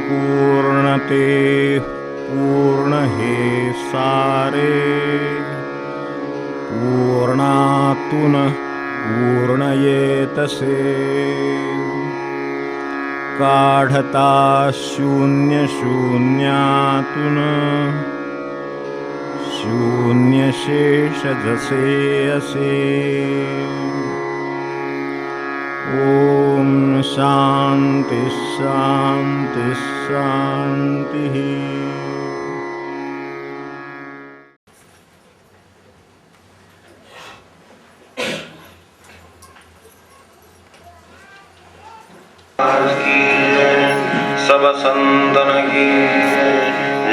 पूर्णते पूर्णहे सारे पूर्णातून पूर्णयेतसे काढता शून्य शून्यातून शून्य शेष जसे असे ओम शांति शांति शांति। सब संतन की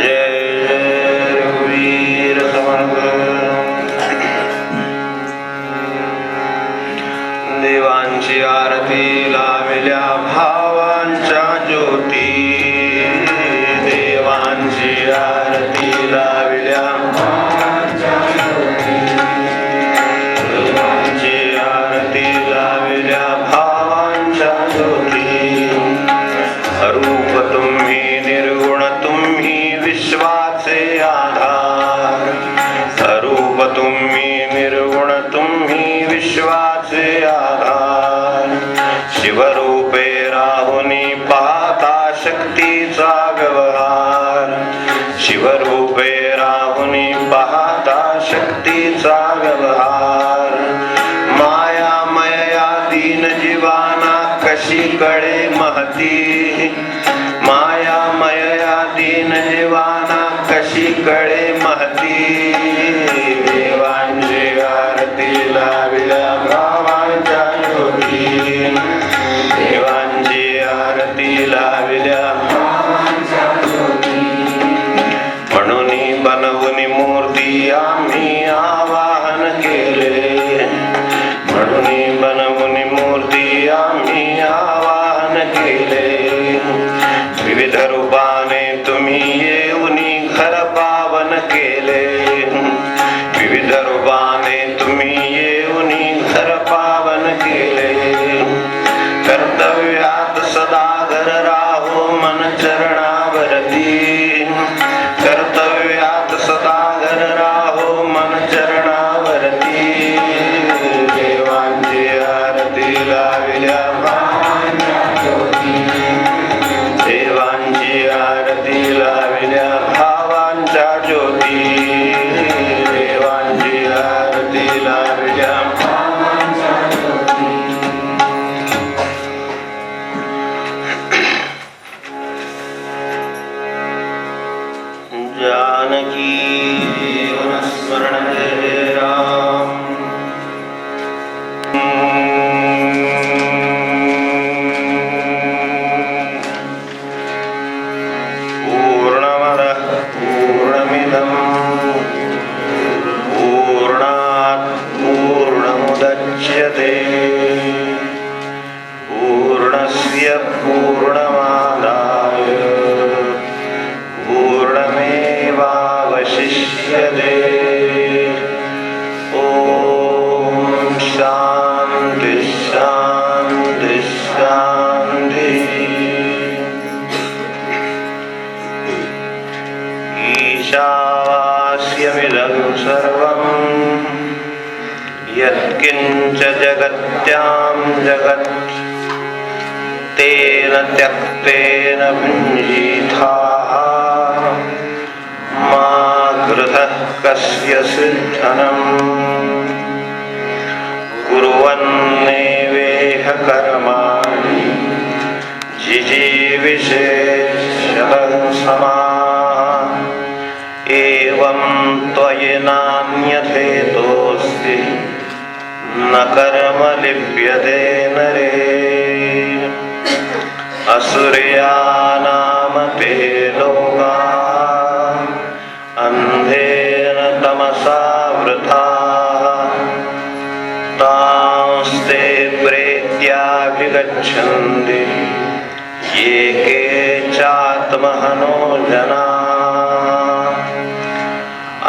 जय जय रघुवीर समग्र। देवांची आरती लाविल्या भावांच्या ज्योती देवांची आरती लाविल्या भावांच्या ज्योती देवांची आरती लाविल्या भावांच्या ज्योती रूप तुम्ही निर्गुण तुम्ही विश्वाचे आधार रूप तुम्ही निर्गुण तुम्ही विश्वाचे आधार शिवरूपे राहुनी पाहता शक्तीचा व्यवहार शिवरूपे राहुनी पाहता शक्तीचा व्यवहार मायामय या दीन जीवाना कशी कळे महती मायामय या दीन जीवाना कशी कळे महती देवांची आरती लाविल्या भावांच्या ज्योती देवांची आरती लाविल्या भावांच्या ज्योती म्हणून बनवून मूर्ती आम्ही आवाहन केले म्हणून बनवून मूर्ती आम्ही आवाहन केले विविध रूपाने तुम्ही येऊन घर पावन केले विविध रूपाने तुम्ही येऊन घर पावन केले कर्तव्यात सदा घर राहो मन चरणावरती कर्तव्यात सदा घर राहो मन चरणावरती देवांची आरती लाविल्या भावांच्या ज्योती देवांची आरती लाविल्या भावांच्या ज्योती देवांची आरती लाविल्या भावांच्या ज्योती जानकी जीवन स्मरण जय राम पूर्णमदः पूर्णमिदं पूर्णात् पूर्णमुदच्यते पूर्णस्य पूर्णमादाय पूर्णमेवावशिष्यते ॐ शान्ति शान्ति शान्तिः ईशावास्यमिदं सर्वं यत्किञ्च जगत्यां जगत् तेन त्यक्तेन भुञ्जीथाः मा गृहः कस्यचित् धनम् कुर्वन्नेवेह कर्माणि जिजीविषेच्छः समाः एवं त्वयि नान्यथेतोऽस्ति न कर्म लिप्यते नरे असुर्यानाम ते लोका अन्धेन तमसा वृथाः तांस्ते प्रेत्याभिगच्छन्ति ये के चात्महनो जनाः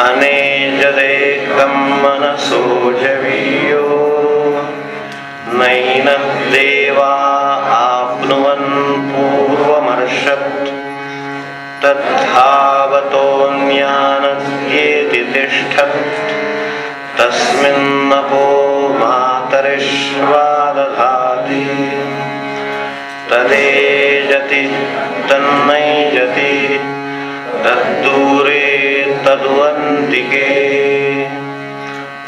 अनेजदेकं मनसो जवीयो नैनः देवा आप्नुवन् पूर्वमर्षत् तद्धावतोऽन्यानद्येति तिष्ठत् तस्मिन्नपो मातरिश्वा दधाति तदेजति तन्नैजति तद्दूरे तद्वन्तिके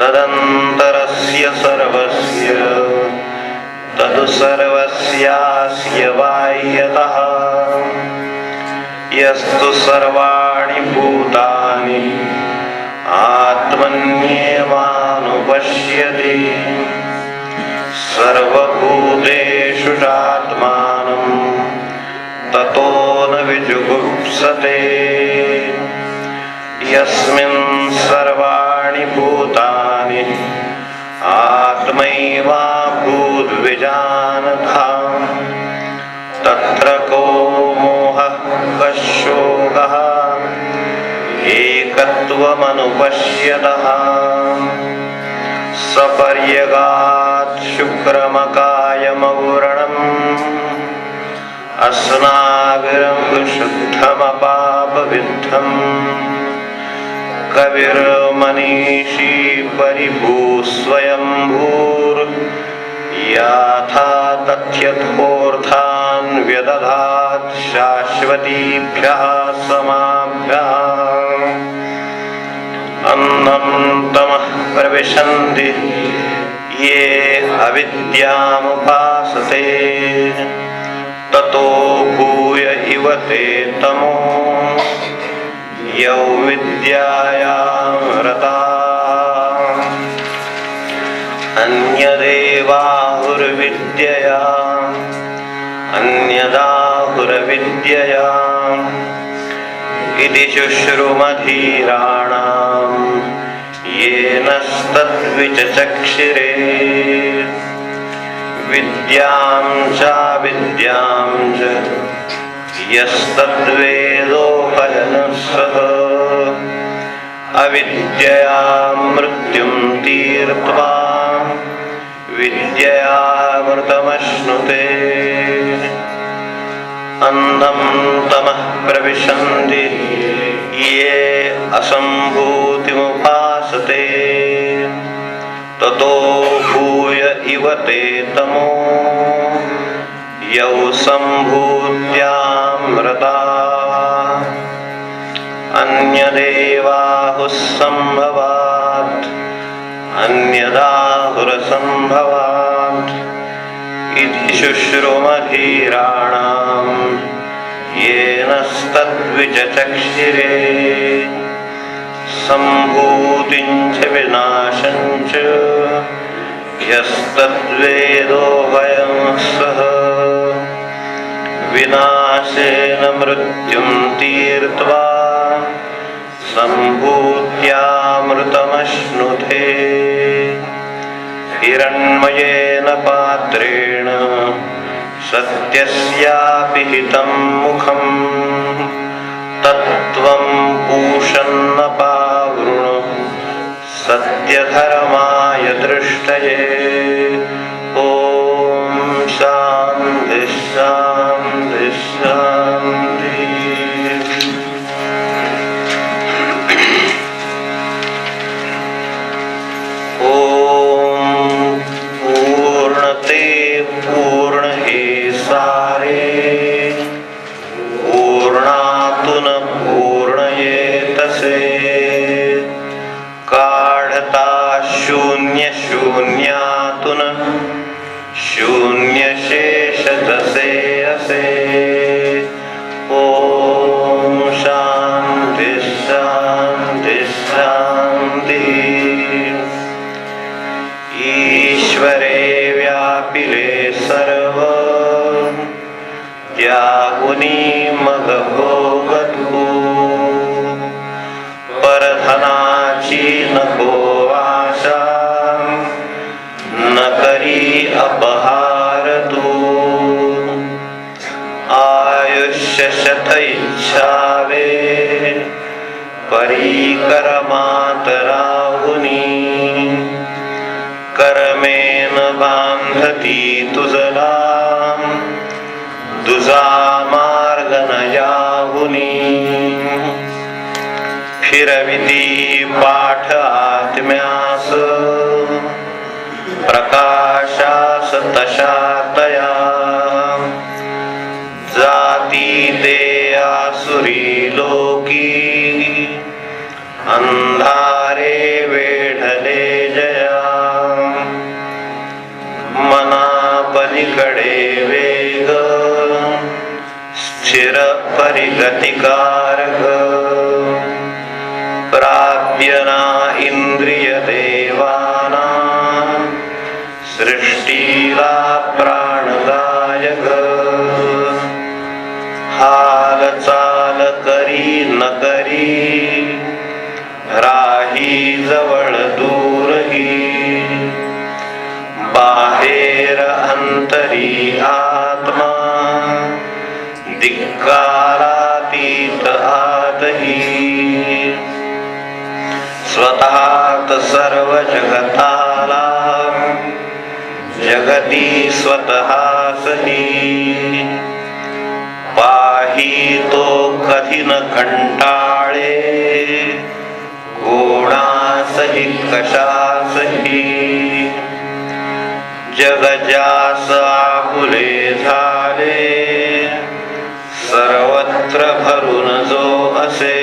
तदन्तरस्य सर्वस्य तदु सर्वस्यास्य बाह्यतः यस्तु सर्वाणि भूतानि आत्मन्येवानुपश्यति सर्वभूतेषु चात्मानं ततो न विजुगुप्सते यस्मिन् सर्वाणि भूतानि आत्मैवाभूद्विजानथा तत्र को मोहः कः शोकः एकत्वमनुपश्यतः सपर्यगात् शुक्रमकायमवरणम् अस्नाविरं शुद्धमपापविद्धम् कविर्मनीषी परिभूस्वयंभूर्याथा तथ्यथोर्थान् व्यदधात् शाश्वतीभ्यः समाभ्यः अन्नं तमः प्रविशन्ति ये अविद्यामुपासते ततो भूय इव ते तमो यौ विद्यायां रताः अन्यदेवाहुर्विद्यया अन्यदाहुरविद्यया इति शुश्रुमधीराणां येनस्तद्विचचक्षिरे विद्यां चाविद्यां च यस्तद्वेदोपयनः सः अविद्यया मृत्युं तीर्त्वा विद्ययामृतमश्नुते अन्धं तमः प्रविशन्ति ये असम्भूतिमुपासते ततो भूय इव ते तमो यौ सम्भूत्यामृता अन्यदेवाहुः सम्भवात् अन्यदाहुरसम्भवात् इति शुश्रुमधीराणां येनस्तद्विचचक्षिरे सम्भूतिं च विनाशं च यस्तद्वेदोऽभयं सः विनाशेन मृत्युं तीर्त्वा सम्भूत्यामृतमश्नुते हिरण्मयेन पात्रेण सत्यस्यापिहितं मुखं तत्त्वं पूषन्नपावृणु सत्यधर्माय दृष्टये ॐ शान्ति शान्ति शान्ति। ॐ पूर्णते पूर्णहे सारे परिकरमात राहुनी करमेन बांधती तुझला तुझा मार्ग न याहुनी फिरविती पाठ आत्म्यास प्रकाशास तशा तया जाती ते आसुरी लोकी अंधारे वेढले जया मना पलीकडे वेग स्थिर परिगतिकारक प्राप्य ना इंद्रिय देवाना सृष्टीला प्राणदायक हाल चाल करी न करी राही जवळ दूरही बाहेर अंतरी आत्मा दिक्कारातीत आतही स्वतःत सर्व जगताला जगती स्वतःसही पाही तो कधी न कंटाळे कोणासही कशासही जग ज्यास आपुले झाले सर्वत्र भरून जो असे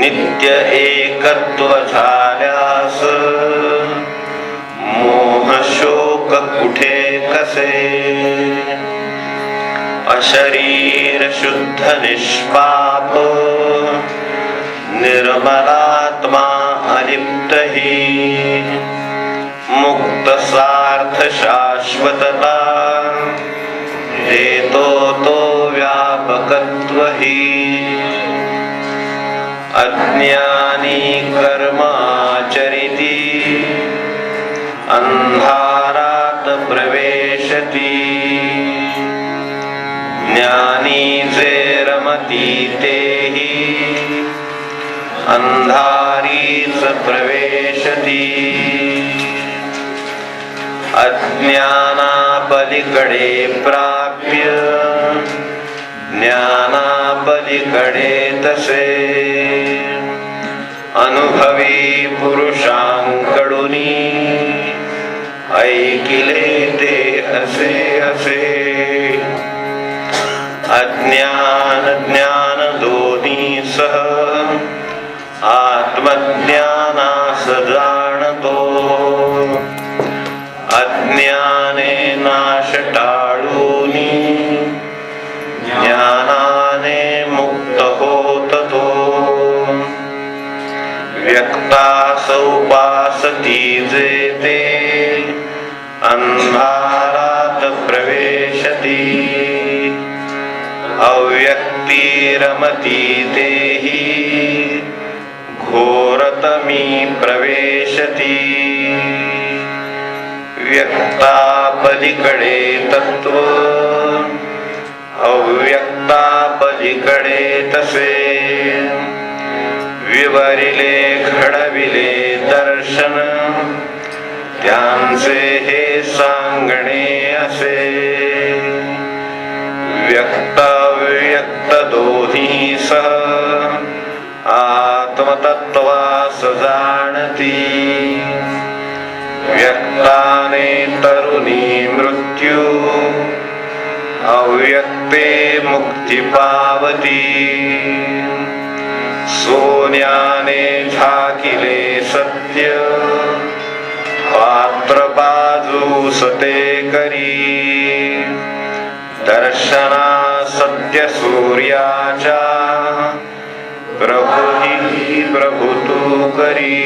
नित्य एकत्व झाल्यास मोह शोक कुठे कसे अशरीर शुद्ध निष्पाप निर्मलात्मा अलिप्तही मुक्त सार्थ शाश्वतता देतो तो व्यापकत्वही अज्ञानी कर्माचरिती अंधारात प्रवेशती ज्ञानी जे रमती तेही अंधारीच प्रवेशती अज्ञाना पलीकडे प्राप्य ज्ञाना पलीकडे तसे अनुभवी पुरुषांकडूनी ऐकिले ते असे असे अज्ञान ज्ञान दोन्ही सह आत्मज्ञानास जाणतो अज्ञाने नाश टाळूनी ज्ञानाने मुक्त होत तो व्यक्तास उपासती जेते अंधारात प्रवेशती अव्यक्ती रमती तेही घोरतमी प्रवेशती व्यक्ता पलीकडे तत्व अव्यक्ता पलीकडे तसे विवरिले घडविले दर्शन त्यांचे हे सांगणे असे व्यक्त व्यक्त दोन्ही सह आत्मतत्वास जाणती व्यक्ताने तरुणी मृत्यू अव्यक्ते मुक्ती पावती सोन्याने झाकिले सत्य पात्र बाजूस ते करी दर्शना सत्य सूर्याच्या प्रभुही प्रभु तू करी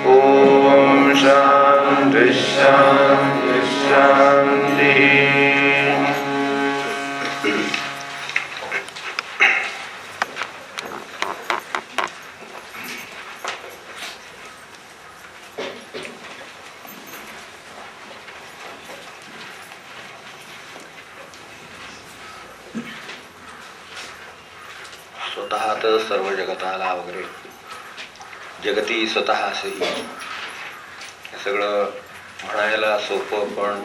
ओम शांती शांती शांती. स्वतः तर सर्व जगताला वगैरे जगती स्वतः असेही हे सगळं म्हणायला सोपं पण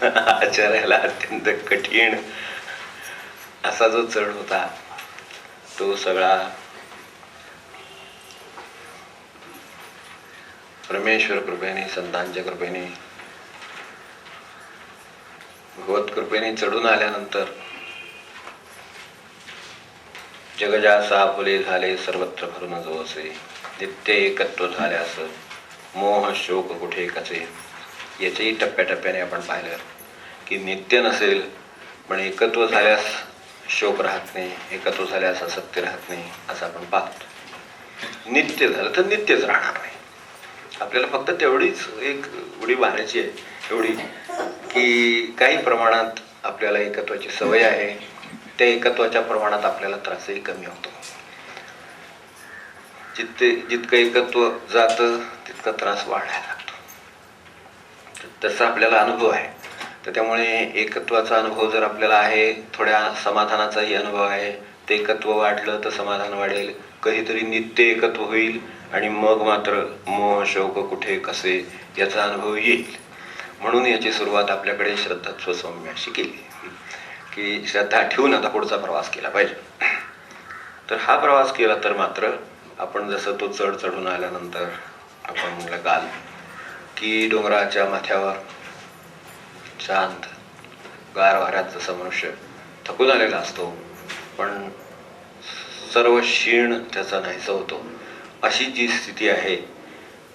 आचरायला अत्यंत कठीण असा जो चढ होता तो सगळा परमेश्वर कृपेने, संतांच्या कृपेने, भगवत कृपेने चढून आल्यानंतर जगजासा फुले झाले सर्वत्र भरून जो असे, नित्य एकत्व झाल्यास मोह शोक कुठे कसे. याच्याही टप्प्याटप्प्याने आपण पाहिलं की नित्य नसेल पण एकत्व झाल्यास शोक राहत नाही, एकत्व झाल्यास असत्य राहत नाही असं आपण पाहतो. नित्य झालं तर नित्यच राहणार नाही. आपल्याला फक्त तेवढीच एक उडी मारायची आहे, एवढी की काही प्रमाणात आपल्याला एकत्वाची सवय आहे, त्या एकत्वाच्या प्रमाणात आपल्याला त्रासही कमी होतो. जितकं एकत्व जातं तितका त्रास वाढायला लागतो. तसा आपल्याला अनुभव आहे. तर त्यामुळे एकत्वाचा अनुभव जर आपल्याला आहे, थोड्या समाधानाचाही अनुभव आहे, ते एकत्व वाढलं तर समाधान वाढेल, कधीतरी नित्य एकत्व होईल आणि मग मात्र मोह शोक कुठे कसे याचा अनुभव येईल. म्हणून याची सुरुवात आपल्याकडे श्रद्धात्व सौम्य अशी केली की श्रद्धा ठेवून आता पुढचा प्रवास केला पाहिजे. तर हा प्रवास केला तर मात्र आपण जसं तो चढून आल्यानंतर आपण म्हणलं काल की डोंगराच्या माथ्यावर शांत गार वाऱ्यात जसा मनुष्य थकून आलेला असतो पण सर्व क्षीण त्याचा नाहीसा होतो, अशी जी स्थिती आहे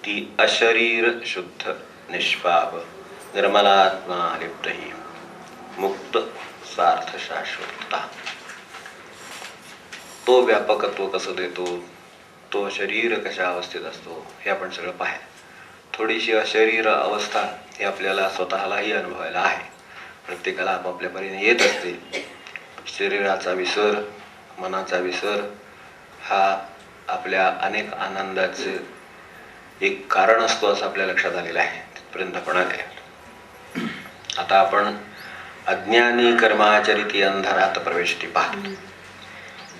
ती अशरीर शुद्ध निष्पाप निर्मलात्मा लिप्तही मुक्त सार्थ शाश्वतता. तो व्यापकत्व कसं देतो, तो शरीर कशा अवस्थेत असतो हे आपण सगळं पाहिलं. थोडीशी अशरीर अवस्था ही आपल्याला स्वतःलाही अनुभवायला आहे, प्रत्येकाला आपापल्या परीने येत असते. शरीराचा विसर, मनाचा विसर हा आपल्या अनेक आनंदाचे एक कारण असतो असं आपल्या लक्षात आलेलं आहे. तिथपर्यंत आपण आले. आता आपण अज्ञानी कर्माचरिती अंधारात प्रवेशती पाहतो.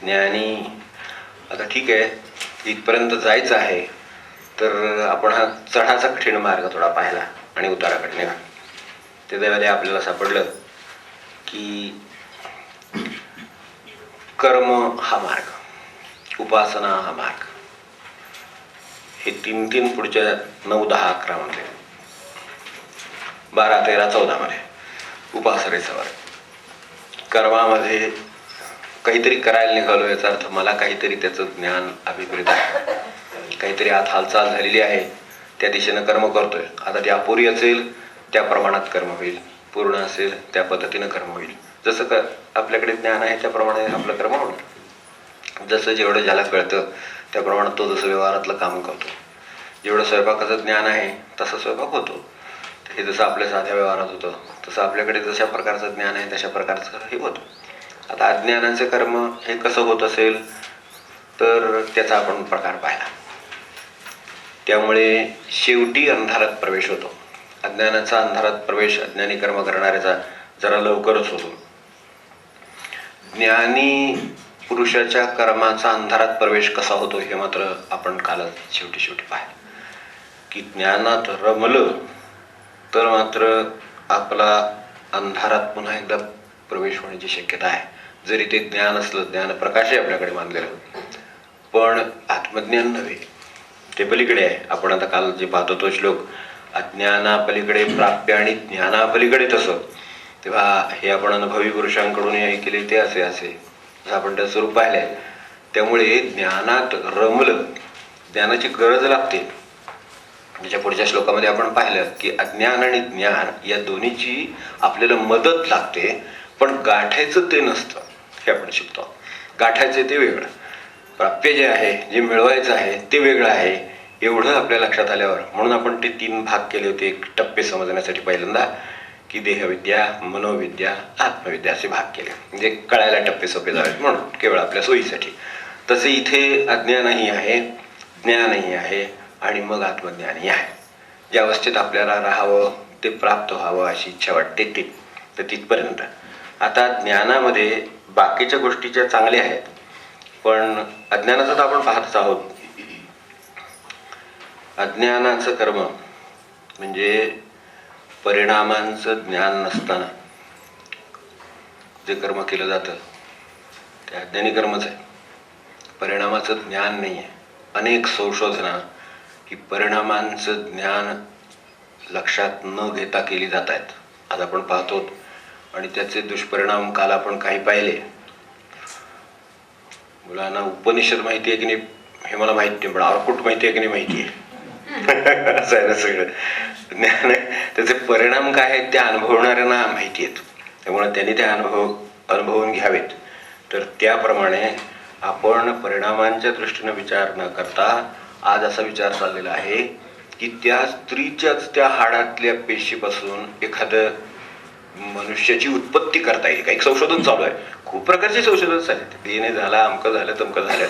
ज्ञानी आता ठीक आहे इथपर्यंत जायचं आहे तर आपण हा चढाचा कठीण मार्ग थोडा पाहिला आणि उताराकडे निघा. त्याच्यामध्ये आपल्याला सापडलं की कर्म हा मार्ग, उपासना हा मार्ग, हे तीन पुढच्या 9, 10, 11 मध्ये 12, 13, 14 मध्ये उपासनेचा वर्ग. कर्मामध्ये काहीतरी करायला निघालो याचा अर्थ मला काहीतरी त्याचं ज्ञान अभिप्रेत आहे, काहीतरी आत हालचाल झालेली आहे, त्या दिशेनं कर्म करतोय. आता ती अपुरी असेल त्या प्रमाणात कर्म होईल, पूर्ण असेल त्या पद्धतीनं कर्म होईल. जसं आपल्याकडे ज्ञान आहे त्याप्रमाणे आपलं कर्म होईल. जसं जेवढं ज्याला कळतं त्या प्रमाणात तो जसं व्यवहारातलं काम करतो. जेवढं स्वयंपाकाचं ज्ञान आहे तसं स्वयंपाक होतो. हे जसं आपल्या साध्या व्यवहारात होतं तसं आपल्याकडे जशा प्रकारचं ज्ञान आहे तशा प्रकारचं हे होतं. आता अज्ञानाचं कर्म हे कसं होत असेल तर त्याचा आपण प्रकार पाहिला. त्यामुळे शेवटी अंधारात प्रवेश होतो. अज्ञानाचा अंधारात प्रवेश अज्ञानी कर्म करणाऱ्याचा जरा लवकरच होतो. ज्ञानी पुरुषाच्या कर्माचा अंधारात प्रवेश कसा होतो हे मात्र आपण कालच शेवटी पाहिलं की ज्ञानात रमलं तर मात्र आपला अंधारात पुन्हा एकदा प्रवेश होण्याची शक्यता आहे. जरी ते ज्ञान असलं, ज्ञान प्रकाश आहे आपल्याकडे मानलेलं, पण आत्मज्ञान नव्हे, ते पलीकडे आहे. आपण आता काल जे पाहतो तो श्लोक अज्ञानापलीकडे प्राप्य आणि ज्ञानापलीकडे तसं, तेव्हा हे आपण अनुभवी पुरुषांकडून हे केले ते असे असं आपण त्या स्वरूप पाहिलंय. त्यामुळे ज्ञानात रमलं, ज्ञानाची गरज लागते. त्याच्या पुढच्या श्लोकामध्ये आपण पाहिलं की अज्ञान आणि ज्ञान या दोन्हीची आपल्याला मदत लागते, पण गाठायचं ते नसतं हे आपण शिकतो. गाठायचं ते वेगळं, प्राप्य जे आहे, जे मिळवायचं आहे ते वेगळं आहे, एवढं आपल्या लक्षात आल्यावर म्हणून आपण ते 3 भाग केले होते एक टप्पे समजण्यासाठी. पहिल्यांदा की देहविद्या, मनोविद्या, आत्मविद्या असे भाग केले, म्हणजे कळायला टप्पे सोपे जावेत म्हणून केवळ आपल्या सोयीसाठी. तसे इथे अज्ञानही आहे, ज्ञानही आहे आणि मग आत्मज्ञानही आहे. ज्या अवस्थेत आपल्याला राहावं ते प्राप्त व्हावं अशी इच्छा वाटते तर तिथपर्यंत. आता ज्ञानामध्ये बाकीच्या गोष्टी ज्या चांगल्या आहेत पण अज्ञानाचं तर आपण पाहतच आहोत. अज्ञानाचं कर्म म्हणजे परिणामांचं ज्ञान नसताना जे कर्म केलं जातं ते अज्ञानी कर्मच आहे. परिणामाचं ज्ञान नाही आहे. अनेक संशोधना ही परिणामांचं ज्ञान लक्षात न घेता केली जात आहेत. आज आपण पाहतो आणि त्याचे दुष्परिणाम काल आपण काही पाहिले. मुलांना उपनिषद माहिती आहे की नाही हे मला माहित नाही, पण ऑर्कुट माहिती आहे की नाही माहिती आहे. असं आहे ना सगळं ज्ञान आहे. त्याचे परिणाम काय आहेत ते अनुभवणाऱ्यांना माहिती आहेत, त्यामुळे त्यांनी ते अनुभवून घ्यावेत. तर त्याप्रमाणे आपण परिणामांच्या दृष्टीने विचार न करता आज असा विचार चाललेला आहे की त्या स्त्रीच्याच त्या हाडातल्या पेशीपासून एखादं मनुष्याची उत्पत्ती करता येईल. काही संशोधन चालू आहे, खूप प्रकारचे संशोधन झाले. DNA झाला, अमकं झालं, तमकं झालं.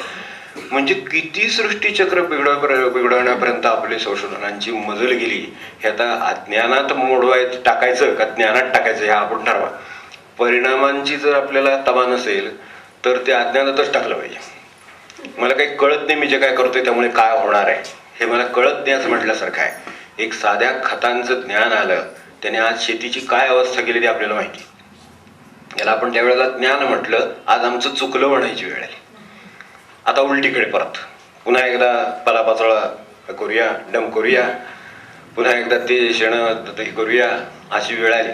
म्हणजे किती सृष्टीचक्र बिघडवण्यापर्यंत आपली संशोधनांची मजल गेली. हे आता अज्ञानात मोडवायचं टाकायचं का ज्ञानात टाकायचं हे आपण ठरवा. परिणामांची जर आपल्याला तमा नसेल तर ते अज्ञानातच टाकलं पाहिजे. मला काही कळत नाही मी जे काय करतोय त्यामुळे काय होणार आहे हे मला कळत नाही असं म्हटल्यासारखं आहे. एक साध्या खतांचं ज्ञान आलं त्याने आज शेतीची काय अवस्था केली ते आपल्याला माहिती. याला आपण त्यावेळेला ज्ञान म्हटलं. आज आमचं चुकलं म्हणायची वेळ आली. आता उलटीकडे परत पुन्हा एकदा पालापाचोळा करूया, डम करूया, पुन्हा एकदा ते शेणं करूया अशी वेळ आली.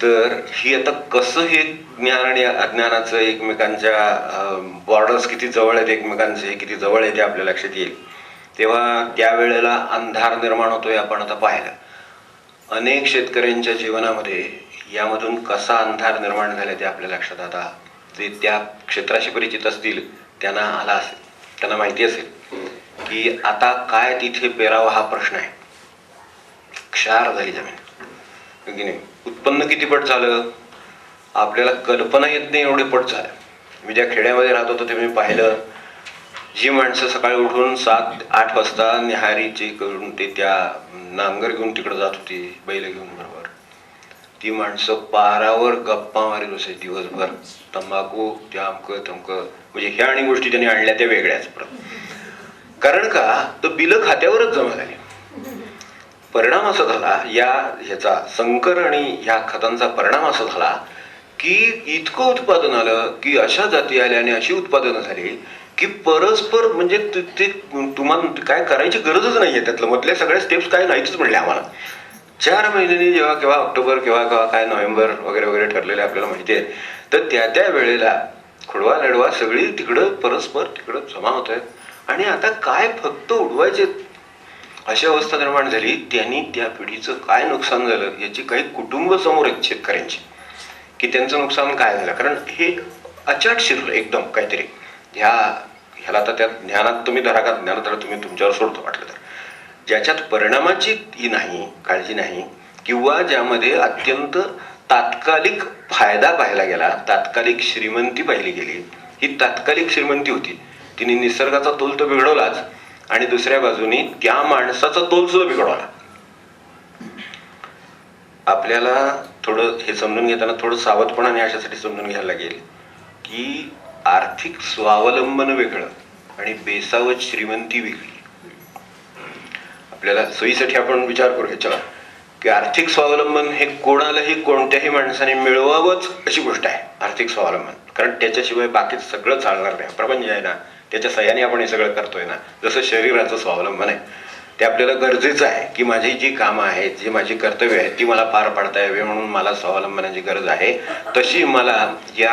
तर ही आता कसं हे ज्ञान आणि अज्ञानाचं एकमेकांच्या बॉर्डर्स किती जवळ आहेत, एकमेकांचे किती जवळ आहे ते आपल्या लक्षात येईल. तेव्हा त्यावेळेला अंधार निर्माण होतोय आपण आता पाहिलं. अनेक शेतकऱ्यांच्या जीवनामध्ये यामधून कसा अंधार निर्माण झाला ते आपल्या लक्षात आता जे त्या क्षेत्राशी परिचित असतील त्यांना आला असेल, त्यांना माहिती असेल की आता काय तिथे पेरावा हा प्रश्न आहे. क्षार झाली जमीन की नाही. उत्पन्न किती पट झालं आपल्याला कल्पना येत नाही एवढे पट झालं. मी ज्या खेड्यामध्ये राहत होतो ते मी पाहिलं. जी माणसं सकाळी उठून 7-8 वाजता निहारीचे करून ते त्या नांगर घेऊन तिकडं जात होती बैल घेऊन बरोबर, ती माणसं पारावर गप्पा मारीत बसे दिवसभर. तंबाखू त्या अमकं तमकं म्हणजे ह्या आणि गोष्टी त्यांनी आणल्या त्या वेगळ्याच परत. कारण का तर बिलं खात्यावरच जमा झाली. परिणाम असा झाला या ह्याचा संकर आणि ह्या खतांचा परिणाम असा झाला की इतकं उत्पादन आलं की अशा जाती आल्या आणि अशी उत्पादनं झाली की परस्पर म्हणजे ते तुम्हाला काय करायची गरजच नाहीये. त्यातलं मधल्या सगळ्या स्टेप्स काय नाहीच म्हणले आम्हाला. 4 महिन्यांनी जेव्हा केव्हा ऑक्टोबर केव्हा काय नोव्हेंबर वगैरे वगैरे ठरलेले आपल्याला माहिती आहे. तर त्या वेळेला खुडवा लढवा सगळी तिकडं परस्पर तिकडं जमा होत आहेत आणि आता काय फक्त उडवायचे अशी अवस्था निर्माण झाली. त्यांनी त्या पिढीचं काय नुकसान झालं याची काही कुटुंब समोर आहेत शेतकऱ्यांची की त्यांचं नुकसान काय झालं. कारण हे अचाट शिरलं एकदम काहीतरी. ह्याला आता त्या ज्ञानात तुम्ही धरा का ज्ञानात धरा तुम्ही तुमच्यावर सोडतो वाटलं तर, ज्याच्यात परिणामाची ही नाही काळजी नाही किंवा ज्यामध्ये अत्यंत तात्कालिक फायदा पाहिला गेला, तात्कालिक श्रीमंती पाहिली गेली. ही तात्कालिक श्रीमंती होती. तिने निसर्गाचा तोल तर बिघडवलाच आणि दुसऱ्या बाजूनी त्या माणसाचा तोल सुद्धा बिघडवला. आपल्याला थोडं हे समजून घेताना थोडं सावधपणाने अशासाठी समजून घ्यायला लागेल की आर्थिक स्वावलंबन वेगळं आणि बेसावत श्रीमंती वेगळी. आपल्याला सोयीसाठी आपण विचार करू ह्याच्यावर की आर्थिक स्वावलंबन हे कोणालाही कोणत्याही माणसाने मिळवावंच अशी गोष्ट आहे आर्थिक स्वावलंबन. कारण त्याच्याशिवाय बाकी सगळं चालणार नाही. प्रपंच आहे ना त्याच्या सहाय्याने आपण हे सगळं करतोय ना. जसं शरीराचं स्वावलंबन आहे ते आपल्याला गरजेचं आहे की माझी जी कामं आहेत जी माझी कर्तव्य आहेत ती मला पार पाडता यावी म्हणून मला स्वावलंबनाची गरज आहे. तशी मला या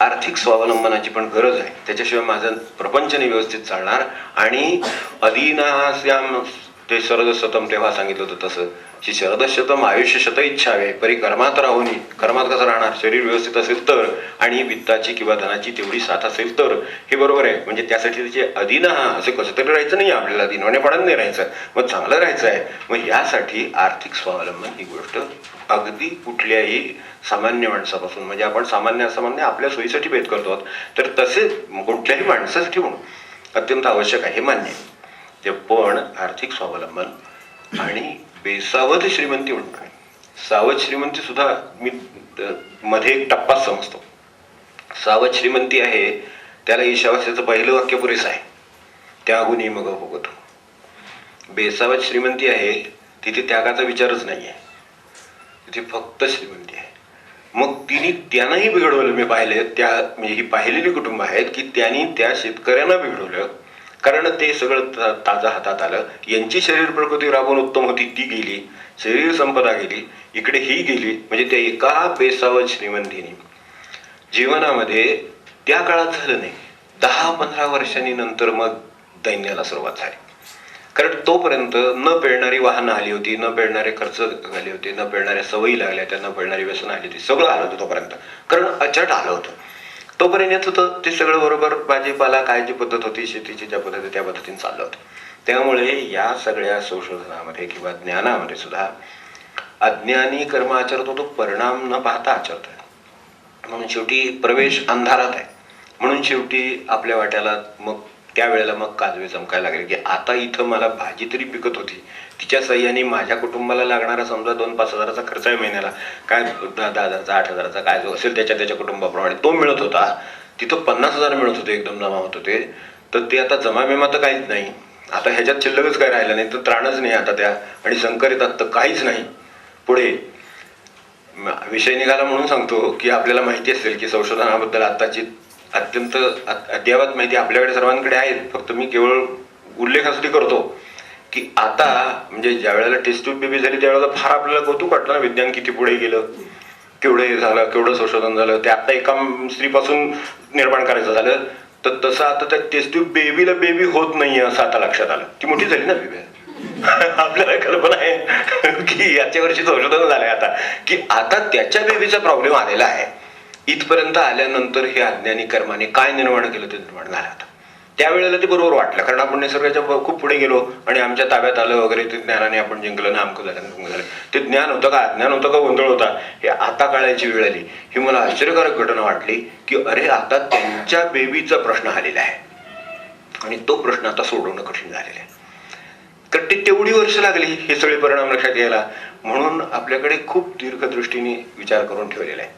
आर्थिक स्वावलंबनाची पण गरज आहे. त्याच्याशिवाय माझं प्रपंच नाही व्यवस्थित चालणार. आणि अधीनास्याम ते शरदशतम तेव्हा सांगितलं होतं तसं की शरदशतम आयुष्य शत इच्छावे परी कर्मात राहून. कर्मात कसं राहणार शरीर व्यवस्थित असेल तर आणि वित्ताची किंवा धनाची तेवढी साथ असेल तर. हे बरोबर आहे. म्हणजे त्यासाठी त्याचे अधीन असं कसं तरी राहायचं नाही आपल्याला, दिनवण्यापणाने नाही राहायचं, मग चांगलं राहायचं आहे. मग यासाठी आर्थिक स्वावलंबन ही गोष्ट अगदी कुठल्याही सामान्य माणसापासून म्हणजे आपण सामान्य असामान्य आपल्या सोयीसाठी भेद करतो तर तसे कुठल्याही माणसासाठी म्हणून अत्यंत आवश्यक आहे हे मान्य आहे. ते पण आर्थिक स्वावलंबन आणि बेसावध श्रीमंती म्हणतो. सावध श्रीमंती सुद्धा मी मध्ये एक टप्पा समजतो. सावध श्रीमंती आहे त्याला ईशावास्याचं पहिलं वाक्य पुरेसं आहे, त्यागुनी मग भोगतो. बेसावत श्रीमंती आहे, तिथे त्यागाचा विचारच नाही आहे, तिथे फक्त श्रीमंती आहे. मग त्यांनाही बिघडवलं. मी पाहिले म्हणजे ही पाहिलेली कुटुंब आहेत की त्यांनी त्या शेतकऱ्यांना बिघडवलं, कारण ते सगळं ताजं हातात आलं. यांची शरीर प्रकृती राबून उत्तम होती, ती गेली. शरीर संपदा गेली, इकडे ही गेली. म्हणजे त्या एका बेसावत श्रीमंतीने जीवनामध्ये त्या काळात झालं नाही, 10-15 वर्षांनी नंतर मग दैन्याला सुरुवात झाली. कारण तोपर्यंत न पेळणारी वाहनं आली होती, न पेळणारे खर्च झाले होते, न पेळणाऱ्या सवयी लागल्या, त्यांना पेळणारी व्यसनं आली होती, सगळं आलं होतं तोपर्यंत. कारण अचाट आलं होतं. तोपर्यंत येत होतं ते सगळं बरोबर. भाजीपाला काय जी पद्धत होती शेतीची, ज्या पद्धती त्या पद्धतीने चाललं होतं. त्यामुळे या सगळ्या संशोधनामध्ये किंवा ज्ञानामध्ये सुद्धा अज्ञानी कर्म आचरत होतो, परिणाम न पाहता आचरतोय. म्हणून शेवटी प्रवेश अंधारात आहे. म्हणून शेवटी आपल्या वाट्याला मग त्यावेळेला मग काजवे चमकायला लागले की आता इथं मला भाजी तरी पिकत होती, तिच्या सह्याने माझ्या कुटुंबाला लागणारा समजा 2-5 हजाराचा खर्च आहे महिन्याला, काय 10,000चा 8,000चा काय जो असेल त्याच्या कुटुंबाप्रमाणे तो मिळत होता. तिथं 50,000 मिळत होते, एकदम जमा होत होते. तर ते आता जमा बिमा तर काहीच नाही. आता ह्याच्यात शिल्लकच काय राहिलं नाही, तर त्राणच नाही आता त्या. आणि संकरित तर काहीच नाही. पुढे विषय निघाला म्हणून सांगतो की आपल्याला माहिती असेल की संशोधनाबद्दल आताची अत्यंत अद्ययावत माहिती आपल्याकडे सर्वांकडे आहे. फक्त मी केवळ उल्लेखासाठी करतो की आता म्हणजे ज्या वेळेला टेस्ट ट्यूब बेबी झाली त्यावेळेला फार आपल्याला कौतुक वाटलं ना, विज्ञान किती पुढे गेलं, केवढं झालं, केवढं संशोधन झालं. ते आता एका स्त्रीपासून निर्माण करायचं झालं, तर तसं आता त्या टेस्ट ट्यूब बेबीला बेबी होत नाहीये असं आता लक्षात आलं. ती मोठी झाली ना बेबी. आपल्याला कल्पना आहे की याच्या वर्षी संशोधन झालंय आता की आता त्याच्या बेबीचा प्रॉब्लेम आलेला आहे. इथपर्यंत आल्यानंतर हे अज्ञानी कर्माने काय निर्माण केलं ते निर्माण झालं. आता त्यावेळेला ते बरोबर वाटलं, कारण आपण निसर्गाच्या खूप पुढे गेलो आणि आमच्या ताब्यात आलं वगैरे, ते ज्ञानाने आपण जिंकलं ना, अमकं झालं. ते ज्ञान होतं का, अज्ञान होतं का, गोंधळ होता, हे आता कळायची वेळ आली. ही मला आश्चर्यकारक घटना वाटली की अरे आता त्यांच्या बेबीचा प्रश्न आलेला आहे आणि तो प्रश्न आता सोडवणं कठीण झालेलं आहे. कारण ते तेवढी वर्ष लागली हे सगळे परिणाम लक्षात यायला. म्हणून आपल्याकडे खूप दीर्घदृष्टीने विचार करून ठेवलेला आहे.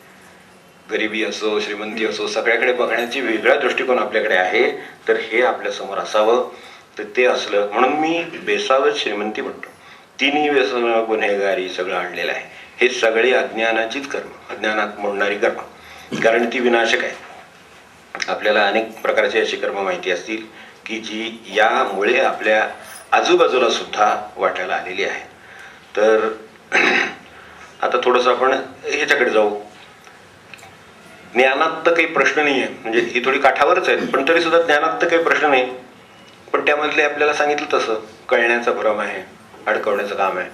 गरिबी असो, श्रीमंती असो, सगळ्याकडे बघण्याची वेगळा दृष्टिकोन आपल्याकडे आहे. तर हे आपल्या समोर असावं, तर ते असलं म्हणून मी बेसावत श्रीमंती म्हणतो. तिन्ही व्यसन, गुन्हेगारी सगळं आणलेलं आहे. हे सगळे अज्ञानाचीच कर्म, अज्ञानात मोडणारी कर्म, कारण ती विनाशक आहे. आपल्याला अनेक प्रकारची अशी कर्म माहिती असतील की जी यामुळे आपल्या आजूबाजूला सुद्धा वाटायला आलेली आहे. तर आता थोडंसं आपण ह्याच्याकडे जाऊ. ज्ञानात तर काही प्रश्न नाही आहे, म्हणजे ही थोडी काठावरच आहे, पण तरी सुद्धा ज्ञानात तर काही प्रश्न नाही. पण त्यामधले आपल्याला सांगितलं तसं कळण्याचा भ्रम आहे, अडकवण्याचं काम आहे.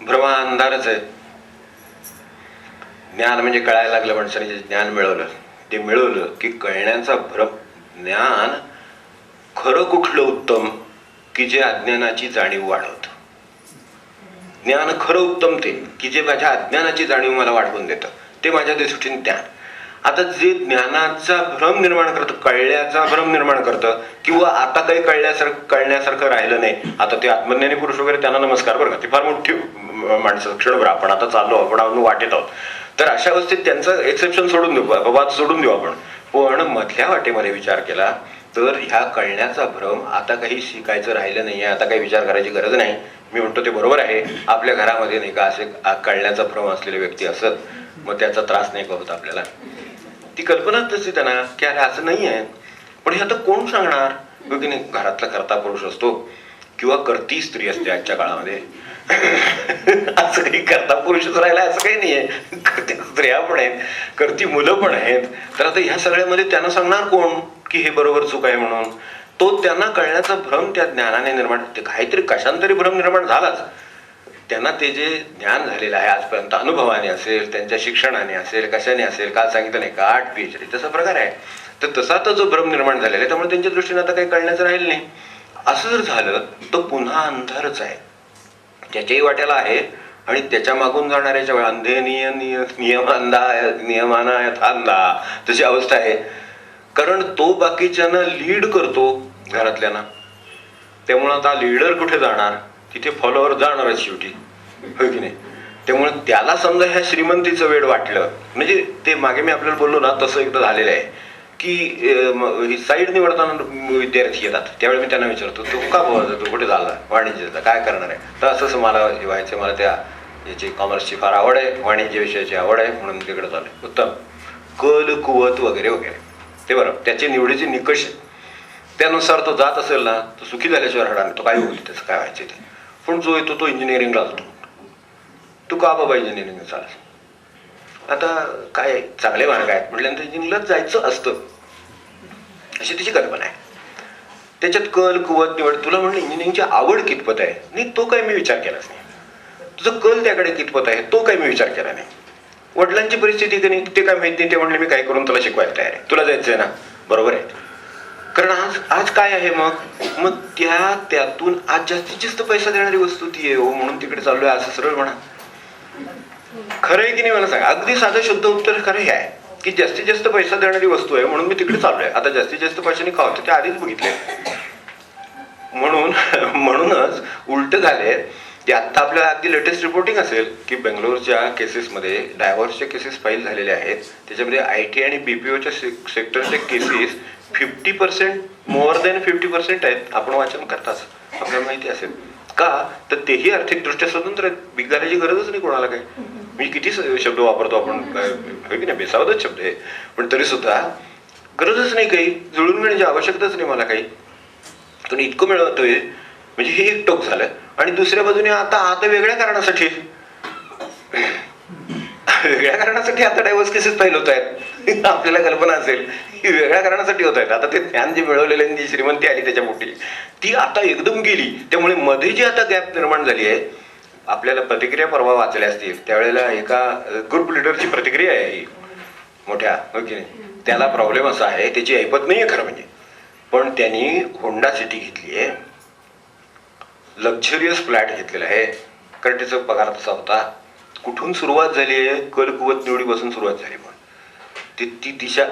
भ्रम हा अंधारच आहे. ज्ञान म्हणजे कळायला लागलं, माणसाने जे ज्ञान मिळवलं ते मिळवलं की कळण्याचा भ्रम. ज्ञान खरं कुठलं उत्तम की जे अज्ञानाची जाणीव वाढवतं. ज्ञान खरं उत्तम ते की जे माझ्या अज्ञानाची जाणीव मला वाढवून देतं, ते माझ्या दृष्टीने ज्ञान. आता जे ज्ञानाचा भ्रम निर्माण करतं, कळल्याचा भ्रम निर्माण करतं, किंवा आता काही कळण्यासारखं राहिलं नाही, आता ते आत्मज्ञानी पुरुष वगैरे त्यांना नमस्कार बरं का, ती फार मोठी माणसं. क्षणभर आपण आता चाललो, आपण वाटेत आहोत, तर अशा अवस्थेत त्यांचं एक्सेप्शन सोडून देऊ, बाबा सोडून देऊ आपण. पण मधल्या वाटेमध्ये विचार केला तर ह्या कळण्याचा भ्रम, आता काही शिकायचं राहिलं नाही आहे, आता काही विचार करायची गरज नाही. मी म्हणतो ते बरोबर आहे. आपल्या घरामध्ये नाही का असे कळण्याचा भ्रम असलेले व्यक्ती असत, मग त्याचा त्रास नाही का होत आपल्याला. ती कल्पनाच नसते त्यांना की अरे असं नाही आहे. पण हे आता कोण सांगणार की नाही. घरातला करता पुरुष असतो किंवा करती स्त्री असते आजच्या काळामध्ये. असं काही करता पुरुषच राहिला असं काही नाहीये. करती स्त्रिया पण आहेत, करती मुलं पण आहेत. तर आता ह्या सगळ्यामध्ये त्यांना सांगणार कोण की हे बरोबर चूक आहे म्हणून. तो त्यांना कळण्याचा भ्रम त्या ज्ञानाने निर्माण, काहीतरी कशांतरी भ्रम निर्माण झालाच. त्यांना ते जे ज्ञान झालेलं आहे आजपर्यंत, अनुभवाने असेल, त्यांच्या शिक्षणाने असेल, कशाने असेल, काल सांगितलं नाही का 8 PhD तसा प्रकार आहे. तर तसा तो जो भ्रम निर्माण झालेला आहे, त्यामुळे त्यांच्या दृष्टीने आता काही कळण्याचं राहिलं नाही. असं जर झालं तर पुन्हा अंधारच आहे, त्याच्याही वाट्याला आहे. आणि त्याच्या मागून जाणाऱ्याच्या वेळा अंधे नियमाना यथांधा तशी अवस्था आहे. कारण तो बाकीच्यांना लीड करतो घरातल्यांना. त्यामुळे आता लीडर कुठे जाणार, तिथे फॉलोअर जाणारच शेवटी, होय की नाही. त्यामुळे त्याला समजा ह्या श्रीमंतीचं वेड वाटलं, म्हणजे ते मागे मी आपल्याला बोललो ना तसं एकदा झालेलं आहे की साईड निवडताना विद्यार्थी येतात त्यावेळी मी त्यांना विचारतो तू का बाबा तू कुठे झाला वाणिज्याचा काय करणार आहे तर असं मला हे व्हायचं मला त्या याची कॉमर्सची फार आवड आहे वाणिज्य विषयाची आवड आहे म्हणून तिकडे चालू आहे उत्तम कल कुवत वगैरे वगैरे ते बरं त्याचे निवडीचे निकष त्यानुसार तो जात असेल ना तो सुखी झाल्याशिवाय राहणार नाही तो काय होईल त्याचं काय व्हायचं ते पण जो येतो तो इंजिनिअरिंगला जातो तू का बाबा इंजिनिअरिंग चालेल आता काय चांगले मार्ग आहेत म्हटल्यानंतर इंजिनिअरिंगलाच जायचं असतं अशी तिची कल्पना आहे त्याच्यात कल कुवत निवड तुला म्हणलं इंजिनिअरिंगची आवड कितपत आहे नाही तो काही मी विचार केलाच नाही तुझं कल त्याकडे कितपत आहे तो काही मी विचार केला नाही वडिलांची परिस्थिती की नाही ते काय माहिती नाही ते म्हणले मी काय करून तुला शिकवायला तयार आहे तुला जायचं आहे ना बरोबर आहे कारण आज काय आहे मग त्यातून आज जास्तीत जास्त पैसा देणारी वस्तू ती आहे हो म्हणून तिकडे चाललोय असं सरळ म्हणा खरं आहे की नाही मला सांगा अगदी साधं शुद्ध उत्तर खरं हे आहे की जास्तीत जास्त पैसा देणारी वस्तू आहे म्हणून मी तिकडे चाललोय आता जास्तीत जास्त पैशाने का होतं ते आधीच बघितले म्हणूनच उलट झाले ते आत्ता आपल्याला अगदी लेटेस्ट रिपोर्टिंग असेल की बेंगलोरच्या केसेसमध्ये डायव्हर्सच्या केसेस फाईल झालेल्या आहेत त्याच्यामध्ये IT आणि BPOच्या सेक्टरच्या केसेस 50% मोर दॅन 50% आहेत आपण वाचन करताच आपल्याला माहिती असेल का तर तेही आर्थिकदृष्ट्या स्वतंत्र आहेत बिघारायची गरजच नाही कोणाला काही मी किती शब्द वापरतो आपण होय की नाही बेसावतच शब्द आहे पण तरी सुद्धा गरजच नाही काही जुळून घेण्याची आवश्यकताच नाही मला काही पण इतकं मिळवतोय म्हणजे हे एक टोक झालं आणि दुसऱ्या बाजूने आता वेगळ्या कारणासाठी आता डायव्हर्स केसेस फाईल होत आहेत आपल्याला कल्पना असेल की वेगळ्या कारणासाठी होत आहेत आता ते ज्ञान जे मिळवलेलं जी श्रीमंती आली त्याच्या मोठी ती आता एकदम गेली त्यामुळे मध्ये जी आता गॅप निर्माण झाली आहे आपल्याला प्रतिक्रिया परवा वाचल्या असतील त्यावेळेला एका ग्रुप लिडरची प्रतिक्रिया आहे ही मोठ्या हो की नाही त्याला प्रॉब्लेम असा आहे त्याची ऐपत नाहीये खरं म्हणजे पण त्यांनी होंडा सिटी घेतली आहे लक्झरियस फ्लॅट घेतलेला आहे कारण त्याचा पगार तसा होता कुठून सुरुवात झाली आहे कल कुवत निवडीपासून सुरुवात झाली म्हणून ती दिशा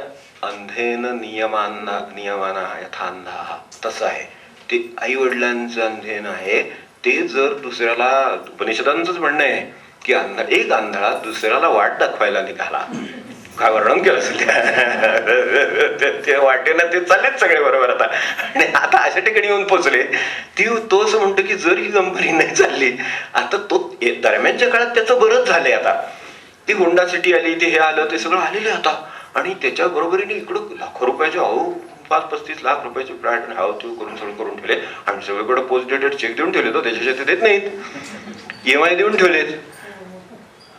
अंधेन नियमाना यथांधा तसं आहे ते आई वडिलांचं अंधेन आहे ते जर दुसऱ्याला उपनिषदांचंच म्हणणं आहे की एक आंधळा दुसऱ्याला वाट दाखवायला निघाला काय वर्णन केलं असेल त्या वाटेनं ते चाललेच सगळे बरोबर आता आणि आता अशा ठिकाणी येऊन पोहोचले तो असं म्हणतो की जर ही गंभीर नाही चालली आता तो दरम्यानच्या काळात त्याचं बरंच झालंय आता ती होंडा सिटी आली ते हे आलं ते सगळं आलेलं आहे आता आणि त्याच्या बरोबरीने इकडं लाखो रुपयाचे 35-35 लाख रुपयाचे फ्लॅट हाव ते करून सगळं करून ठेवले आम्ही सगळीकडे पोस्ट डेटेड चेक देऊन ठेवले तो त्याच्या शेती देत नाहीत EMI देऊन ठेवलेत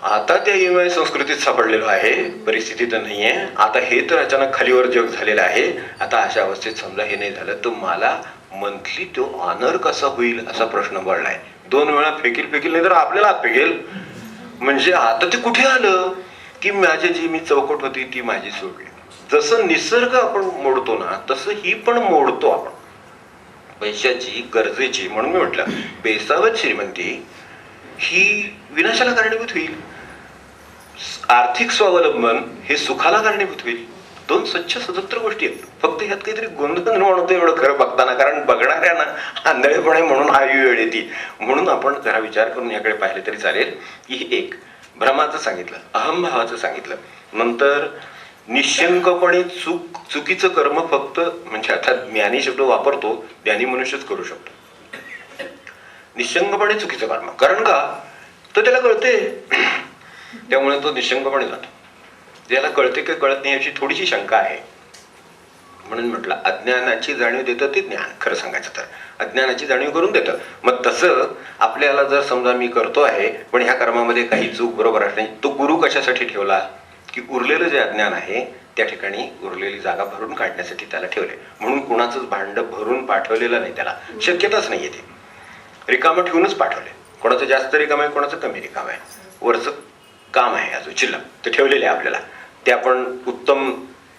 आता त्या EMI संस्कृतीत सापडलेलो आहे परिस्थिती तर नाहीये आता हे तर अचानक खालीवर जग झालेलं आहे आता अशा अवस्थेत समजा हे नाही झालं तर मला मंथली तो ऑनर कसा होईल असा प्रश्न पडलाय 2 वेळा फेकील नाही तर आपल्याला फेकेल म्हणजे आता ते कुठे आलं की माझी जी मी चौकट होती ती माझी सोडली जसं निसर्ग आपण मोडतो ना तसं ही पण मोडतो आपण पैशाची गरजेची म्हणून मी म्हटलं बेसावत श्रीमंती ही विनाशाला कारणीभूत होईल आर्थिक स्वावलंबन हे सुखाला कारणीभूत होईल 2 स्वच्छ स्वतंत्र गोष्टी आहेत फक्त ह्यात काहीतरी गोंधळ निर्माण होतो एवढं खरं बघताना कारण बघणाऱ्यांना आंधळेपणे म्हणून आयु वेळ येते म्हणून आपण जरा विचार करून याकडे पाहिले तरी चालेल की एक भ्रमाचं सांगितलं अहमभावाचं सांगितलं नंतर निशंकपणे चुकीचं कर्म फक्त म्हणजे आता ज्ञानी शब्द वापरतो ज्ञानी मनुष्यच करू शकतो निशंकपणे चुकीचं कर्म कारण का तर त्याला कळते त्यामुळे तो निशंकपणे जातो ज्याला कळते की कळत नाही याची थोडीशी शंका आहे म्हणून म्हटलं अज्ञानाची जाणीव देतं ते ज्ञान खरं सांगायचं तर अज्ञानाची जाणीव करून देतं मग तसं आपल्याला जर समजा मी करतो आहे पण ह्या कर्मामध्ये काही चूक बरोबर आहे तो गुरु कशासाठी ठेवला की उरलेलं जे अज्ञान आहे त्या ठिकाणी उरलेली जागा भरून काढण्यासाठी त्याला ठेवले म्हणून कुणाचंच भांड भरून पाठवलेलं नाही त्याला शक्यताच नाही येते रिकामं ठेवूनच पाठवले कोणाचं जास्त रिकाम आहे कोणाचं कमी रिकाम आहे वरचं काम आहे अजून शिल्लक ते ठेवलेले आहे आपल्याला ते आपण उत्तम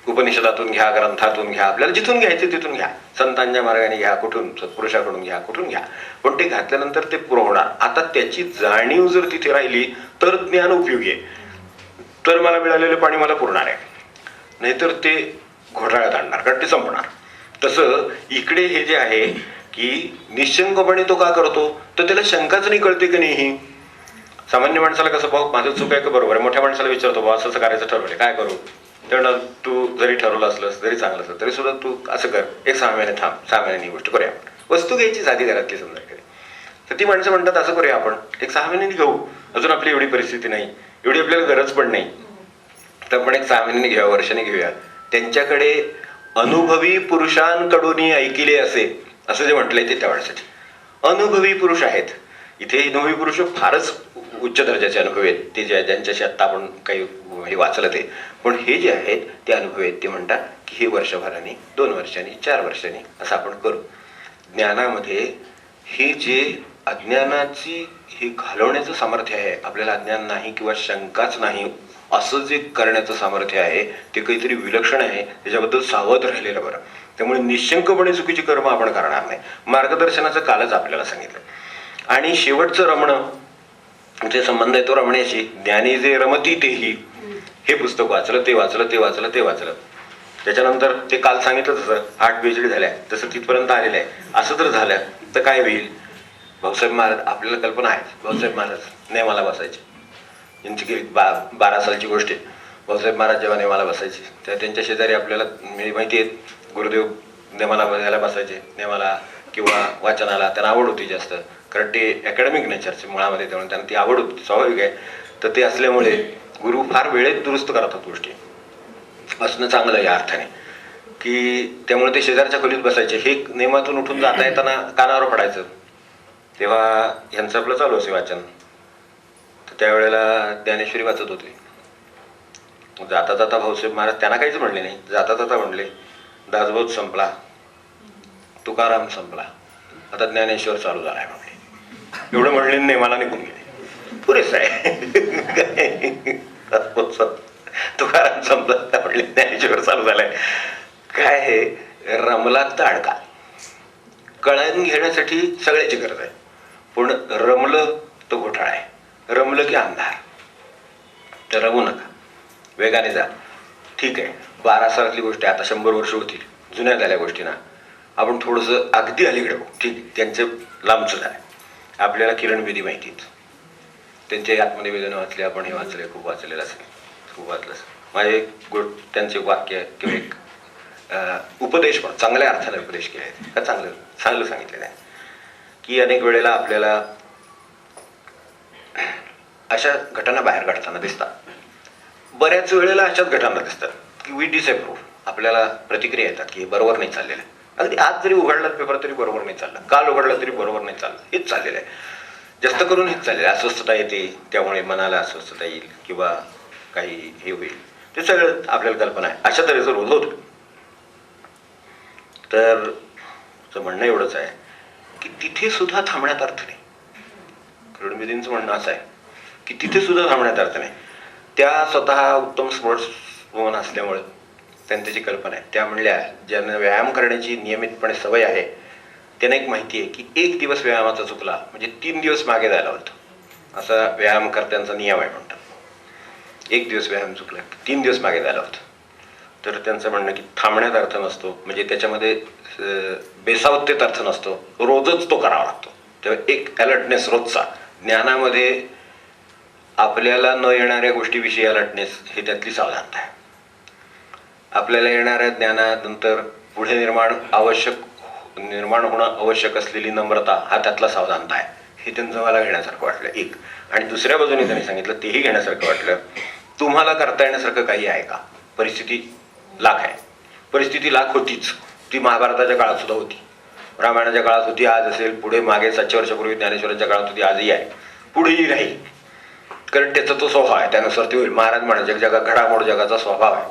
उपनिषदातून घ्या ग्रंथातून घ्या आपल्याला जिथून घ्यायचे तिथून घ्या संतांच्या मार्गाने घ्या कुठून सत्पुरुषाकडून घ्या कुठून घ्या पण ते घातल्यानंतर ते पुरवणार आता त्याची जाणीव जर तिथे राहिली तर ज्ञान उपयोगी आहे तर मला मिळालेलं पाणी मला पुरणार आहे नाहीतर ते घोटाळ्यात आणणार कारण ते संपणार तसं इकडे हे जे आहे की निशंकपणे तो का करतो तर त्याला शंकाच नाही कळते की नाही सामान्य माणसाला कसं भाऊ माझं चूक आहे का बरोबर आहे मोठ्या माणसाला विचारतो भाऊ असं करायचं ठरवलं काय करू ते म्हणतात तू जरी ठरवलं असलंस जरी चांगलं असलं तरी सुद्धा तू असं कर, एक 6 महिने थांब, 6 महिन्यांनी ही गोष्ट करूया आपण. वस्तू घ्यायची साधी घरातली समजा एखादी. तर ती माणसं म्हणतात असं करूया आपण, एक 6 महिन्यांनी घेऊ, अजून आपली एवढी परिस्थिती नाही, एवढी आपल्याला गरज पण नाही, तर आपण एक 6 महिन्यांनी घेऊया, वर्षाने घेऊया. त्यांच्याकडे अनुभवी पुरुषांकडून ऐकिले असे, असं जे म्हटलंय ते त्यावेळेसाठी अनुभवी पुरुष आहेत. इथे अनुभवी पुरुष फारच उच्च दर्जाचे अनुभवी आहेत, ते ज्यांच्याशी आत्ता आपण काही हे वाचलं ते. पण हे जे आहेत ते अनुभवी आहेत. ते म्हणतात की हे वर्षभराने, 2 वर्षांनी, 4 वर्षांनी असं आपण करू. ज्ञानामध्ये हे जे अज्ञानाची हे घालवण्याचं सामर्थ्य आहे, आपल्याला अज्ञान नाही किंवा शंकाच नाही असं जे करण्याचं सामर्थ्य आहे ते काहीतरी विलक्षण आहे. त्याच्याबद्दल सावध राहिलेलं बरं. त्यामुळे निशंकपणे चुकीची कर्म आपण करणार नाही. मार्गदर्शनाचं कालच आपल्याला सांगितलं. आणि शेवटचं रमणं जे संबंध आहे तो रमण्याशी, ज्ञानी जे रमती तेही, हे पुस्तक वाचलं, ते वाचलं, ते वाचलं, ते वाचलं. त्याच्यानंतर ते काल सांगितलं तसं 8 PhD झाल्या, तसं तिथपर्यंत आलेलं आहे. असं जर झालं तर काय होईल? भाऊसाहेब महाराज, आपल्याला कल्पना आहे, भाऊसाहेब महाराज नेमाला बसायचे. यांची गेली 12 सालची गोष्ट आहे. भाऊसाहेब महाराज जेव्हा नेमाला बसायचे तेव्हा त्यांच्या शेजारी आपल्याला माहिती आहे गुरुदेव नेमाला बसायला बसायचे. नेमाला किंवा वाचनाला त्यांना आवड होती जास्त, कारण ते अकॅडमिक नेचरचे मुळामध्ये, त्यामुळे त्यांना ती आवड होती, स्वाभाविक आहे. तर ते असल्यामुळे गुरु फार वेळेत दुरुस्त करतात गोष्टी, असणं चांगलं या अर्थाने की त्यामुळे ते शेजारच्या खोलीत बसायचे. हे नेमातून उठून जाता येताना कानावर पडायचं. तेव्हा ह्यांचं आपलं चालू असे वाचन. तर त्यावेळेला ज्ञानेश्वरी वाचत होते. जाता जाता भाऊसाहेब महाराज त्यांना काहीच म्हणले नाही, जाता जाता म्हणले दासबोध संपला, तुकाराम संपला, आता ज्ञानेश्वर चालू झालाय म्हणले. एवढं म्हणले नाही, मला निघून गेले. पुरेस आहे. तुकाराम संपला म्हणले, ज्ञानेश्वर चालू झालाय. काय हे रमला तर अडका. कळण घेण्यासाठी सगळ्याची गरज आहे, पण रमलं तो घोटाळा आहे. रमलं की अंधार. तर रमू नका, वेगाने जा. ठीक आहे, 12 सालातली गोष्ट आहे, आता 100 वर्ष होतील, जुन्या झाल्या गोष्टींना आपण थोडंसं अगदी अलीकडे बघू. ठीक, त्यांचे लांबचं झालं. आपल्याला किरण बेदी माहिती आहेत, त्यांचे आत्मनिवेदन वाचले आपण, हे वाचले, खूप वाचलेलं असेल, खूप वाचलं असेल. माझे एक त्यांचे वाक्य किंवा एक उपदेश पण चांगल्या अर्थाने उपदेश केले आहेत का, चांगलं चांगलं सांगितलेलं आहे की अनेक वेळेला आपल्याला अशा घटना बाहेर घडताना दिसतात. बऱ्याच वेळेला अशाच घटना दिसतात की वी डिसअप्रूव्ह, आपल्याला प्रतिक्रिया येतात की हे बरोबर नाही चाललेलं आहे. अगदी आज जरी उघडला पेपर तरी बरोबर नाही चाललं, काल उघडला तरी बरोबर नाही चाललं, हेच चाललेलं आहे. जास्त करून हेच चाललेलं आहे. अस्वस्थता येते, त्यामुळे मनाला अस्वस्थता येईल किंवा काही हे होईल, ते सगळं आपल्याला कल्पना आहे. अशा तऱ्हेचं रोज होतं. तर म्हणणं एवढंच आहे की तिथे सुद्धा थांबण्यात अर्थ नाही. किरणबेदींचं म्हणणं असं आहे की तिथे सुद्धा थांबण्यात अर्थ नाही. त्या स्वतः उत्तम स्पोर्ट्स वुमन असल्यामुळे त्यांची कल्पना आहे. त्या म्हणल्या ज्यांना व्यायाम करण्याची नियमितपणे सवय आहे त्यांना एक माहिती आहे की 1 दिवस व्यायामाचा चुकला म्हणजे 3 दिवस मागे जायला होतं. असा व्यायामकर्त्यांचा नियम आहे म्हणतात. 1 दिवस व्यायाम चुकला 3 दिवस मागे जायला होतं. तर त्यांचं म्हणणं की थांबण्यात अर्थ नसतो, म्हणजे त्याच्यामध्ये बेसावतेत अर्थ नसतो, रोजच तो करावा लागतो. तेव्हा एक अलर्टनेस रोजचा. ज्ञानामध्ये आपल्याला न येणाऱ्या गोष्टीविषयी अलर्टनेस हे त्यातली सावधानता आहे. आपल्याला येणाऱ्या ज्ञानानंतर पुढे निर्माण होणं आवश्यक असलेली नम्रता हा त्यातला सावधानता आहे. हे त्यांचं मला घेण्यासारखं वाटलं एक. आणि दुसऱ्या बाजूने त्यांनी सांगितलं तेही घेण्यासारखं वाटलं, तुम्हाला करता येण्यासारखं काही आहे का? परिस्थिती लाख आहे. परिस्थिती लाख होतीच. ती महाभारताच्या काळात सुद्धा होती, रामायणाच्या काळात होती, आज असेल, पुढे मागे 700 वर्षापूर्वी ज्ञानेश्वरांच्या काळात होती, आजही आहे, पुढेही राहील. कारण त्याचा तो स्वभाव आहे, त्यानुसार ते होईल. महाराज म्हणायचे घडामोड जगाचा स्वभाव आहे.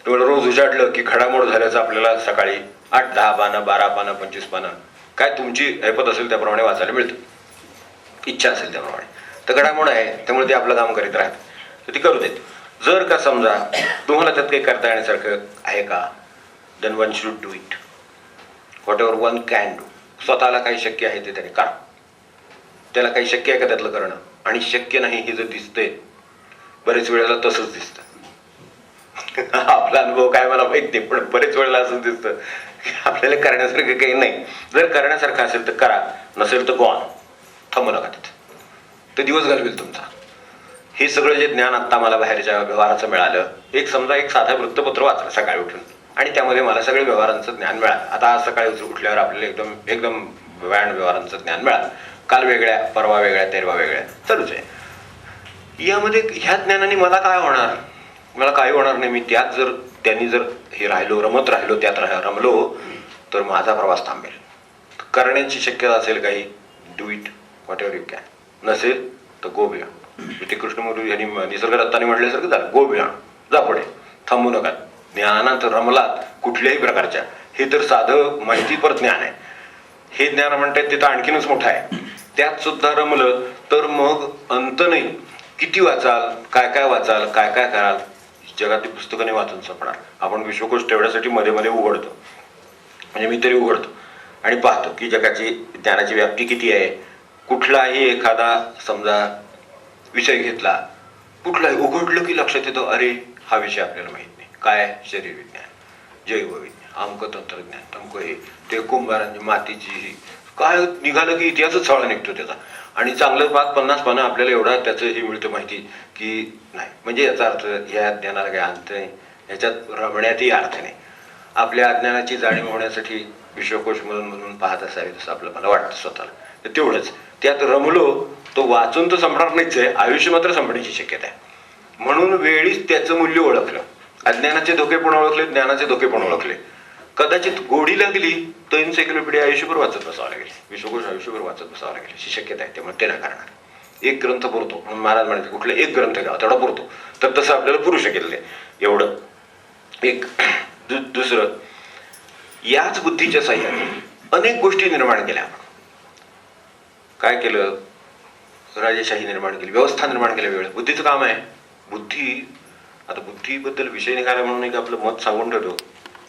तुम्हाला रोज उजाडलं की घडामोड झाल्याचं आपल्याला सकाळी 8, 10 पानं, 12 पानं, 25 पानं, काय तुमची ऐपत असेल त्याप्रमाणे वाचायला मिळतं, इच्छा असेल त्याप्रमाणे. तर घडामोड आहे, त्यामुळे ते आपलं काम करीत राहत, तर ती करू देत. जर का समजा तुम्हाला त्यात काही करता येण्यासारखं आहे का, then one should do it. Whatever one can do. स्वतःला काही शक्य आहे ते त्याने करा. त्याला काही शक्य आहे का त्यातलं करणं? आणि शक्य नाही हे जर दिसतंय, बरेच वेळेला तसंच दिसतं. आपला अनुभव काय मला माहित नाही, पण बरेच वेळेला असंच दिसतं की आपल्याला करण्यासारखं काही नाही. जर करण्यासारखं असेल तर करा, नसेल तर गॉन, थांबू नका तिथं. तर दिवस घालवेल तुमचा. हे सगळं जे ज्ञान आत्ता मला बाहेरच्या व्यवहाराचं मिळालं, एक समजा एक साधं वृत्तपत्र वाचलं सकाळी उठून आणि त्यामध्ये मला सगळे व्यवहारांचं ज्ञान मिळालं. आता आज सकाळी उठल्यावर आपल्याला एकदम एकदम व्यवहारांचं ज्ञान मिळालं. काल वेगळ्या, परवा वेगळ्या, तेरवा वेगळ्या, चालूच आहे. यामध्ये ह्या ज्ञानाने मला काय होणार? मला काही होणार नाही. मी त्यात जर त्यांनी जर हे राहिलो, रमत राहिलो, त्यात रमलो तर माझा प्रवास थांबेल. करण्याची शक्यता असेल काही, do it what ever you can. नसेल तर गो बियॉन्ड. ते कृष्णमूर्ती यांनी निसर्गदत्ताने म्हटल्यासारखं झालं, गो बियॉन्ड, जा पुढे, थांबू नका. ज्ञानात रमलात कुठल्याही प्रकारच्या, हे तर साधं माहितीपर ज्ञान आहे. हे ज्ञान म्हणतात ते तर आणखीनच मोठं आहे. त्यात सुद्धा रमलं तर मग अंत नाही. किती वाचाल, काय काय वाचाल, काय काय कराल, जगातली पुस्तकं नाही वाचून संपणार. आपण विश्वकोश तेवढ्यासाठी मध्ये मध्ये उघडतो, म्हणजे मी तरी उघडतो आणि पाहतो की जगाची ज्ञानाची व्याप्ती किती आहे. कुठलाही एखादा समजा विषय घेतला, कुठलाही उघडलं की लक्षात येतं, अरे हा विषय आपल्याला माहित नाही. काय? शरीर विज्ञान, जैवविज्ञान, अमकं तंत्रज्ञान, तमकं हे, ते कुंभारांची मातीची काय निघालं की इतिहासच सगळा निघतो त्याचा. आणि चांगलं 50 पानं आपल्याला एवढा त्याचं हे मिळतं माहिती की नाही. म्हणजे याचा अर्थ ह्या ज्ञानाला काही अर्थ नाही, ह्याच्यात रमण्यातही अर्थ नाही. आपल्या अज्ञानाची जाणीव होण्यासाठी विश्वकोश म्हणून पाहत असावे असं आपलं मला वाटतं स्वतःला. तर तेवढंच त्यात रमलो, तो वाचून तर संपणार नाहीच आहे, आयुष्य मात्र संपण्याची शक्यता आहे. म्हणून वेळीच त्याचं मूल्य ओळखलं. अज्ञानाचे धोके पण ओळखले, ज्ञानाचे धोके पण ओळखले. कदाचित गोडी लागली तर एन्सायक्लोपीडिया आयुष्यभर वाचत बसावं लागेल, विश्वकोश आयुष्यभर वाचत बसावं लागेल अशी शक्यता आहे. त्यामुळे ते नाही करणार. एक ग्रंथ पुरतो म्हणून महाराज म्हणायचे, कुठले एक ग्रंथ घ्यावा तेवढा पुरतो. तर तसं आपल्याला पुरू शकेल नाही एवढं. एक दुसरं, याच बुद्धीच्या साह्याने अनेक गोष्टी निर्माण केल्या. आपण काय केलं? राजेशाही निर्माण केली, व्यवस्था निर्माण केल्या. वेळ बुद्धीचं काम आहे. बुद्धी, आता बुद्धीबद्दल विषय निघाला म्हणून एक आपलं मत सांगून ठेवतो.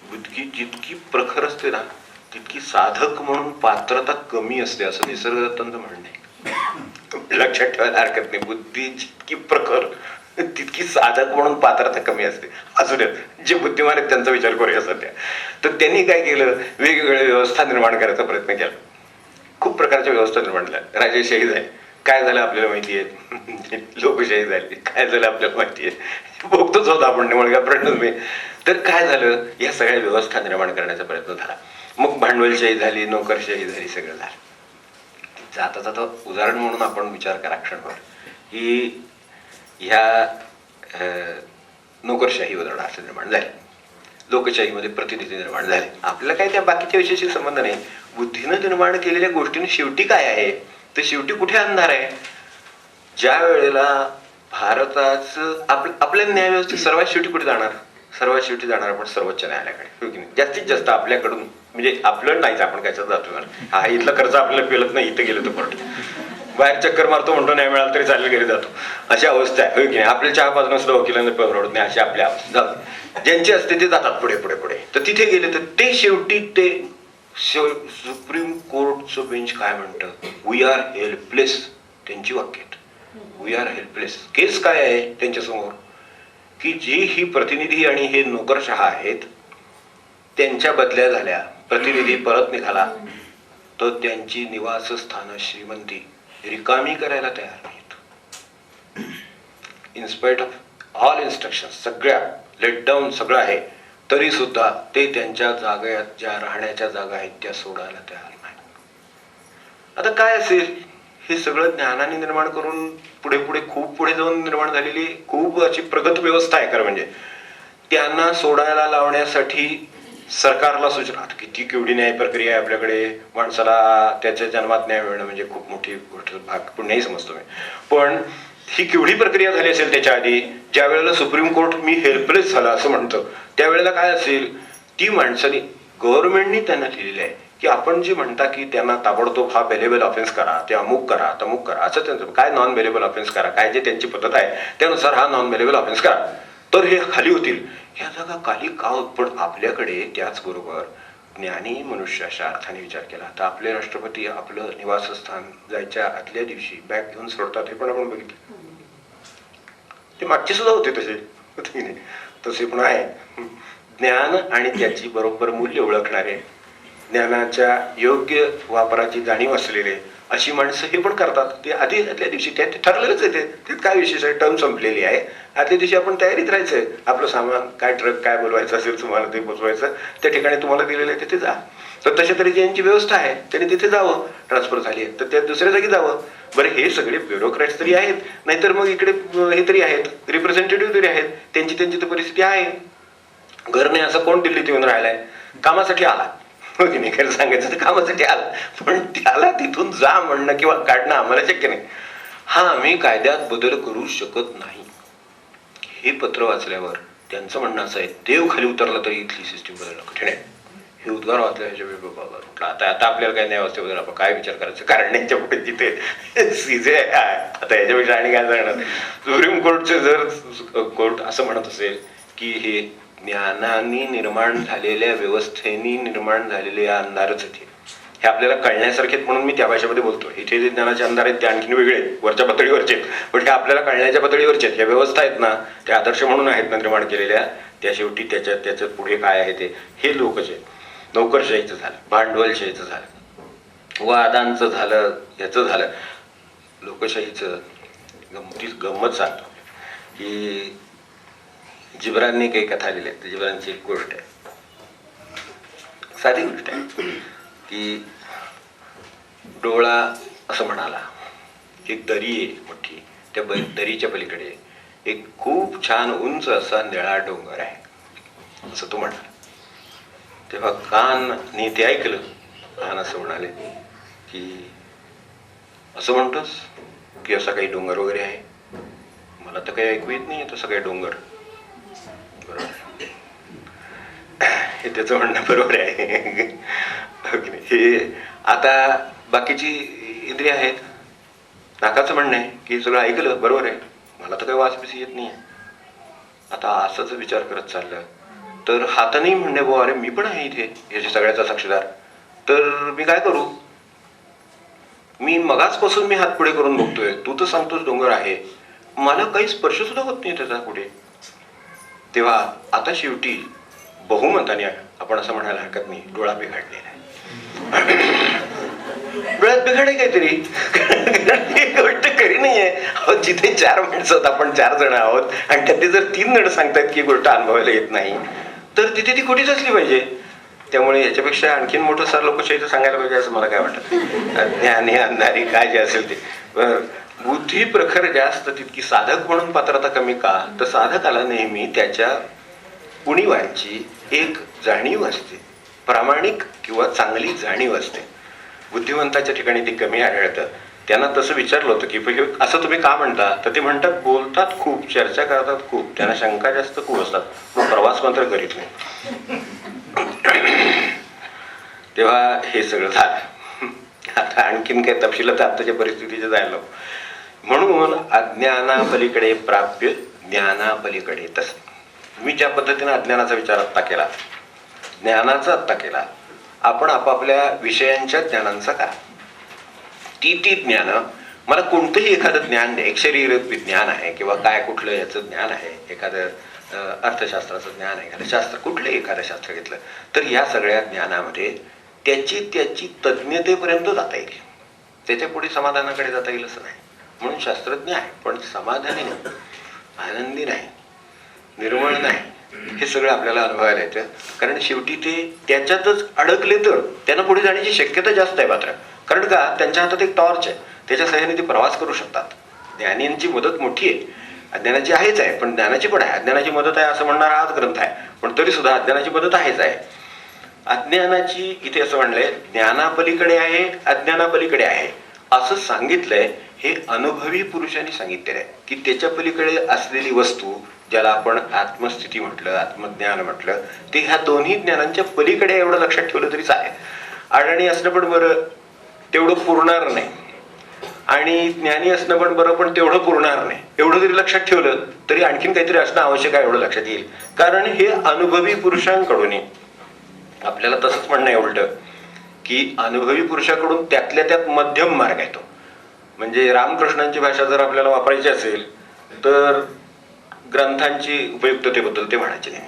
बुद्धी जितकी प्रखर असते ना, तितकी साधक म्हणून पात्रता कमी असते असं निसर्गदत्तांचं म्हणणं आहे. लक्षात ठेवायला हरकत नाही. बुद्धी जितकी प्रखर तितकी साधक म्हणून पात्रता कमी असते. असू द्या, जे बुद्धिमान आहेत त्यांचा विचार करूया सध्या. तर त्यांनी काय केलं? वेगवेगळ्या व्यवस्था निर्माण करायचा प्रयत्न केला. खूप प्रकारच्या व्यवस्था निर्माण झाल्या. राजेशाही झाली, काय झालं आपल्याला माहिती आहे. लोकशाही झाली, काय झालं आपल्याला माहिती आहे. बघतोच होता आपण, मुलगा प्रणव. तर काय झालं? या सगळ्या व्यवस्था निर्माण करण्याचा प्रयत्न झाला. मग भांडवलशाही झाली, नोकरशाही झाली, सगळं झालं. जाता जाता उदाहरण म्हणून आपण विचार करा क्षणभर की ह्या नोकरशाही उदाहरण असं निर्माण झाले, लोकशाहीमध्ये प्रतिनिधी निर्माण झाले. आपल्याला काय त्या बाकीच्या विषयाशी संबंध नाही. बुद्धीनं निर्माण केलेल्या गोष्टीने शेवटी काय आहे? तर शेवटी कुठे अंधार आहे? ज्या वेळेला भारताचं आपल्या न्यायव्यवस्थेत सर्वात शेवटी कुठे जाणार? सर्वात शेवटी जाणार आपण सर्वोच्च न्यायालयाकडे, हो की नाही? जास्तीत जास्त आपल्याकडून, म्हणजे आपलं नाहीच, आपण कायचं जातो. हा इथला खर्च आपल्याला पेलत नाही, इथं गेलं तर कोर्ट, बाहेर चक्कर मारतो, म्हणतो नाही मिळालं तरी चालेल, घरी जातो, अशी अवस्था आहे, हो की नाही? आपल्या चहा पाजून सुद्धा वकिलांना परवडत नाही, अशी आपल्या अवस्था. ज्यांची असते ते जातात पुढे पुढे पुढे. तर तिथे गेले तर ते शेवटी ते सुप्रीम कोर्टचं बेंच काय म्हणतं? We are helpless. त्यांची वाक्य आहेत, वी आर हेल्पलेस. केस काय आहे त्यांच्यासमोर? की जी ही प्रतिनिधी आणि हे नोकरशहा आहेत, त्यांच्या बदल्या झाल्या, प्रतिनिधी परत निघाला तर त्यांची निवासस्थानं, श्रीमंती रिकामी करायला तयार नाहीत. इन्स्पाइट ऑफ ऑल इन्स्ट्रक्शन, सगळ्या लेट डाऊन सगळं आहे, तरी सुद्धा ते त्यांच्या जागेत ज्या राहण्याच्या जागा आहेत त्या सोडायला तयार नाही. आता काय असेल? हे सगळं ज्ञानाने निर्माण करून पुढे पुढे खूप पुढे जाऊन निर्माण झालेली खूप अशी प्रगत व्यवस्था आहे. खरं म्हणजे त्यांना सोडायला लावण्यासाठी सरकारला सूचना, किती केवढी न्याय प्रक्रिया आहे आपल्याकडे. माणसाला त्याच्या जन्मात न्याय मिळणं म्हणजे खूप मोठी गोष्ट, भाग पण नाही समजतो मी. पण ही केवढी प्रक्रिया झाली असेल त्याच्या आधी. ज्या वेळेला सुप्रीम कोर्ट मी हेल्पलेस झाला असं म्हणतं, त्यावेळेला काय असेल? ती माणसाने, गव्हर्नमेंटनी त्यांना लिहिलेलं आहे की आपण जे म्हणता की त्यांना ताबडतोब हा बेलेबल ऑफेन्स करा, ते अमुक करा, तमुक करा, असं त्यांचं काय नॉन बेलेबल ऑफेन्स करा, काय जे त्यांची पद्धत आहे त्यानुसार हा नॉन बेलेबल ऑफेन्स करा, तर हे खाली होतील. ह्या जागा खाली का होत? पण आपल्याकडे त्याचबरोबर ज्ञानी मनुष्य अशा अर्थाने विचार केला तर आपले राष्ट्रपती आपलं निवासस्थान जायच्या आदल्या दिवशी बॅग घेऊन सोडतात, हे पण आपण बघितलं. ते मागचे सुद्धा होते तसे, तसे पण आहे. ज्ञान आणि त्याची बरोबर मूल्य ओळखणारे, ज्ञानाच्या योग्य वापराची जाणीव असलेले अशी माणसं हे पण करतात. ते आधी आदल्या दिवशी ते ठरलेलंच आहे, त्यात काय विशेष आहे, टर्म संपलेली आहे. आदल्या दिवशी आपण तयारीत राहायचंय, आपलं सामान काय, ट्रक काय बोलवायचं असेल तुम्हाला ते पोचवायचं, त्या ठिकाणी तुम्हाला दिलेलं आहे तिथे जा. तर तशा तऱ्हेची यांची व्यवस्था आहे, त्यांनी तिथे जावं. ट्रान्सफर झाली आहे तर त्या दुसऱ्या जागी जावं. बरं, हे सगळे ब्युरोक्रॅट्स तरी आहेत, नाहीतर मग इकडे हे तरी आहेत, रिप्रेझेंटेटिव्ह तरी आहेत, त्यांची तर परिस्थिती आहे. घर नाही असं कोण दिल्लीत येऊन राहिलाय, कामासाठी आला, हो की नाही, खरं सांगायचं तर कामासाठी आला, पण त्याला तिथून जा म्हणणं किंवा काढणं आम्हाला शक्य नाही. हा, आम्ही कायद्यात बदल करू शकत नाही. हे पत्र वाचल्यावर त्यांचं म्हणणं असं आहे, देव खाली उतरला तरी इथली सिस्टीम बदलणं कठीण आहे. हे उद्गार वाचल्या ह्याच्या आता आपल्याला काय न्यायवस्थेबद्दल आपण काय विचार करायचं, कारण यांच्या पुढे जिथे सीजे आहे, आता याच्यापेक्षा आणि काय सांगणार. सुप्रीम कोर्टचे जर कोर्ट असं म्हणत असेल की हे ज्ञानाने निर्माण झालेल्या व्यवस्थेने निर्माण झालेले अंधारच आहेत, हे आपल्याला कळण्यासारखे म्हणून मी त्या भाषेमध्ये बोलतो. इथे जे ज्ञानाचे अंधार आहेत ते आणखीन वेगळे वरच्या पातळीवरचे, पण हे आपल्याला कळण्याच्या पातळीवरचे आहेत. ह्या व्यवस्था आहेत ना, त्या आदर्श म्हणून आहेत ना निर्माण केलेल्या, त्या शेवटी त्याच्यात पुढे काय आहे ते हे लोकच आहेत. नोकरशाहीचं झालं, भांडवलशाहीचं झालं, वादांचं झालं, याचं झालं. लोकशाहीचं गंमत सांगतो की जिब्रानने काही कथा लिहिल्या आहेत. जिब्रानची एक गोष्ट आहे, साधी गोष्ट आहे की डोळा असं म्हणाला, एक दरी आहे मोठी, त्या दरीच्या पलीकडे एक खूप छान उंच असा निळा डोंगर आहे, असं तो म्हणाला. तेव्हा कानने ते ऐकलं. कान असं म्हणाले की असं म्हणतोस की असा काही डोंगर वगैरे आहे, मला तर काही ऐकू येत नाही तसं काही डोंगर. बरोबर, हे त्याचं म्हणणं बरोबर आहे. हे आता बाकीची इंद्रिय आहेत, नाकाचं म्हणणं आहे की सगळं ऐकलं बरोबर आहे, मला तर काही वासबिसी येत नाही. आता असंच विचार करत चाललं तर हाताने म्हणणे, बो अरे मी पण आहे इथे याच्या सगळ्याचा साक्षीदार, तर मी काय करू. मी मगाचपासून मी हात पुढे करून बघतोय, तू तर सांगतोस डोंगर आहे, मला काही स्पर्श सुद्धा होत नाही त्याचा पुढे. तेव्हा आता शेवटी बहुमताने आपण असं म्हणायला हरकत नाही, डोळा बिघडलेला आहे. डोळ्यात बिघाड आहे काहीतरी, गोष्ट खरी नाहीये. जिथे 4 माणसं आहोत, आपण 4 जण आहोत, आणि त्यातले जर 3 जण सांगतात की गोष्ट अनुभवायला येत नाही, तर तिथे ती खोटीच असली पाहिजे. त्यामुळे याच्यापेक्षा आणखीन मोठं सर लोकशाहीचं सांगायला पाहिजे असं मला काय वाटत. ज्ञानी अंधारी काय जे असेल ते. बुद्धी प्रखर जास्त तितकी साधक म्हणून पात्रता कमी का, तर साधकाला नेहमी त्याच्या उणीवांची एक जाणीव असते, प्रामाणिक किंवा चांगली जाणीव असते. बुद्धिवंताच्या ठिकाणी ते कमी आढळतं. त्यांना तसं विचारलं होतं की असं तुम्ही का म्हणता, तर ते म्हणतात बोलतात खूप, चर्चा करतात खूप, त्यांना शंका जास्त खूप असतात, पण प्रवास मात्र करीत नाही. तेव्हा हे सगळं झालं. आता आणखीन काही तपशिलात आताच्या परिस्थितीचे जायला. म्हणून अज्ञानापलीकडे प्राप्य, ज्ञानापलीकडे तसं. मी ज्या पद्धतीने अज्ञानाचा विचार आत्ता केला, ज्ञानाचा आत्ता केला, आपण आपापल्या विषयांच्या ज्ञानांचा करा. ती ज्ञान, मला कोणतंही एखादं ज्ञान नाही, एक शरीर विज्ञान आहे किंवा काय कुठलं याचं ज्ञान आहे, एखादं अर्थशास्त्राचं ज्ञान आहे, एखादं शास्त्र, कुठलंही एखादं शास्त्र घेतलं तर या सगळ्या ज्ञानामध्ये त्याची तज्ज्ञतेपर्यंत जाता येईल, त्याच्या पुढे समाधानाकडे जाता येईल असं नाही. म्हणून शास्त्रज्ञ आहे पण समाधानी नाही, आनंदी नाही, निर्मळ नाही. हे सगळं आपल्याला अनुभवायला येतं, कारण शेवटी ते त्याच्यातच अडकले तर त्यांना पुढे जाण्याची शक्यता जास्त आहे. मात्र कारण का, त्यांच्या हातात एक टॉर्च आहे, त्याच्या सहाय्याने ते प्रवास करू शकतात. ज्ञानींची मदत मोठी आहे, अज्ञानाची आहेच आहे, पण ज्ञानाची पण आहे. अज्ञानाची मदत आहे असं म्हणणारा हाच ग्रंथ आहे, पण तरी सुद्धा अज्ञानाची मदत आहेच आहे. अज्ञानाची इथे असं म्हणलंय, ज्ञानापलीकडे आहे, अज्ञानापलीकडे आहे असं सांगितलंय. हे अनुभवी पुरुषांनी सांगितलेलं आहे की त्याच्या पलीकडे असलेली वस्तू, ज्याला आपण आत्मस्थिती म्हटलं, आत्मज्ञान म्हटलं, ते ह्या दोन्ही ज्ञानांच्या पलीकडे एवढं लक्षात ठेवलं तरी चालेल. अडाणी असणं पण बरं, तेवढं पुरणार नाही, आणि ज्ञानी असणं पण बरं, पण तेवढं पुरणार नाही. एवढं जरी लक्षात ठेवलं तरी आणखीन काहीतरी असणं आवश्यक आहे, एवढं लक्षात येईल. कारण हे अनुभवी पुरुषांकडून, आपल्याला तसंच म्हणणं आहे उलट की अनुभवी पुरुषाकडून त्यातल्या त्यात मध्यम मार्ग येतो. म्हणजे रामकृष्णांची भाषा जर आपल्याला वापरायची असेल तर ग्रंथांची उपयुक्ततेबद्दल ते म्हणायचे नाही.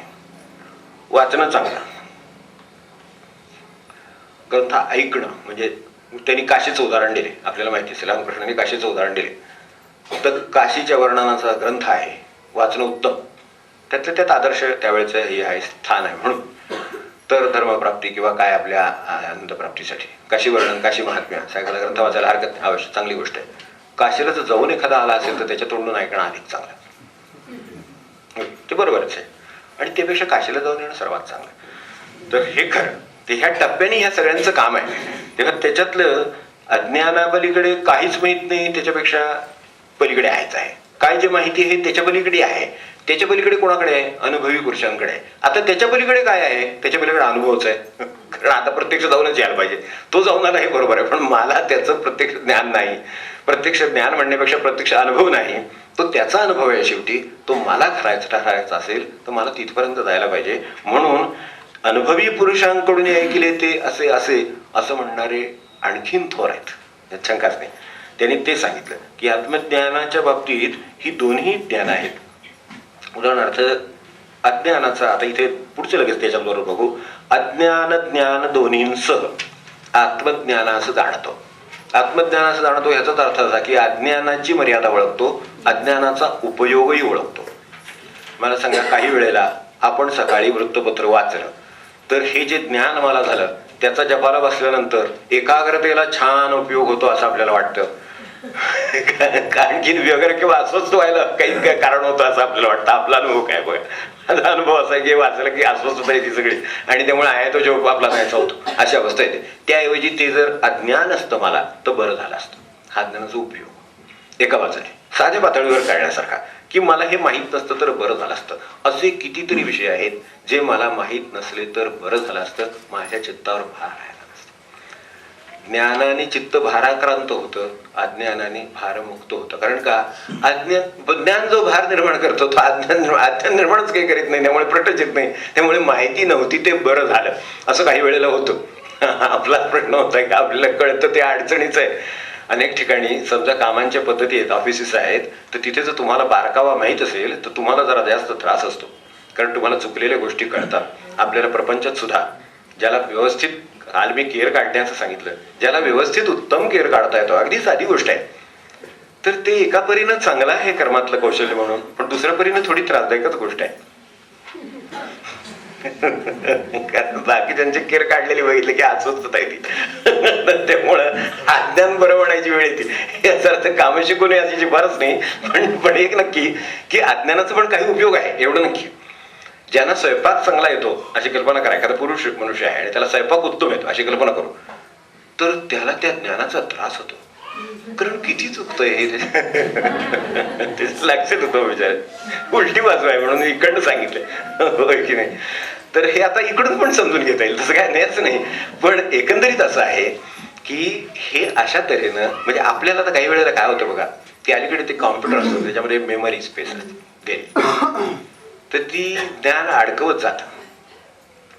वाचणं चांगलं, ग्रंथ ऐकणं म्हणजे त्यांनी काशीचं उदाहरण दिले. आपल्याला माहिती असेल रामकृष्णांनी काशीचं उदाहरण दिले. तर काशीच्या वर्णनाचा ग्रंथ आहे, वाचणं उत्तम. त्यातल्या त्यात आदर्श त्यावेळेचं हे आहे, स्थान आहे. म्हणून तर धर्मप्राप्ती किंवा काय आपल्या आनंदप्राप्तीसाठी काशी वर्णन, काशी महात्म्य सगळा ग्रंथ वाचायला हरकत नाही, अवश्य चांगली गोष्ट आहे. काशीला जर जाऊन एखादा आला असेल तर त्याच्या तोंडून ऐकणं अधिक चांगलं, ते बरोबरच आहे. आणि त्यापेक्षा काशीला जाऊन येणं सर्वात चांगलं. तर हे खरं, ते ह्या टप्प्याने ह्या सगळ्यांचं काम आहे. तेव्हा त्याच्यातलं अज्ञानापलीकडे काहीच माहीत नाही, त्याच्यापेक्षा पलीकडे आहेच आहे. काय जे माहिती आहे त्याच्या पलीकडे आहे, त्याच्या पलीकडे कोणाकडे आहे? अनुभवी पुरुषांकडे आहे. आता त्याच्या पलीकडे काय आहे? त्याच्या पलीकडे अनुभवच आहे. कारण आता प्रत्यक्ष जाऊनच यायला पाहिजे. तो जाऊन आला हे बरोबर आहे, पण मला त्याचं प्रत्यक्ष ज्ञान नाही. प्रत्यक्ष ज्ञान म्हणण्यापेक्षा प्रत्यक्ष अनुभव नाही, तो त्याचा अनुभव आहे. शेवटी तो मला ठरायचा असेल तर मला तिथपर्यंत जायला पाहिजे. म्हणून अनुभवी पुरुषांकडून ऐकले ते असे असे असं म्हणणारे आणखीन थोर आहेत, यात शंकाच नाही. त्यांनी ते सांगितलं की आत्मज्ञानाच्या बाबतीत ही दोन्ही ज्ञान आहेत. उदाहरणार्थ अज्ञानाचा, आता इथे पुढचं लगेच त्याच्याबरोबर बघू. अज्ञान ज्ञान दोन्हींसह आत्मज्ञानाचं जाणतो. आत्मज्ञानाचं जाणतो ह्याचाच अर्थ असा की अज्ञानाची मर्यादा ओळखतो, अज्ञानाचा उपयोगही ओळखतो. मला सांगा, काही वेळेला आपण सकाळी वृत्तपत्र वाचलं तर हे जे ज्ञान मला झालं त्याचा जपाला बसल्यानंतर एकाग्रतेला छान उपयोग होतो असं आपल्याला वाटतं. आणखीन वगैरे किंवा अस्वस्थ व्हायला काही काय कारण होतं असं आपल्याला वाटतं. आपला अनुभव काय बघा, माझा अनुभव असा आहे की वाचलं की अस्वस्थता येते सगळी आणि त्यामुळे आहे तो जेव्हा आपला जायचा होतो अशी अवस्था येते. त्याऐवजी ते जर अज्ञान असतं मला तर बरं झालं असतं. हा ज्ञानाचा उपयोग एका बाजूने साध्या पातळीवर काढण्यासारखा, की मला हे माहीत नसतं तर बरं झालं असतं. असे कितीतरी विषय आहेत जे मला माहीत नसले तर बरं झालं असतं, माझ्या चित्तावर भार राहिला नसतं. ज्ञानाने चित्त भाराक्रांत होतं, अज्ञानाने भारमुक्त होतं. कारण का? ज्ञान जो भार निर्माण करतो तो अज्ञान निर्माणच काही करीत नाही, त्यामुळे प्रटच येत नाही. त्यामुळे माहिती नव्हती ते बरं झालं असं काही वेळेला होतं. आपला प्रश्न होता की आपल्याला कळतं ते अडचणीचं आहे. अनेक ठिकाणी समजा कामांच्या पद्धती आहेत, ऑफिसेस आहेत, तर तिथे जर तुम्हाला बारकावा माहीत असेल तर तुम्हाला जरा जास्त त्रास असतो, कारण तुम्हाला चुकलेल्या गोष्टी कळतात. आपल्याला प्रपंचात सुद्धा ज्याला व्यवस्थित, काल मी केअर काढण्याचं सांगितलं, ज्याला व्यवस्थित उत्तम केअर काढता येतो, अगदी साधी गोष्ट आहे, तर ते एका परीनं चांगलं आहे कर्मातलं कौशल्य म्हणून, पण दुसऱ्या परीनं थोडी त्रासदायकच गोष्ट आहे. कारण बाकीच्यांचे केर काढलेली बघितले की अस्वस्थता येते. त्यामुळं अज्ञान बरं म्हणायची वेळ येते. याचा अर्थ काम शिकून याची शिफारस नाही, पण एक नक्की की अज्ञानाचा पण काही उपयोग आहे एवढं नक्की. ज्यांना स्वयंपाक चांगला येतो अशी कल्पना करा, एखादा पुरुष मनुष्य आहे आणि त्याला स्वयंपाक उत्तम येतो अशी कल्पना करू, तर त्याला त्या ज्ञानाचा त्रास होतो. कारण किती चुकतंय हे लक्षात होतं विचार. उलटी बाजू आहे म्हणून इकडनं सांगितलंय, होय की नाही? तर हे आता इकडून पण समजून घेता येईल, तसं काय नाहीच नाही. पण एकंदरीत असं आहे की हे अशा तऱ्हेनं, म्हणजे आपल्याला तर काही वेळेला काय होतं बघा, की अलीकडे ते कॉम्प्युटर असतं त्याच्यामध्ये मेमरी स्पेस असते, तर ती ज्ञान अडकवत जातं.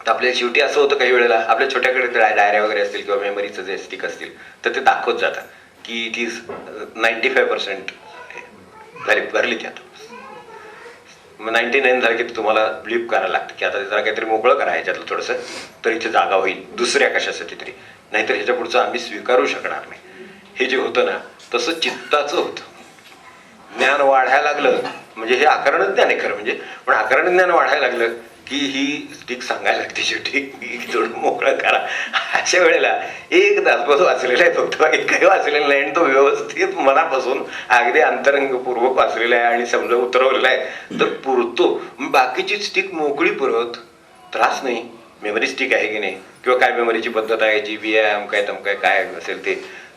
तर आपल्या शेवटी असं होतं काही वेळेला आपल्या छोट्याकडे डायऱ्या वगैरे असतील किंवा मेमरीचं जे स्टिक असतील तर ते दाखवत जातं की इट इज 95% झाली, भरली ती. आता मग 99 झालं की तुम्हाला ब्लीप करायला लागतं की आता जरा काहीतरी मोकळं करा ह्याच्यातलं थोडंसं, तर इथे जागा होईल दुसऱ्या कशासाठी तरी, नाहीतर ह्याच्या पुढचं आम्ही स्वीकारू शकणार नाही. हे जे होतं ना तसं चित्ताचं होतं. ज्ञान वाढायला लागलं म्हणजे हे आकरण ज्ञान आहे खरं म्हणजे, पण आकरण ज्ञान वाढायला लागलं की ही स्टिक सांगायला लागते शेवटी की थोडं मोकळं करा. अशा वेळेला एक तासभर वाचलेला आहे फक्त, काही वाचलेला नाही, आणि तो व्यवस्थित मनापासून अगदी अंतरंगपूर्वक वाचलेला आहे आणि समजा उतरवलेला आहे तर पुरतो. बाकीची स्टिक मोकळी पुरत, त्रास नाही. मेमरी स्टिक आहे की नाही, किंवा काय मेमरीची पद्धत आहे, जीबी आहे, अमकाय तमकाय काय असेल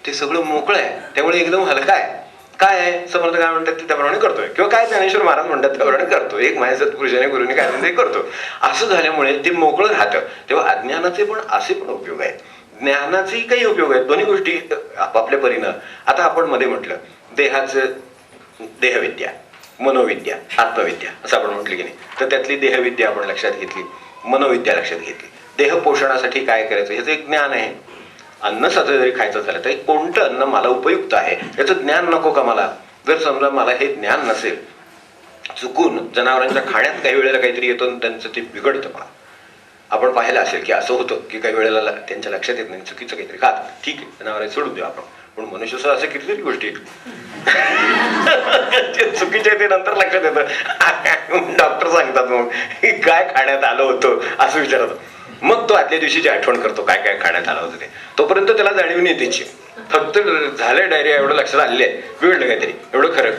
ते सगळं मोकळं आहे, त्यामुळे एकदम हलका आहे. काय आहे समर्थ काय म्हणतात ते त्याप्रमाणे करतोय, किंवा काय ज्ञानेश्वर महाराज म्हणतात त्याप्रमाणे करतो, एक माझ्या सत्पुरुषाने गुरुने काय म्हणते करतो, असं झाल्यामुळे ते मोकळं राहतं. तेव्हा अज्ञानाचे पण असे पण उपयोग आहेत, ज्ञानाचेही काही उपयोग आहेत. दोन्ही गोष्टी आपापल्या परीनं. आता आपण मध्ये म्हटलं देहाचं, देहविद्या, मनोविद्या, आत्मविद्या असं आपण म्हटलं की नाही, तर त्यातली देहविद्या आपण लक्षात घेतली, मनोविद्या लक्षात घेतली. देह पोषणासाठी काय करायचं ह्याचं एक ज्ञान आहे. अन्न साधं जरी खायचं झालं तरी कोणतं अन्न मला उपयुक्त आहे याचं ज्ञान नको का मला? जर समजा मला हे ज्ञान नसेल, चुकून जनावरांच्या खाण्यात काही वेळेला काहीतरी येतो त्यांचं ते बिघडतं मला, आपण पाहिलं असेल की असं होतं की काही वेळेला त्यांच्या लक्षात येत नाही, चुकीचं काहीतरी का ठीक आहे जनावर सोडून देऊ आपण, पण मनुष्य असं कितीतरी गोष्टी चुकीच्या ते नंतर लक्षात येतं. डॉक्टर सांगतात मग काय खाण्यात आलं होतं असं विचारतात, मग तो आदल्या दिवशीची आठवण करतो काय काय खाण्यात आलं होतं ते. तोपर्यंत त्याला जाणीव नाही त्याची, फक्त झालंय डायरिया एवढं लक्षात आलेलं आहे, बिघडलं काहीतरी एवढं खरं.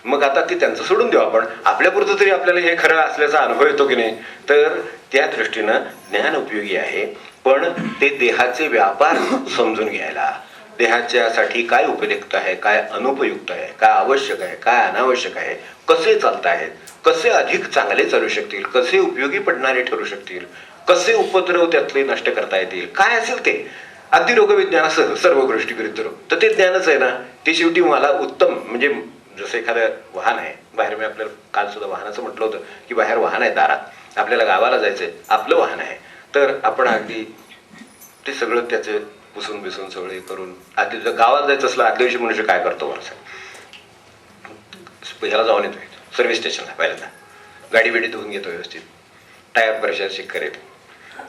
मग आता ते त्यांचं सोडून देऊ आपण, आपल्यापुरतं तरी आपल्याला हे खरं असल्याचा अनुभव येतो की नाही. तर त्या दृष्टीनं ज्ञान उपयोगी आहे, पण ते देहाचे व्यापार समजून घ्यायला, देहाच्यासाठी काय उपयुक्त आहे, काय अनुपयुक्त आहे, काय आवश्यक आहे, काय अनावश्यक आहे, कसे चालत आहेत, कसे अधिक चांगले चालू शकतील, कसे उपयोगी पडणारे ठरू शकतील, कसे उपद्रव त्यातले नष्ट करता येतील, काय असेल ते अगदी रोगविज्ञानासह सर्व गोष्टी विरुद्ध रोग. तर ते ज्ञानच आहे ना, ते शेवटी मला उत्तम, म्हणजे जसं एखादं वाहन आहे बाहेर, मी आपल्याला काल सुद्धा वाहनाचं म्हटलं होतं की बाहेर वाहन आहे दारात, आपल्याला गावाला जायचंय, आपलं वाहन आहे, तर आपण अगदी ते सगळं त्याचं पुसून बिसून सगळे करून, आधी जर गावात जायचं असलं आदल्या दिवशी मनुष्य काय करतो माणसं, ह्याला जाऊन येतोय सर्व्हिस स्टेशनला, पहिल्यांदा गाडी बिडी धुवून घेतो व्यवस्थित, टायर प्रेशर चेक करेल,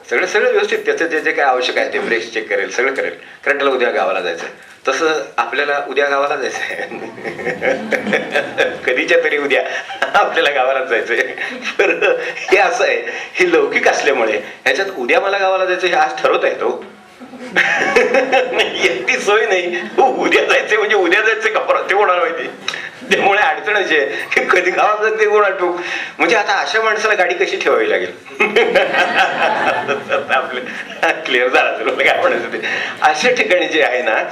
सगळं व्यवस्थित त्याचं जे जे काय आवश्यक आहे ते ब्रेक्स चेक करेल, सगळं करेल, कारण त्याला उद्या गावाला जायचं आहे. तसं आपल्याला उद्या गावाला जायचं आहे कधीच्या तरी उद्या आपल्याला गावाला जायचंय. तर हे असं आहे, हे लौकिक असल्यामुळे ह्याच्यात उद्या मला गावाला जायचं हे आज ठरवता येतो, ती सोय नाही. उद्या जायचंय म्हणजे उद्या जायचंय का परत ते कोणाला माहिती. त्यामुळे अडचणच आहे की कधी गावात जायचं ते कोण आठवू. म्हणजे आता अशा माणसाला गाडी कशी ठेवावी लागेल आपलं क्लिअर झालं काय म्हणायचं ते. अशा ठिकाणी जे आहे ना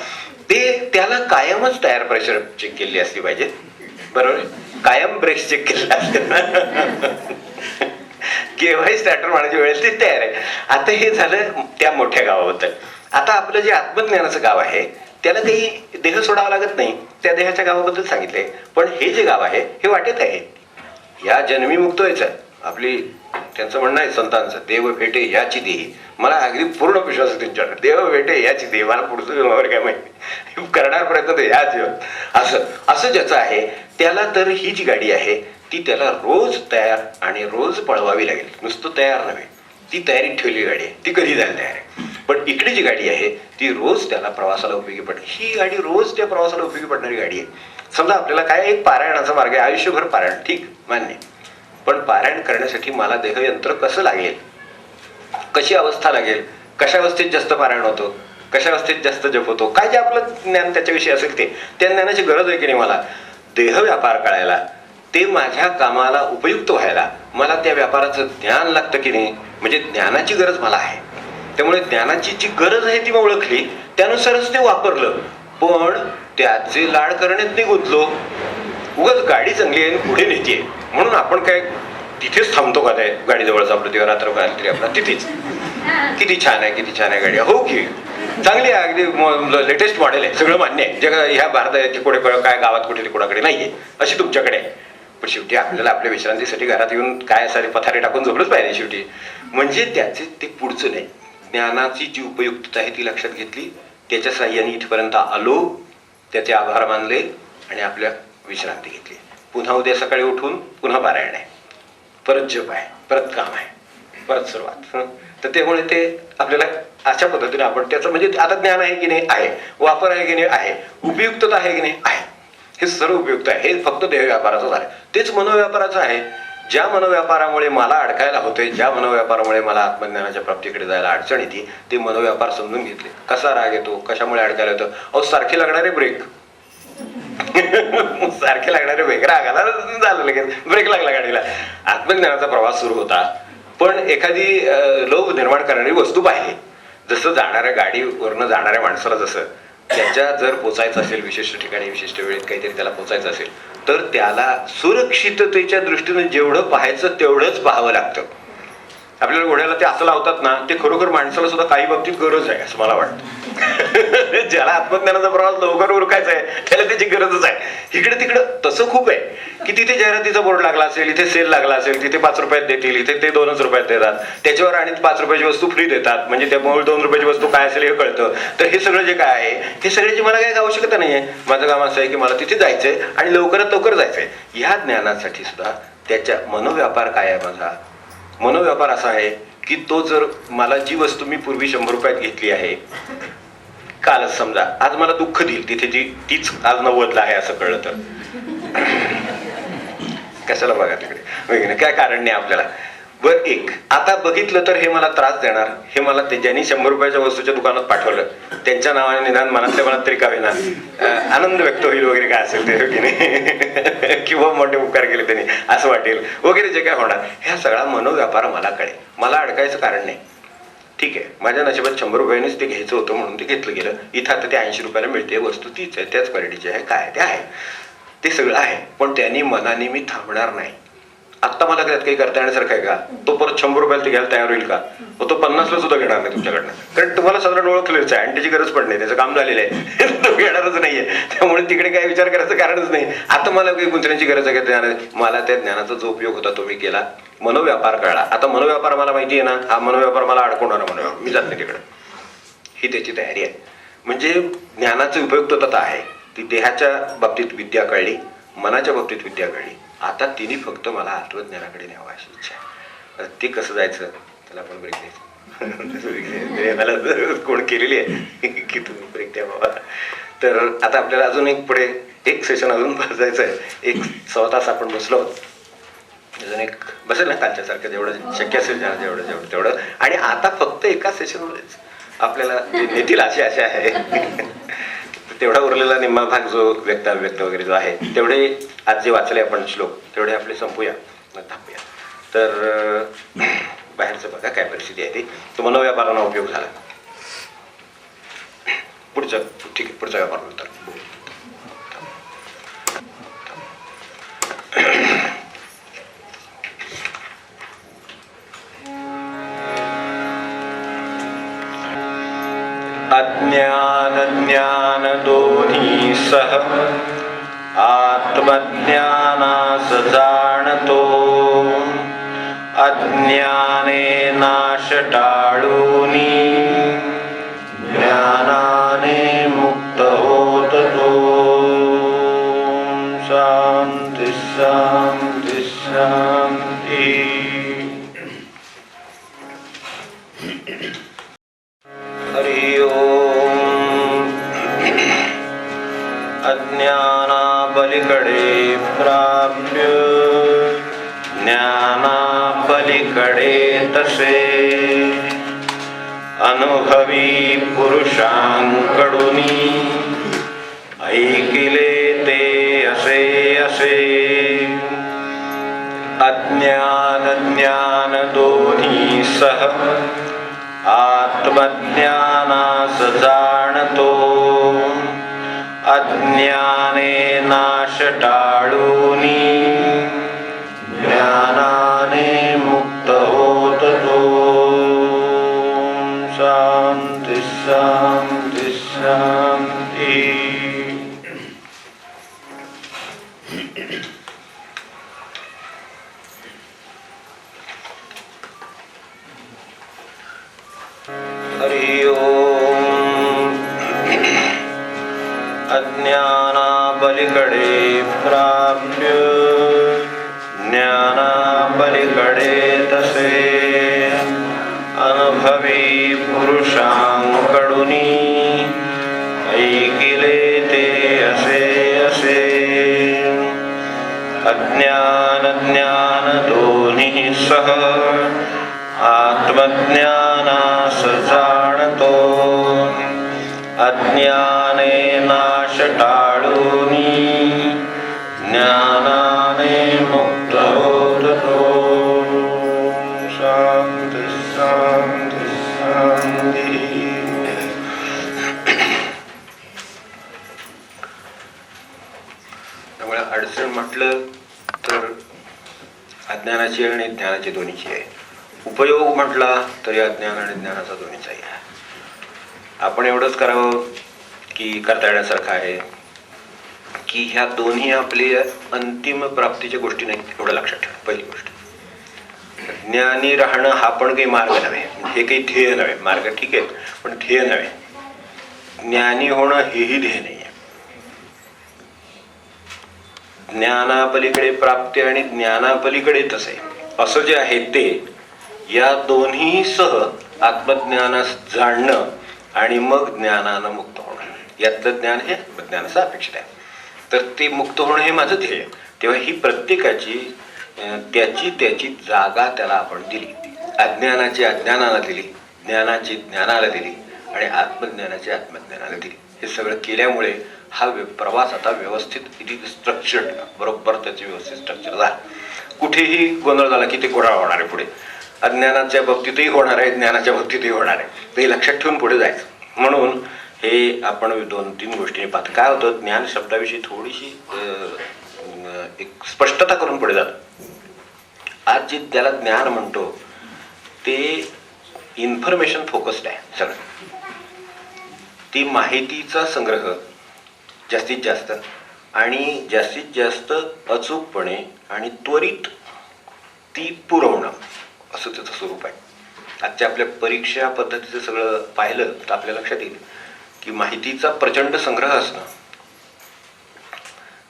ते त्याला कायमच टायर प्रेशर चेक केली असली पाहिजे, बरोबर, कायम ब्रेक्स चेक केलेला असते केव्हाही स्टार्टर मारण्याच्या वेळेस ते तयार आहे. आता हे झालं त्या मोठ्या गावाबद्दल. आता आपलं जे आत्मज्ञानाचं गाव आहे त्याला काही देह सोडावा लागत नाही, त्या देहाच्या गावाबद्दल सांगितलंय. पण हे जे गाव आहे हे वाटेत आहे, या जन्मी मुक्त व्हायचं. आपली त्यांचं म्हणणं आहे संतांचं, देव भेटे याची देही. मला अगदी पूर्ण विश्वास आहे त्यांच्यावर, देव भेटे याची देही. मला पुढचं काय माहिती, करणार प्रयत्न तर याच असं असं ज्याचं आहे त्याला तर ही जी गाडी आहे ती त्याला रोज तयार आणि रोज पळवावी लागेल. नुसतं तयार नव्हे, ती तयारीत ठेवली गाडी आहे, ती कधी जायला तयार आहे. पण इकडे जी गाडी आहे ती रोज त्याला प्रवासाला उपयोगी पडते. ही गाडी रोज त्या प्रवासाला उपयोगी पडणारी गाडी आहे. समजा आपल्याला काय एक पारायणाचा मार्ग आहे, आयुष्यभर पारायण, ठीक मान्य, पण पारायण करण्यासाठी मला देहयंत्र कसं लागेल, कशी अवस्था लागेल, कशा अवस्थेत जास्त पारायण होतं, कशा अवस्थेत जास्त जप होतो, काय जे आपलं ज्ञान त्याच्याविषयी असेल ते, त्या ज्ञानाची गरज आहे की नाही मला. देह व्यापार कळायला, ते माझ्या कामाला उपयुक्त व्हायला मला त्या व्यापाराचं ज्ञान लागतं की नाही. म्हणजे ज्ञानाची गरज मला आहे. त्यामुळे ज्ञानाची जी गरज आहे ती मी ओळखली, त्यानुसारच ते वापरलं. पण त्याचे लाड करण्यात नाही गुंतलो. उगाच गाडी चांगली आहे पुढे नेते म्हणून आपण काय तिथेच थांबतो का, त्या गाडीजवळच आपलं तेव्हा रात्र तरी आपला तिथेच, किती छान आहे, किती छान आहे गाडी, हो की चांगली आहे, अगदी लेटेस्ट मॉडेल आहे, सगळं मान्य आहे. जग ह्या भारताची कुठे काय गावात कुठे कोणाकडे नाहीये अशी तुमच्याकडे आहे. पण शेवटी आपल्याला आपल्या विश्रांतीसाठी घरात येऊन काय सारे पथारे टाकून झोपलंच पाहिजे शेवटी. म्हणजे त्याचे ते पुढचं नाही, ज्ञानाची जी उपयुक्तता आहे ती लक्षात घेतली, त्याच्या साह्याने इथपर्यंत आलो, त्याचे आभार मानले आणि आपल्या विश्रांती घेतली. पुन्हा उद्या सकाळी उठून पुन्हा पारायण आहे, परत जप आहे, परत काम आहे, परत सुरुवात. तर त्यामुळे ते आपल्याला अशा पद्धतीने आपण त्याचं म्हणजे आता ज्ञान आहे की नाही आहे, वापर आहे की नाही आहे, उपयुक्तता आहे की नाही आहे, हे सर्व उपयुक्त आहे. हे फक्त देह व्यापाराचंच आहे, तेच मनोव्यापाराचं आहे. ज्या मनोव्यापारामुळे मला अडकायला होते, ज्या मनोव्यापारामुळे मला आत्मज्ञानाच्या प्राप्तीकडे जायला अडचण येते, ते मनोव्यापार समजून घेतले. कसा राग येतो, कशामुळे अडकायला येतो, अहो सारखे लागणारे ब्रेक सारखे लागणारे ब्रेक, राग आला झालं लगेच ब्रेक लागला गाडीला. आत्मज्ञानाचा प्रवास सुरू होता, पण एखादी लोभ निर्माण करणारी वस्तू पाहिली. जसं जाणाऱ्या गाडीवरनं जाणाऱ्या माणसाला जसं त्याच्या जर पोचायचं असेल विशिष्ट ठिकाणी विशिष्ट वेळेत काहीतरी त्याला पोचायचं असेल तर त्याला सुरक्षिततेच्या दृष्टीने जेवढं पाहायचं तेवढंच पाहावं लागतं. आपल्याला घोड्याला ते असं लावतात ना, ते खरोखर माणसाला सुद्धा काही बाबतीत गरज आहे असं मला वाटतं. ज्याला आत्मज्ञानाचा प्रवास लवकर उरकायचा आहे त्याला त्याची गरजच आहे. इकडे तिकडं तसं खूप आहे की तिथे जाहिरातीचा बोर्ड लागला असेल, इथे सेल लागला असेल, तिथे 5 रुपयात देतील, इथे ते 2च रुपयात देतात, त्याच्यावर आणि 5 रुपयाची वस्तू फ्री देतात. म्हणजे त्या मूळ 2 रुपयाची वस्तू काय असेल हे कळतं. तर हे सगळं जे काय आहे हे सगळ्याची मला काही आवश्यकता नाही आहे. माझं काम असं आहे की मला तिथे जायचंय आणि लवकरात लवकर जायचंय. ह्या ज्ञानासाठी सुद्धा त्याच्या मनोव्यापार काय आहे, माझा मनोव्यापार असा आहे की तो जर मला जी वस्तू मी पूर्वी 100 रुपयात घेतली आहे, कालच समजा आज मला दुःख देईल, तिथे तीच आज 90ला आहे असं कळलं तर कशाला बघा तिकडे, काय कारण नाही आपल्याला. बर एक आता बघितलं तर हे मला त्रास देणार, हे मला ते ज्यांनी 100 रुपयाच्या वस्तूच्या दुकानात पाठवलं त्यांच्या नावाने निदान मनातल्या मनात तरी का होईना आनंद व्यक्त होईल वगैरे, काय असेल ते की नाही किंवा मोठे उपकार केले त्यांनी असं वाटेल वगैरे जे काय होणार, ह्या सगळा मनोव्यापार मला कळेल, मला अडकायचं कारण नाही. ठीक आहे, माझ्या नशिबात 100 रुपयानेच ते घ्यायचं होतं म्हणून ते घेतलं गेलं. इथं आता ते 80 रुपयाला मिळते, वस्तू तीच आहे, त्याच क्वालिटीची आहे, काय ते आहे, ते सगळं आहे. पण त्यांनी मनाने मी थांबणार नाही. आत्ता मला त्यात काही करता येण्यासारखं आहे का? तो परत 100 रुपयाला ते घ्यायला तयार होईल का? तो 50ला सुद्धा घेणार नाही तुमच्याकडनं, कारण तुम्हाला साधारण ओळखलेच आहे आणि त्याची गरज पण नाही, त्याचं काम झालेलं आहे तो घेणारच नाहीये. त्यामुळे तिकडे काय विचार करायचं कारणच नाही. आता मला काही गुंतवण्याची गरज आहे का? मला त्या ज्ञानाचा जो उपयोग होता तो मी केला, मनोव्यापार कळला. आता मनोव्यापार मला माहिती आहे ना, हा मनोव्यापार मला अडकवणारा मनोव्यापार, मी जात नाही तिकडे, ही त्याची तयारी आहे. म्हणजे ज्ञानाची उपयुक्तता आहे ती. देहाच्या बाबतीत विद्या कळली, मनाच्या बाबतीत विद्या कळली, आता तिने फक्त मला आत्मज्ञानाकडे न्यावं अशी इच्छा आहे. ते कसं जायचं त्याला पण ब्रेक द्यायचं मला कोण केलेली आहे की तुम्ही ब्रेक द्या बाबा. तर आता आपल्याला अजून एक पुढे एक सेशन अजून बसायचं आहे. 1-1.25 तास आपण बसलो आहोत, अजून एक बसेल ना कालच्या सारखं, जेवढं शक्य असेल जेवढं तेवढं. आणि आता फक्त एका सेशनमध्येच आपल्याला जे नेतील असे आहे तेवढा उरलेला निम्मा भाग जो व्यक्त वगैरे जो आहे, तेवढे आज जे वाचले आपण श्लोक तेवढे आपले संपूया, थांबूया. तर बाहेरचं बघा काय परिस्थिती आहे ती. तो मनोव्यापारांना उपयोग झाला. पुढचं ठीक आहे, पुढचा व्यापार नंतर. अज्ञान ज्ञान दोन्ही सह आत्मज्ञानास जाणतो, अज्ञाने नाश टाळूनी ज्ञानाने मुक्त होत तो. शांती शांती शांती. हरि ओम. अज्ञाना पलीकडे प्राप्य ज्ञाना पलीकडे तसे, अनुभवी पुरुषांकडूनी ऐकिले ते असे असे. अज्ञान ज्ञान दोन्ही सह आत्मज्ञानास जाणतो, अज्ञाने नाश टाळूनी ज्ञानाने मुक्त होत तो. शांती शांती शांती. हरि ओम. अज्ञाना पलीकडे प्राप्य ज्ञाना पलीकडे तसे, अनुभवी पुरुषांकडूनी ऐकिले ते असे असे. अज्ञान ज्ञान दोन्ही सह आत्मज्ञानास जाणतो, अज्ञाने नाश टाळूनी ज्ञानाने मुक्त होत तो. शांती शांती शांती. त्यामुळे अडचण म्हटलं तर अज्ञानाची आणि ज्ञानाची दोन्हीची आहे. उपयोग म्हटला तरी अज्ञान आणि ज्ञानाचा दोन्हीचाही आहे. आपण एवढंच करावं की करता येण्यासारखं आहे की ह्या दोन्ही आपली अंतिम प्राप्तीच्या गोष्टी नाहीत, एवढं लक्षात ठेवा. पहिली गोष्ट, ज्ञानी राहणं हा पण काही मार्ग नव्हे, हे काही ध्येय नव्हे. मार्ग ठीक आहे पण ध्येय नव्हे. ज्ञानी होणं हेही ध्येय नाही आहे. ज्ञानापलीकडे प्राप्ती आणि ज्ञानापलीकडे तसे असं जे आहे ते या दोन्हीसह आत्मज्ञानास जाणणं आणि मग ज्ञानानं मुक्त होणं, यातलं ज्ञान हे आत्मज्ञानाचं अपेक्षित आहे. तर ते मुक्त होणं हे माझं ध्येय. तेव्हा ही प्रत्येकाची त्याची त्याची जागा त्याला आपण दिली. अज्ञानाची अज्ञानाला दिली, ज्ञानाची ज्ञानाला दिली आणि आत्मज्ञानाची आत्मज्ञानाला दिली. हे सगळं केल्यामुळे हा प्रवास आता व्यवस्थित स्ट्रक्चर्ड, बरोबर त्याचे व्यवस्थित स्ट्रक्चर झालं. कुठेही गोंधळ झाला की ते घोटाळा होणार आहे पुढे. अज्ञानाच्या बाबतीतही होणार आहे, ज्ञानाच्या बाबतीतही होणार आहे. ते लक्षात ठेवून पुढे जायचं. म्हणून हे आपण 2-3 गोष्टी पाहतो. काय होतं, ज्ञान शब्दाविषयी थोडीशी एक स्पष्टता करून पुढे जातं. आज जे त्याला ज्ञान म्हणतो ते इन्फॉर्मेशन फोकस्ड आहे सगळं. ती माहितीचा संग्रह जास्तीत जास्त आणि जास्तीत जास्त अचूकपणे आणि त्वरित ती पुरवणं, असं त्याचं स्वरूप आहे. आजच्या आपल्या परीक्षा पद्धतीचं सगळं पाहिलं तर आपल्या लक्षात येईल की माहितीचा प्रचंड संग्रह असणं,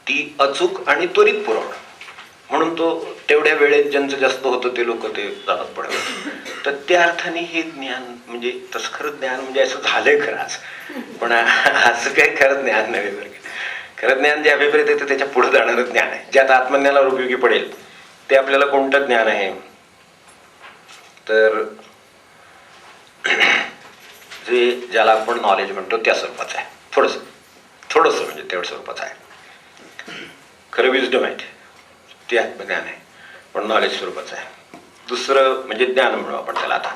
ती अचूक आणि त्वरित पुरवणं, म्हणून तो तेवढ्या वेळेत ज्यांचं जास्त होतं ते लोक ते जातात पडत. तर त्या अर्थाने हे ज्ञान म्हणजे तसं खरं ज्ञान म्हणजे असं झालंय खरं आज, पण असं काही खरं ज्ञान नव्हे बरं. खरं ज्ञान जे अभिप्रेत आहे त्याच्या पुढे जाणारं ज्ञान आहे, जे आता आत्मज्ञानाला उपयोगी पडेल. ते आपल्याला कोणतं ज्ञान आहे तर जे ज्याला आपण नॉलेज म्हणतो त्या स्वरूपाचं आहे. थोडंसं म्हणजे तेवढं स्वरूपाचं आहे. खरं विजडम आहे ते आत्मज्ञान आहे, पण नॉलेज स्वरूपाचं आहे. दुसरं म्हणजे ज्ञान म्हणू आपण त्याला. आता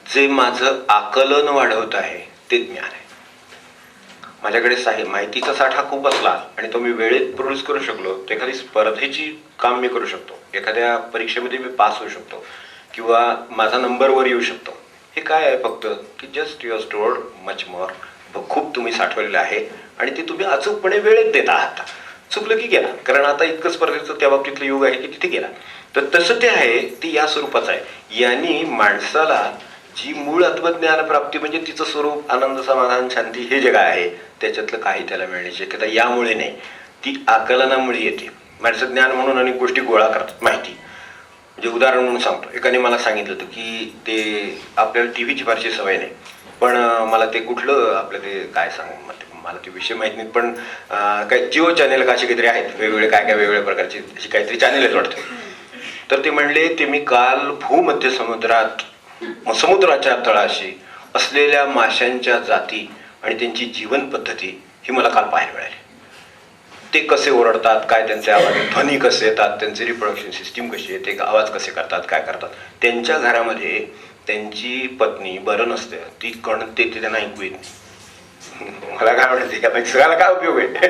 जे माझं आकलन वाढवत आहे ते ज्ञान आहे. माझ्याकडे माहितीचा साठा खूप असला आणि तो मी वेळेत प्रोड्यूस करू शकलो तर एखादी स्पर्धेची काम मी करू शकतो, एखाद्या परीक्षेमध्ये मी पास होऊ शकतो किंवा माझा नंबर वर येऊ शकतो. हे काय आहे फक्त की just you are stored much more. खूप तुम्ही साठवलेलं आहे आणि ते तुम्ही अचूकपणे वेळेत देत आहात. चुकलं की गेला, कारण आता इतकं स्पर्धेचं त्या बाबतीतलं युग आहे की तिथे गेला. तर तसं ते आहे, ती या स्वरूपाचं आहे. यांनी माणसाला जी मूळ आत्मज्ञान प्राप्ती म्हणजे तिचं स्वरूप आनंद, समाधान, शांती हे जे काय आहे त्याच्यातलं काही त्याला मिळण्याची शक्यता यामुळे नाही, ती आकलनामुळे येते. माणसं ज्ञान म्हणून अनेक गोष्टी गोळा करतात. माहिती म्हणजे उदाहरण म्हणून सांगतो. एकाने मला सांगितलं होतं की ते आपल्याला टी व्हीची फारशी सवय नाही, पण मला ते कुठलं आपलं ते काय सांगू मला ते विषय माहीत नाही, पण काय जिओ चॅनेल का असे काहीतरी आहेत वेगवेगळे, काय वेगवेगळ्या प्रकारचे अशी काहीतरी चॅनेल आहेत वाटतं. तर ते म्हणले ते मी काल भूमध्य समुद्राच्या तळाशी असलेल्या माशांच्या जाती आणि त्यांची जीवन पद्धती ही मला काल पाहायला मिळाली. ते कसे ओरडतात, काय त्यांचे आवाज ध्वनी कसे येतात, त्यांचे रिप्रोडक्शन सिस्टीम कशी आहे, ते आवाज कसे करतात, काय करतात. त्यांच्या घरामध्ये त्यांची पत्नी बरं नसते, ती कणते ते त्यांना ऐकू येत नाही. मला काय म्हणते का सगळ्याला काय उपयोग आहे,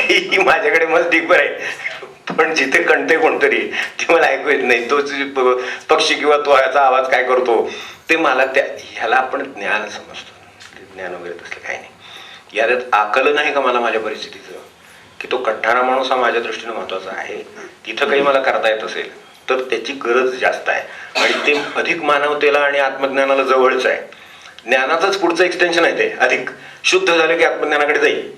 ही माझ्याकडे मस्त दिग्बर आहे, पण जिथे कणते कोणतरी ते मला ऐकू येत नाही. तो पक्षी किंवा तो ह्याचा आवाज काय करतो ते मला ह्याला आपण ज्ञान समजतो. ज्ञान वगैरे तसलं काही नाही. यात आकलन आहे का मला माझ्या परिस्थितीचं, की तो कठ्ठारा माणूस हा माझ्या दृष्टीनं महत्वाचा आहे. तिथं काही मला करता येत असेल तर त्याची गरज जास्त आहे आणि ते अधिक मानवतेला आणि आत्मज्ञानाला जवळच आहे. ज्ञानाचंच पुढचं एक्सटेन्शन आहे. ते अधिक शुद्ध झालं की आत्मज्ञानाकडे जाईल.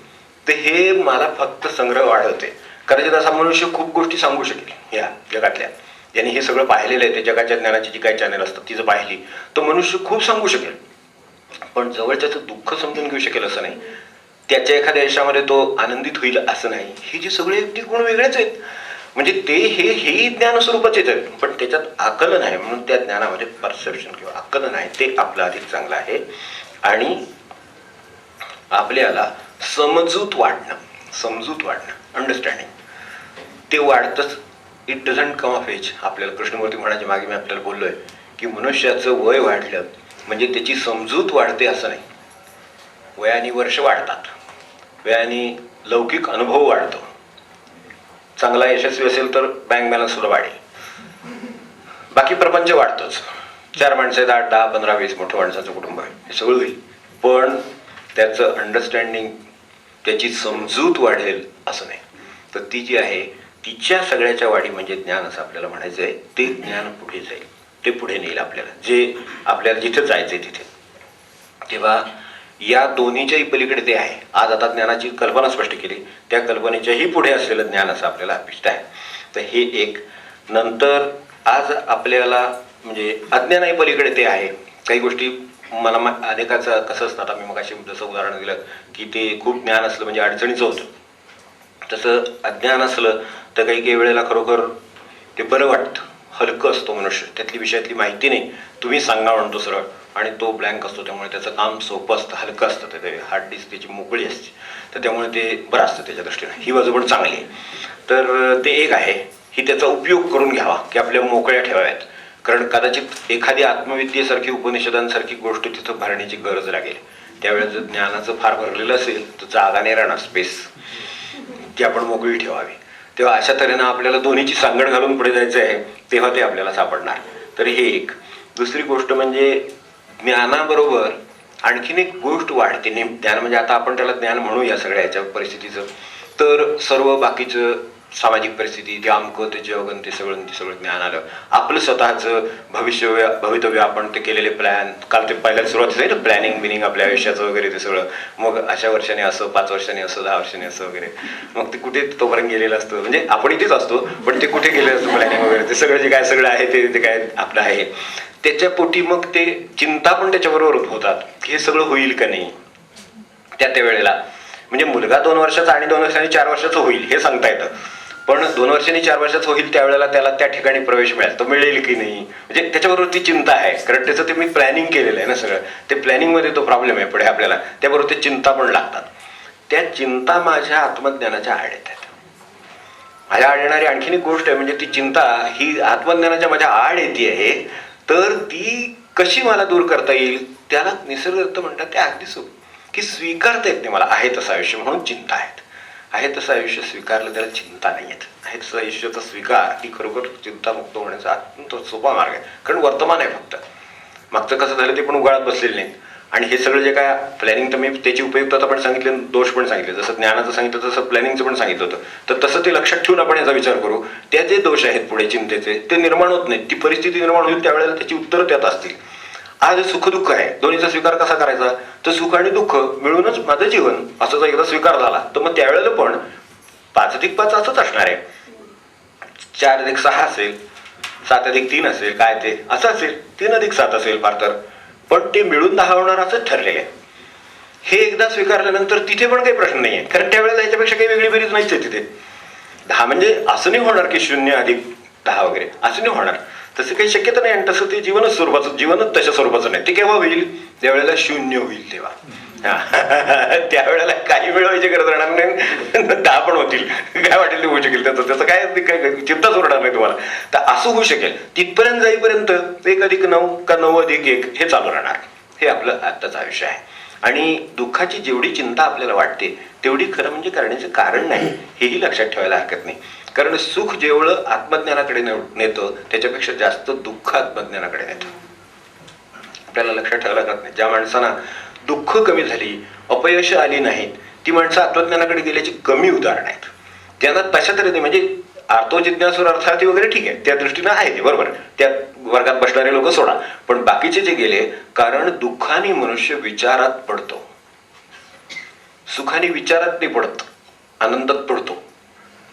तर हे मला फक्त संग्रह वाढवते. कदाचित असा मनुष्य खूप गोष्टी सांगू शकेल या जगातल्या, ज्यांनी हे सगळं पाहिलेलं आहे. ते जगाच्या ज्ञानाची जी काही चॅनल असतात तिचं पाहिली तो मनुष्य खूप सांगू शकेल, पण जवळच्याचं दुःख समजून घेऊ शकेल असं नाही. त्याच्या एखाद्या यशामध्ये तो आनंदित होईल असं नाही. हे जे सगळे गुण वेगळेच आहेत. म्हणजे ते हेही ज्ञान स्वरूपाचेच आहेत, पण त्याच्यात आकलन आहे. म्हणून त्या ज्ञानामध्ये परसेप्शन किंवा आकलन आहे ते आपलं अधिक चांगलं आहे. आणि आपल्याला समजूत वाढणं अंडरस्टँडिंग ते वाढतंच. It doesn't come of age. आपल्याला कृष्णमूर्ती म्हणायच्या मागे मी आपल्याला बोललोय की मनुष्याचं वय वाढलं म्हणजे त्याची समजूत वाढते असं नाही. वयाने वर्ष वाढतात, वयाने लौकिक अनुभव वाढतो. चांगला यशस्वी असेल तर बँक बॅलन्स सुद्धा वाढेल. बाकी प्रपंच वाढतोच. 4 माणसं आहेत, 8, 10, 15, 20 मोठं माणसाचं कुटुंब आहे, हे सगळं होईल. पण त्याचं अंडरस्टँडिंग, त्याची समजूत वाढेल असं नाही. तर ती जी आहे तिच्या सगळ्याच्या वाढी म्हणजे ज्ञान असं आपल्याला म्हणायचं आहे. ते ज्ञान पुढे जाईल, ते पुढे नेईल आपल्याला, जे आपल्याला जिथे जायचंय तिथे. तेव्हा या दोन्हीच्याही पलीकडे ते आहे. आज आता ज्ञानाची कल्पना स्पष्ट केली, त्या कल्पनेच्याही पुढे असलेलं ज्ञान असं आपल्याला अपेक्षित आहे. तर हे एक. नंतर आज आपल्याला म्हणजे अज्ञानाही पलीकडे ते आहे. काही गोष्टी मला अनेकाचं कसं असतं, आता मी मगाशी जसं उदाहरण दिलं की ते खूप ज्ञान असलं म्हणजे अडचणीचं होतं, तसं अज्ञान असलं तर काही काही वेळेला खरोखर ते बरं वाटतं. हलकं असतो मनुष्य, त्यातली विषयातली माहिती नाही, तुम्ही सांगा म्हणतो सरळ, आणि तो ब्लँक असतो, त्यामुळे त्याचं काम सोपं असतं, हलकं असतं, ते हार्ड डिस्क त्याची मोकळी असते, तर त्यामुळे ते बरं असतं त्याच्या दृष्टीने. ही बाजू पण चांगली आहे. तर ते एक आहे, ही त्याचा उपयोग करून घ्यावा की आपल्या मोकळ्या ठेवाव्यात. कारण कदाचित एखादी आत्मविद्येसारखी उपनिषदांसारखी गोष्ट तिथं भरण्याची गरज लागेल. त्यावेळेस जर ज्ञानाचं फार भरलेलं असेल तर जागा नाही राहणार, स्पेस ती आपण मोकळी ठेवावी. तेव्हा अशा तऱ्हेनं आपल्याला दोन्हीची सांगड घालून पुढे जायचं आहे, तेव्हा ते आपल्याला सापडणार. तर हे एक. दुसरी गोष्ट म्हणजे ज्ञानाबरोबर आणखीन एक गोष्ट वाढते. ज्ञान म्हणजे आता आपण त्याला ज्ञान म्हणू या सगळ्या ह्याच्या परिस्थितीचं, तर सर्व बाकीचं सामाजिक परिस्थिती, ते अमकं ते जग ते सगळं ज्ञान आलं. आपलं स्वतःचं भवितव्य, आपण ते केलेले प्लॅन, काल ते पहिल्या सुरुवातीच आहे ना, प्लॅनिंग बिनिंग आपल्या आयुष्याचं वगैरे ते सगळं, मग अशा वर्षाने असं, 5 वर्षांनी असं, 10 वर्षांनी असं वगैरे, मग ते कुठे तोपर्यंत गेलेलं असतं. म्हणजे आपण इथेच असतो पण ते कुठे गेलेलं असतं प्लॅनिंग वगैरे, ते सगळं जे काय सगळं आहे ते काय आपलं आहे. त्याच्या पोटी मग ते चिंता पण त्याच्याबरोबर होतात की हे सगळं होईल का नाही त्या वेळेला. म्हणजे मुलगा 2 वर्षाचा आणि 2 वर्षांनी 4 वर्षाचं होईल हे सांगता येतं, पण 2 वर्षांनी 4 वर्षाचं होईल त्यावेळेला त्याला त्या ठिकाणी प्रवेश मिळेल, तो मिळेल की नाही, म्हणजे त्याच्याबरोबर ती चिंता आहे. कारण त्याचं ते मी प्लॅनिंग केलेलं आहे ना सगळं, ते प्लॅनिंगमध्ये तो प्रॉब्लेम आहे पुढे आपल्याला. त्याबरोबर ते चिंता पण लागतात. त्या चिंता माझ्या आत्मज्ञानाच्या आड येतात. माझ्या आड येणारी आणखीन एक गोष्ट आहे, म्हणजे ती चिंता ही आत्मज्ञानाच्या माझ्या आड येते आहे, तर ती कशी मला दूर करता येईल, त्याला निसर्गदत्त म्हणतात ते अगदी सोपं, की स्वीकारता येत नाही मला आहे तसं आयुष्य, म्हणून चिंता आहेत. आहे तसं आयुष्य स्वीकारलं त्याला चिंता नाही येत. आहे तसं आयुष्याचा स्वीकार ही खरोखर चिंतामुक्त होण्याचा अत्यंत सोपा मार्ग आहे. कारण वर्तमान आहे फक्त, मागचं कसं झालं ते पण उगाळत बसलेलं नाही. आणि हे सगळं जे काय प्लॅनिंग, तर मी त्याची उपयुक्तता पण सांगितली, दोष पण सांगितले. जसं ज्ञानाचं सांगितलं तसं प्लॅनिंगचं पण सांगितलं होतं. तर तसं ते लक्षात ठेवून आपण याचा विचार करू. त्या जे दोष आहेत पुढे चिंतेचे ते निर्माण होत नाहीत. ती परिस्थिती निर्माण होईल त्यावेळेला त्याची उत्तरं त्यात असतील. आज सुख दुःख आहे, दोन्हीचा स्वीकार कसा करायचा, तर सुख आणि दुःख मिळूनच माझं जीवन असं जर एकदा स्वीकार झाला तर मग त्यावेळेला पण 5+5 असंच असणार आहे. 4+6 असेल, 7+3 असेल, काय ते असं असेल, 3+7 असेल फार तर, पण ते मिळून 10 होणार असंच ठरलेलं आहे. हे एकदा स्वीकारल्यानंतर तिथे पण काही प्रश्न नाही आहे. कारण त्यावेळेला याच्यापेक्षा काही वेगळी बेरीज नाहीच आहे तिथे. 10 म्हणजे असं नाही होणार की 0+10 वगैरे असं नाही होणार, तसं काही शक्यता नाही. आणि तसं ते जीवनच तशा स्वरूपाचं नाही. ते केव्हा होईल, त्यावेळेला 0 होईल तेव्हा. त्यावेळेला काही मिळवायची गरज राहणार नाही, 10 पण होतील, काय वाटेल ते होऊ शकेल, त्याचं काय चिंताच उरणार नाही तुम्हाला. तर असं होऊ शकेल. तिथपर्यंत जाईपर्यंत 1+9 का 9+1 हे चालू राहणार. हे आपलं आत्ताचं आयुष्य आहे. आणि दुःखाची जेवढी चिंता आपल्याला वाटते तेवढी खरं म्हणजे करण्याचं कारण नाही, हेही लक्षात ठेवायला हरकत नाही. कारण सुख जेवढं आत्मज्ञानाकडे नेतं त्याच्यापेक्षा जास्त दुःख आत्मज्ञानाकडे नेतं. आपल्याला लक्षात ठेवायला हरकत नाही. ज्या माणसांना दुःख कमी झाली, अपयश आली नाहीत, ती माणसं आत्मज्ञानाकडे गेल्याची कमी उदाहरणं आहेत. ज्यांना तशा तऱ्हेने म्हणजे अर्थोजिज्ञासूर अर्थार्थी वगैरे ठीक आहे, त्या दृष्टीनं आहे ते बरोबर, त्या वर्गात बसणारे लोक सोडा, पण बाकीचे जे गेले, कारण दुःखाने मनुष्य विचारात पडतो, सुखाने विचारात नाही पडत, आनंदात पडतो,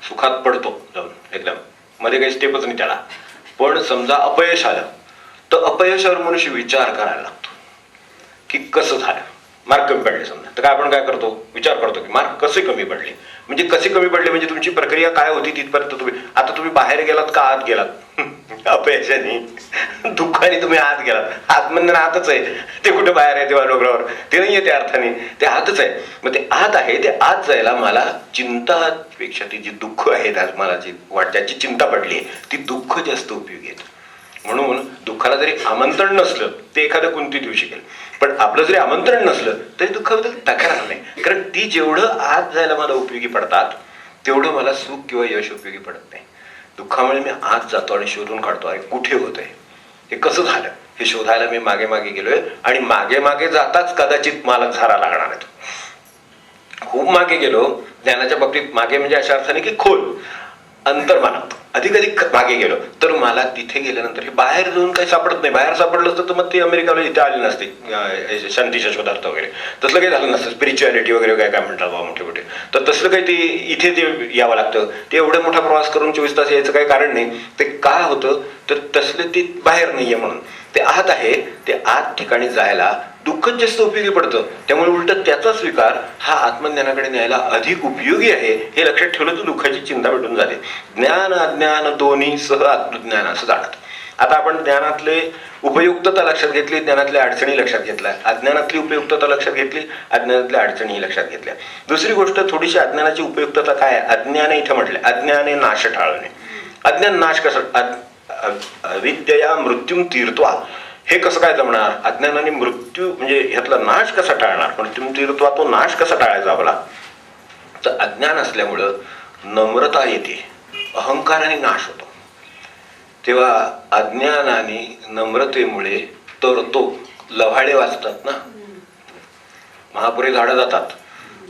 सुखात पडतो जाऊन एकदम मध्ये काही स्टेपच नाही त्याला. पण समजा अपयश आलं तर अपयशावर मनुष्य विचार करायला लागतो की कसं झालं. मार्क कमी पडले समजा, तर काय आपण काय करतो, विचार करतो की मार्क कसे कमी पडले, म्हणजे कसे कमी पडले, म्हणजे तुमची प्रक्रिया काय होती तिथपर्यंत. तुम्ही बाहेर गेलात का आत गेलात, अपयशाने दुःखाने तुम्ही आत गेलात. आत म्हणजे आतच आहे, ते कुठे बाहेर आहे तेव्हा डोंगरावर, ते नाही आहे त्या अर्थाने, ते आतच आहे. मग ते आत आहे, ते आत जायला मला चिंतापेक्षा ती जी दुःख आहे मला जी ज्याची चिंता पडली आहे ती दुःख जास्त उपयोगी आहे. म्हणून दुःखाला जरी आमंत्रण नसलं ते एखादं कोणती देऊ शकेल, पण आपलं जरी आमंत्रण नसलं तरी दुःखाबद्दल तक्रार नाही. कारण ती जेवढं आत जायला मला उपयोगी पडतात तेवढं मला सुख किंवा यश उपयोगी पडत नाही. दुःखामुळे मी आत जातो आणि शोधून काढतो, अरे कुठे होतंय, हे कसं झालं, हे शोधायला मी मागे मागे गेलोय. आणि मागे मागे जाताच कदाचित मला झारा लागणार आहे. खूप मागे गेलो ज्ञानाच्या बाबतीत, मागे म्हणजे अशा अर्थाने की खोल अंतर्मनात अधिक अधिक मागे गेलो तर मला तिथे गेल्यानंतर हे बाहेर जाऊन काही सापडत नाही. बाहेर सापडलं असतं तर मग ते अमेरिकाला इथे आले नसते शांतीच्या शोधार्थ वगैरे, तसलं काही झालं नसतं. स्पिरिच्युअलिटी वगैरे काय काय म्हणतात बाबा मोठे मोठे, तर तसलं काही ते इथे ते यावं लागतं. ते एवढा मोठा प्रवास करून 24 तास यायचं काही कारण नाही. ते का होतं तर तसलं ते बाहेर नाहीये म्हणून, ते आत आहे. ते आत ठिकाणी जायला दुःखच जास्त उपयोगी पडतं. त्यामुळे उलट त्याचा स्वीकार हा आत्मज्ञानाकडे न्यायला अधिक उपयोगी आहे हे लक्षात ठेवलं तर दुःखाची चिंता मिटून जाते. ज्ञान अज्ञान दोन्ही सह आत्मज्ञान असं जाणत. आता आपण ज्ञानातले उपयुक्तता लक्षात घेतली, ज्ञानातल्या अडचणी लक्षात घेतल्या. अज्ञानातली उपयुक्तता लक्षात घेतली, अज्ञानातल्या अडचणी लक्षात घेतल्या. दुसरी गोष्ट थोडीशी अज्ञानाची उपयुक्तता काय आहे? अज्ञान इथं म्हटलं, अज्ञाने नाश टाळणे. अज्ञान नाश कसं? अविद्यया मृत्यूम तीर्थवा, हे कसं काय जमणार? अज्ञानाने मृत्यू म्हणजे ह्यातला नाश कसा टाळणार? मृत्यूम तीर्थवा, तो नाश कसा टाळायचा आपला? तर अज्ञान असल्यामुळं नम्रता येते, अहंकाराने नाश होतो. तेव्हा अज्ञानाने नम्रतेमुळे तर तो लव्हाळे वाचतात ना, महापुरे झाडं जातात,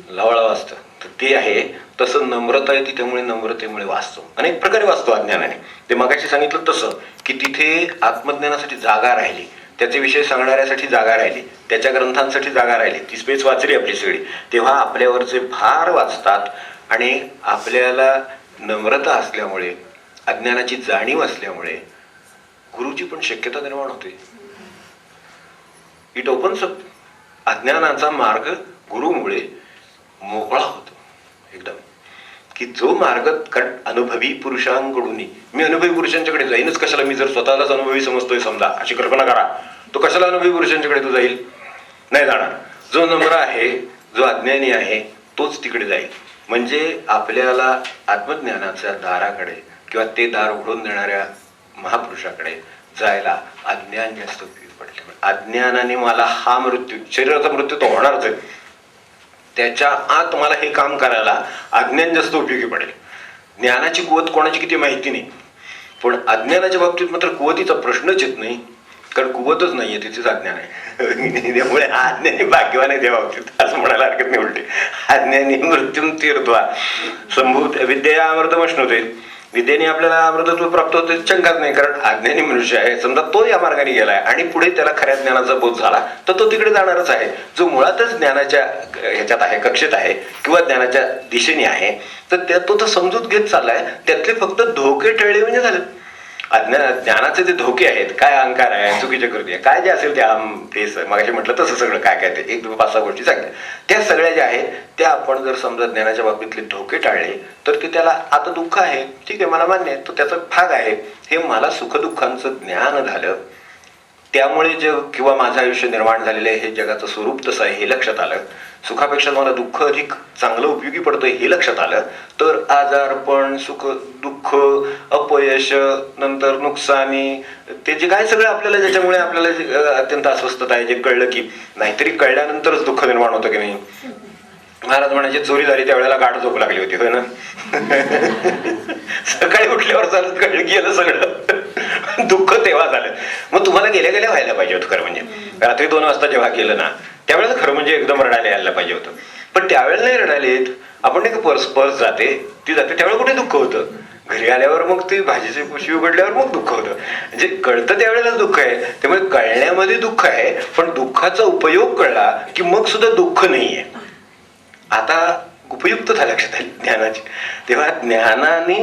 लवाळं वाचतं, तर ते आहे. तसं नम्रता येते, त्यामुळे नम्रतेमुळे वाचतो. अनेक प्रकारे वाचतो अज्ञानाने. ते मगाशी सांगितलं तसं की तिथे आत्मज्ञानासाठी जागा राहिली, त्याचे विषय सांगणाऱ्यासाठी जागा राहिली, त्याच्या ग्रंथांसाठी जागा राहिली, ती स्पेस वाचली आपली सगळी. तेव्हा आपल्यावरचे भार वाचतात आणि आपल्याला नम्रता असल्यामुळे, अज्ञानाची जाणीव असल्यामुळे गुरुची पण शक्यता निर्माण होते. It opens up. अज्ञानाचा मार्ग गुरुमुळे मोकळा होतो एकदम. की जो मार्ग, कारण अनुभवी पुरुषांकडून, मी अनुभवी पुरुषांच्याकडे जाईनच कशाला? मी जर स्वतःलाच अनुभवी समजतोय समजा, अशी कल्पना करा, तो कशाला अनुभवी पुरुषांच्याकडे तो जाईल? नाही जाणार. जो नम्र आहे, जो अज्ञानी आहे, तोच तिकडे जाईल. म्हणजे आपल्याला आत्मज्ञानाच्या दाराकडे किंवा ते दार उघडून देणाऱ्या महापुरुषाकडे जायला अज्ञान जास्त उपयोगी पडले. अज्ञानाने मला हा मृत्यू, शरीराचा मृत्यू तो होणारच आहे, त्याच्या आत मला हे काम करायला अज्ञान जास्त उपयोगी पडेल. ज्ञानाची कुवत कोणाची किती माहिती नाही, पण अज्ञानाच्या बाबतीत मात्र कुवतीचा प्रश्नच येत नाही, कारण कुवतच नाहीये, तिथेच अज्ञान आहे. त्यामुळे अज्ञानी भाग्यवान आहे त्या बाबतीत, असं म्हणायला हरकत नाही. उलटे अज्ञानी मृत्यूम तीर्थवा संभूत विद्या अमृतमश्नुते, विद्येने आपल्याला अमृतत्व प्राप्त होते, शंकाच नाही. कारण अज्ञानी मनुष्य आहे, समजा तो या मार्गाने गेलाय आणि पुढे त्याला खऱ्या ज्ञानाचा बोध झाला तर तो तिकडे जाणारच आहे. जो मुळातच ज्ञानाच्या ह्याच्यात आहे, कक्षेत आहे किंवा ज्ञानाच्या दिशेने आहे, तर तो समजूत घेत चाललाय. त्यातले फक्त धोके टळले म्हणजे झालं. ज्ञानाचे जे धोके आहेत, काय अहंकार आहे, चुकीच्या कृती आहे, काय जे असेल ते मागाशी म्हटलं तसं सगळं काय काय ते 1, 2, 5, 6 गोष्टी सांगल्या, त्या सगळ्या ज्या आहेत त्या आपण जर समजा ज्ञानाच्या बाबतीतले धोके टाळले तर ते त्याला आता दुःख आहे, ठीक आहे, मला मान्य आहे, तो त्याचा भाग आहे, हे मला सुखदुःखांचं ज्ञान झालं, त्यामुळे जग किंवा माझं आयुष्य निर्माण झालेलं आहे, हे जगाचं स्वरूप तसं आहे हे लक्षात आलं, सुखापेक्षा मला दुःख अधिक चांगलं उपयोगी पडतं हे लक्षात आलं, तर आजारपण, सुख दुःख, अपयश, नंतर नुकसानी, ते जे काय सगळं आपल्याला ज्याच्यामुळे आपल्याला अत्यंत अस्वस्थता आहे, जे कळलं की नाहीतरी कळल्यानंतरच दुःख निर्माण होतं की नाही. महाराज म्हणायचे चोरी झाली त्यावेळेला गाठ झोप लागली होती, होय ना. सकाळी उठल्यावर चालत कळलं गेलं सगळं, दुःख तेव्हा झालं. मग तुम्हाला गेल्या गेल्या व्हायला पाहिजे होतं खरं म्हणजे. रात्री 2 वाजता जेव्हा केलं ना त्यावेळेला खरं म्हणजे एकदम रडायला यायला पाहिजे होतं, पण त्यावेळेला नाही रडायला येत. आपण नाही का पर्स जाते त्यावेळेला कुठे दुःख होतं, घरी आल्यावर मग ती भाजीची पिशवी उघडल्यावर मग दुःख होतं. म्हणजे कळतं त्यावेळेलाच दुःख आहे, त्यामुळे कळण्यामध्ये दुःख आहे, पण दुःखाचा उपयोग कळला की मग सुद्धा दुःख नाहीये. आता उपयुक्तता लक्षात आली ज्ञानाची. तेव्हा ज्ञानाने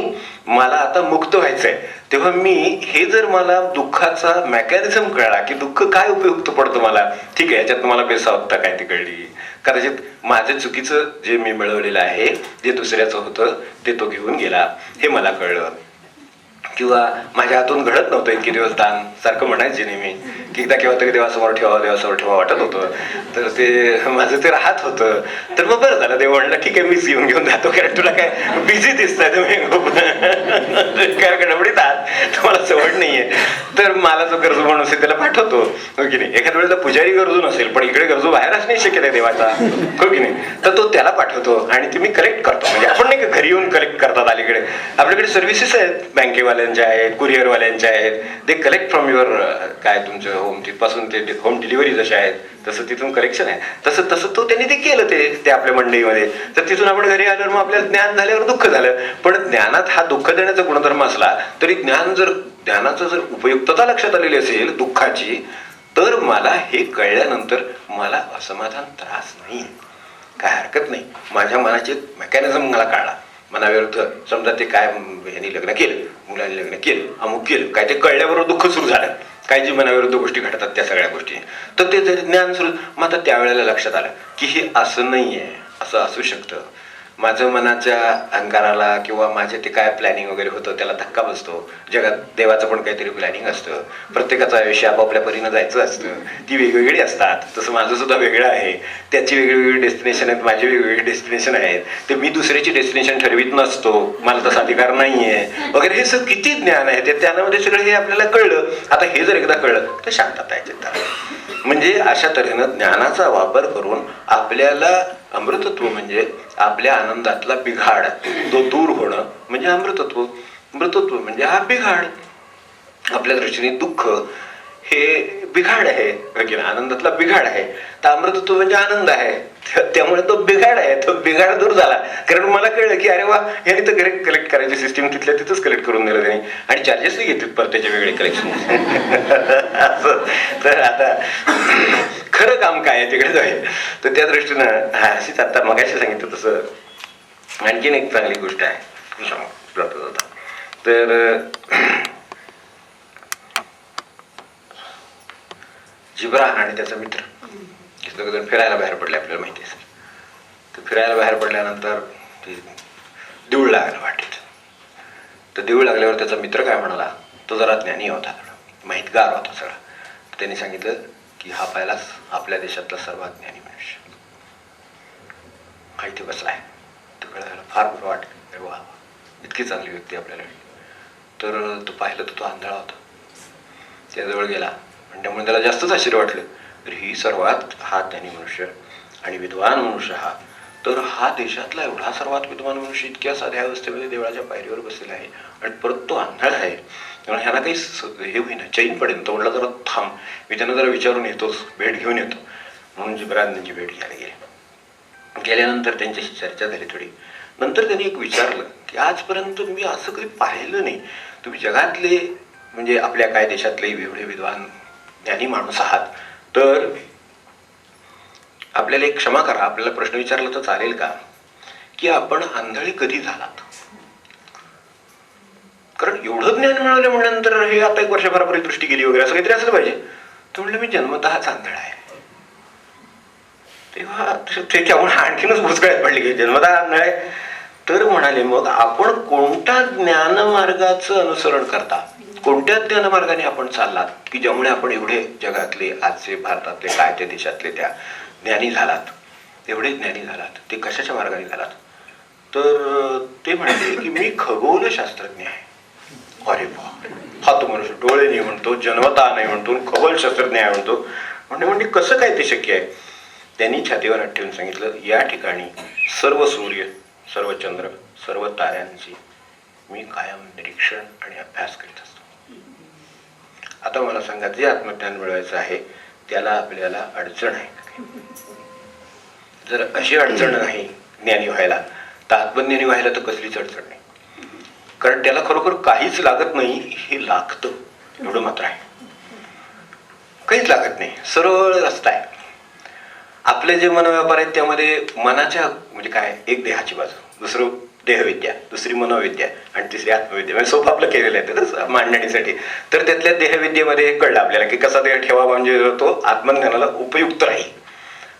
मला आता मुक्त व्हायचंय, तेव्हा मी हे जर मला दुःखाचा मेकॅनिझम कळला की दुःख काय उपयुक्त पडतं मला, ठीक आहे, याच्यात मला बेसावत्ता काय ती कळली, कदाचित माझं चुकीचं जे मी मिळवलेलं आहे, जे दुसऱ्याचं होतं ते तो घेऊन गेला हे मला कळलं, किंवा माझ्या हातून घडत नव्हतं इतके दिवस दान, सारखं म्हणायचे नेहमी की एकदा केव्हा तरी देवासमोर ठेवा वाटत होतं, तर ते माझं ते राहत होतं. तर मग बरं झालं, देव म्हणलं ठीक आहे मीच घेऊन जातो, कारण तुला काय बिझी दिसताय तुम्ही, काय गडबडीत आहात, तुम्हाला सवड नाहीये, तर मला जो गरजू माणूस आहे त्याला पाठवतो, हो की नाही. एखाद्या वेळेला पुजारी गरजू नसेल पण इकडे गरजू बाहेरच नाही शक्य आहे देवाचा, हो की नाही, तर तो त्याला पाठवतो आणि ते मी कलेक्ट करतो. म्हणजे आपण नाही का घरी येऊन कलेक्ट करतात, अलीकडे आपल्याकडे सर्व्हिसेस आहेत बँकेवाले पोस्टमॅनच्या आहेत, कुरिअरवाल्यांच्या आहेत. ते कलेक्ट फ्रॉम युअर काय तुमचं होम तिथपासून ते होम डिलिव्हरी जशा आहेत तसं तिथून कलेक्शन आहे. तसं तसं त्यांनी ते केलं ते आपल्या मंडईमध्ये. तर तिथून आपण घरी आल्यावर मग आपल्याला ज्ञान झाल्यावर दुःख झालं. पण ज्ञानात हा दुःख देण्याचा गुणधर्म असला तरी ज्ञानाचं जर उपयुक्तता लक्षात आलेली असेल दुःखाची, तर मला हे कळल्यानंतर मला असमाधान, त्रास नाही, काय हरकत नाही. माझ्या मनाचे मेकॅनिझम मला कळला. मनाविरुद्ध समजा ते काय ह्यांनी लग्न केलं, मुलांनी लग्न केलं, अमुक केलं, काय ते कळल्याबरोबर दुःख सुरू झालं. काही जी मनाविरुद्ध गोष्टी घडतात त्या सगळ्या गोष्टी, तर ते जरी ज्ञान सुरू. मग आता त्यावेळेला लक्षात आलं की हे असं नाही आहे, असं असू शकतं. माझं मनाच्या अहंकाराला किंवा माझे ते काय प्लॅनिंग वगैरे होतं त्याला धक्का बसतो. जगात देवाचं पण काहीतरी प्लॅनिंग असतं. प्रत्येकाचं आयुष्य आपापल्या परीनं जायचं असतं. ती वेगवेगळी असतात. तसं माझं सुद्धा वेगळं आहे. त्याची वेगवेगळी डेस्टिनेशन आहेत, माझी वेगवेगळी डेस्टिनेशन आहेत. तर मी दुसऱ्याची डेस्टिनेशन ठरवीत नसतो, मला तसा अधिकार नाही आहे वगैरे. हे सगळं किती ज्ञान आहे ते त्यामध्ये सगळं हे आपल्याला कळलं. आता हे जर एकदा कळलं तर शांतता आहे चित्तात. म्हणजे अशा तऱ्हेनं ज्ञानाचा वापर करून आपल्याला अमृतत्व म्हणजे आपल्या आनंदातला बिघाड तो दूर होणं म्हणजे अमृतत्व. मृतत्व म्हणजे हा बिघाड. आपल्या दृष्टीने दुःख हे बिघाड आहे, आनंदातला बिघाड आहे. तर अमृतत्व म्हणजे आनंद आहे. त्यामुळे तो बिघाड आहे, तो बिघाड दूर झाला. कारण मला कळलं की अरे वा, याने तर घरी कलेक्ट करायची सिस्टीम तिथल्या तिथंच कलेक्ट करून दिलं त्याने, आणि चार्जेसही घेतात परत वेगळे कलेक्शन. तर आता खरं काम काय आहे तिकडे जाईल. तर त्या दृष्टीनं अशीच आता मगाशी सांगितलं तसं आणखीन एक चांगली गोष्ट आहे जाता जाता. तर जिब्रान आणि त्याचा मित्र दोघंजण फिरायला बाहेर पडले, आपल्याला माहिती असेल. तर फिरायला बाहेर पडल्यानंतर देऊळ लागलं वाटेत. तर देऊळ लागल्यावर त्याचा मित्र काय म्हणाला, तो जरा ज्ञानी होता, माहितगार होता सगळा. त्यांनी सांगितलं की हा पहिलाच आपल्या देशातला सर्वात ज्ञानी मनुष्य माहिती बसलाय. तर कळायला फार बरं वाटलं, वा इतकी चांगली व्यक्ती आपल्याला. तर तो पाहिलं तर तो आंधळा होता. त्याजवळ गेला आणि त्यामुळे त्याला जास्तच आश्चर्य वाटलं. तर ही सर्वात हा ज्ञानी मनुष्य आणि विद्वान मनुष्य हा, तर हा देशातला एवढा सर्वात विद्वान मनुष्य इतक्या साध्या अवस्थेमध्ये देवळाच्या पायरीवर बसलेला आहे आणि परत तो आंधळा आहे. त्यामुळे ह्याला काही हे होईना, चैन पडेल. तो म्हणला जरा थांब, मी त्यांना जरा विचारून येतोच, भेट घेऊन येतो. म्हणून जिब्रानांची भेट घ्यायला गेले. गेल्यानंतर त्यांच्याशी चर्चा झाली थोडी. नंतर त्यांनी एक विचारलं की आजपर्यंत मी असं कधी पाहिलं नाही, तुम्ही जगातले म्हणजे आपल्या काय देशातले एवढे विद्वान ज्ञानी माणूस आहात, तर आपल्याला एक क्षमा करा, आपल्याला प्रश्न विचारला तर चालेल का की आपण आंधळे कधी झालात? कारण एवढं ज्ञान मिळवलं म्हणल्यानंतर हे आता 1 वर्षभरापूर्वी दृष्टी गेली वगैरे असं काहीतरी असलं पाहिजे. तर म्हणलं मी जन्मतःच आंधळा आहे. तेव्हा त्याच्यामुळे आणखीनच भुसकळ्यात पडली की जन्मतः आंधळा आहे. तर म्हणाले मग आपण कोणत्या ज्ञानमार्गाचं अनुसरण करता, कोणत्या ज्ञानमार्गाने आपण चाललात की ज्यामुळे आपण एवढे जगातले आजचे भारतातले काय त्या देशातले त्या ज्ञानी झालात, एवढे ज्ञानी झालात, ते कशाच्या मार्गाने झालात? तर ते म्हणाले की मी खगोलशास्त्रज्ञ आहे. अरे बाप, हा तो मनुष्य डोळे नाही म्हणतो, जन्मता नाही म्हणतो, खगोलशास्त्रज्ञ आहे म्हणतो. म्हणजे कसं काय ते शक्य आहे? त्यांनी छातीवर हात ठेवून सांगितलं, या ठिकाणी सर्व सूर्य, सर्व चंद्र, सर्व ताऱ्यांची मी कायम निरीक्षण आणि अभ्यास करीत असतो. आता मला सांगा, जे आत्मज्ञान मिळवायचं आहे त्याला आपल्याला अडचण आहे? जर अशी अडचण नाही ज्ञानी व्हायला, तर आत्मज्ञानी व्हायला तर कसलीच अडचण नाही. कारण त्याला खरोखर काहीच लागत नाही, हे लागतं एवढं मात्र आहे. काहीच लागत नाही, सरळ रस्ता आहे. आपले जे मनोव्यापार आहेत त्यामध्ये मनाच्या म्हणजे काय, एक देहाची बाजू, दुसरं देहविद्या, दुसरी मनोविद्या आणि तिसरी आत्मविद्या, म्हणजे सोपं आपलं केलेलं आहे ते मांडणीसाठी. तर त्यातल्या देहविद्येमध्ये कळलं आपल्याला की कसा देह ठेवावा म्हणजे तो आत्मज्ञानाला उपयुक्त राहील.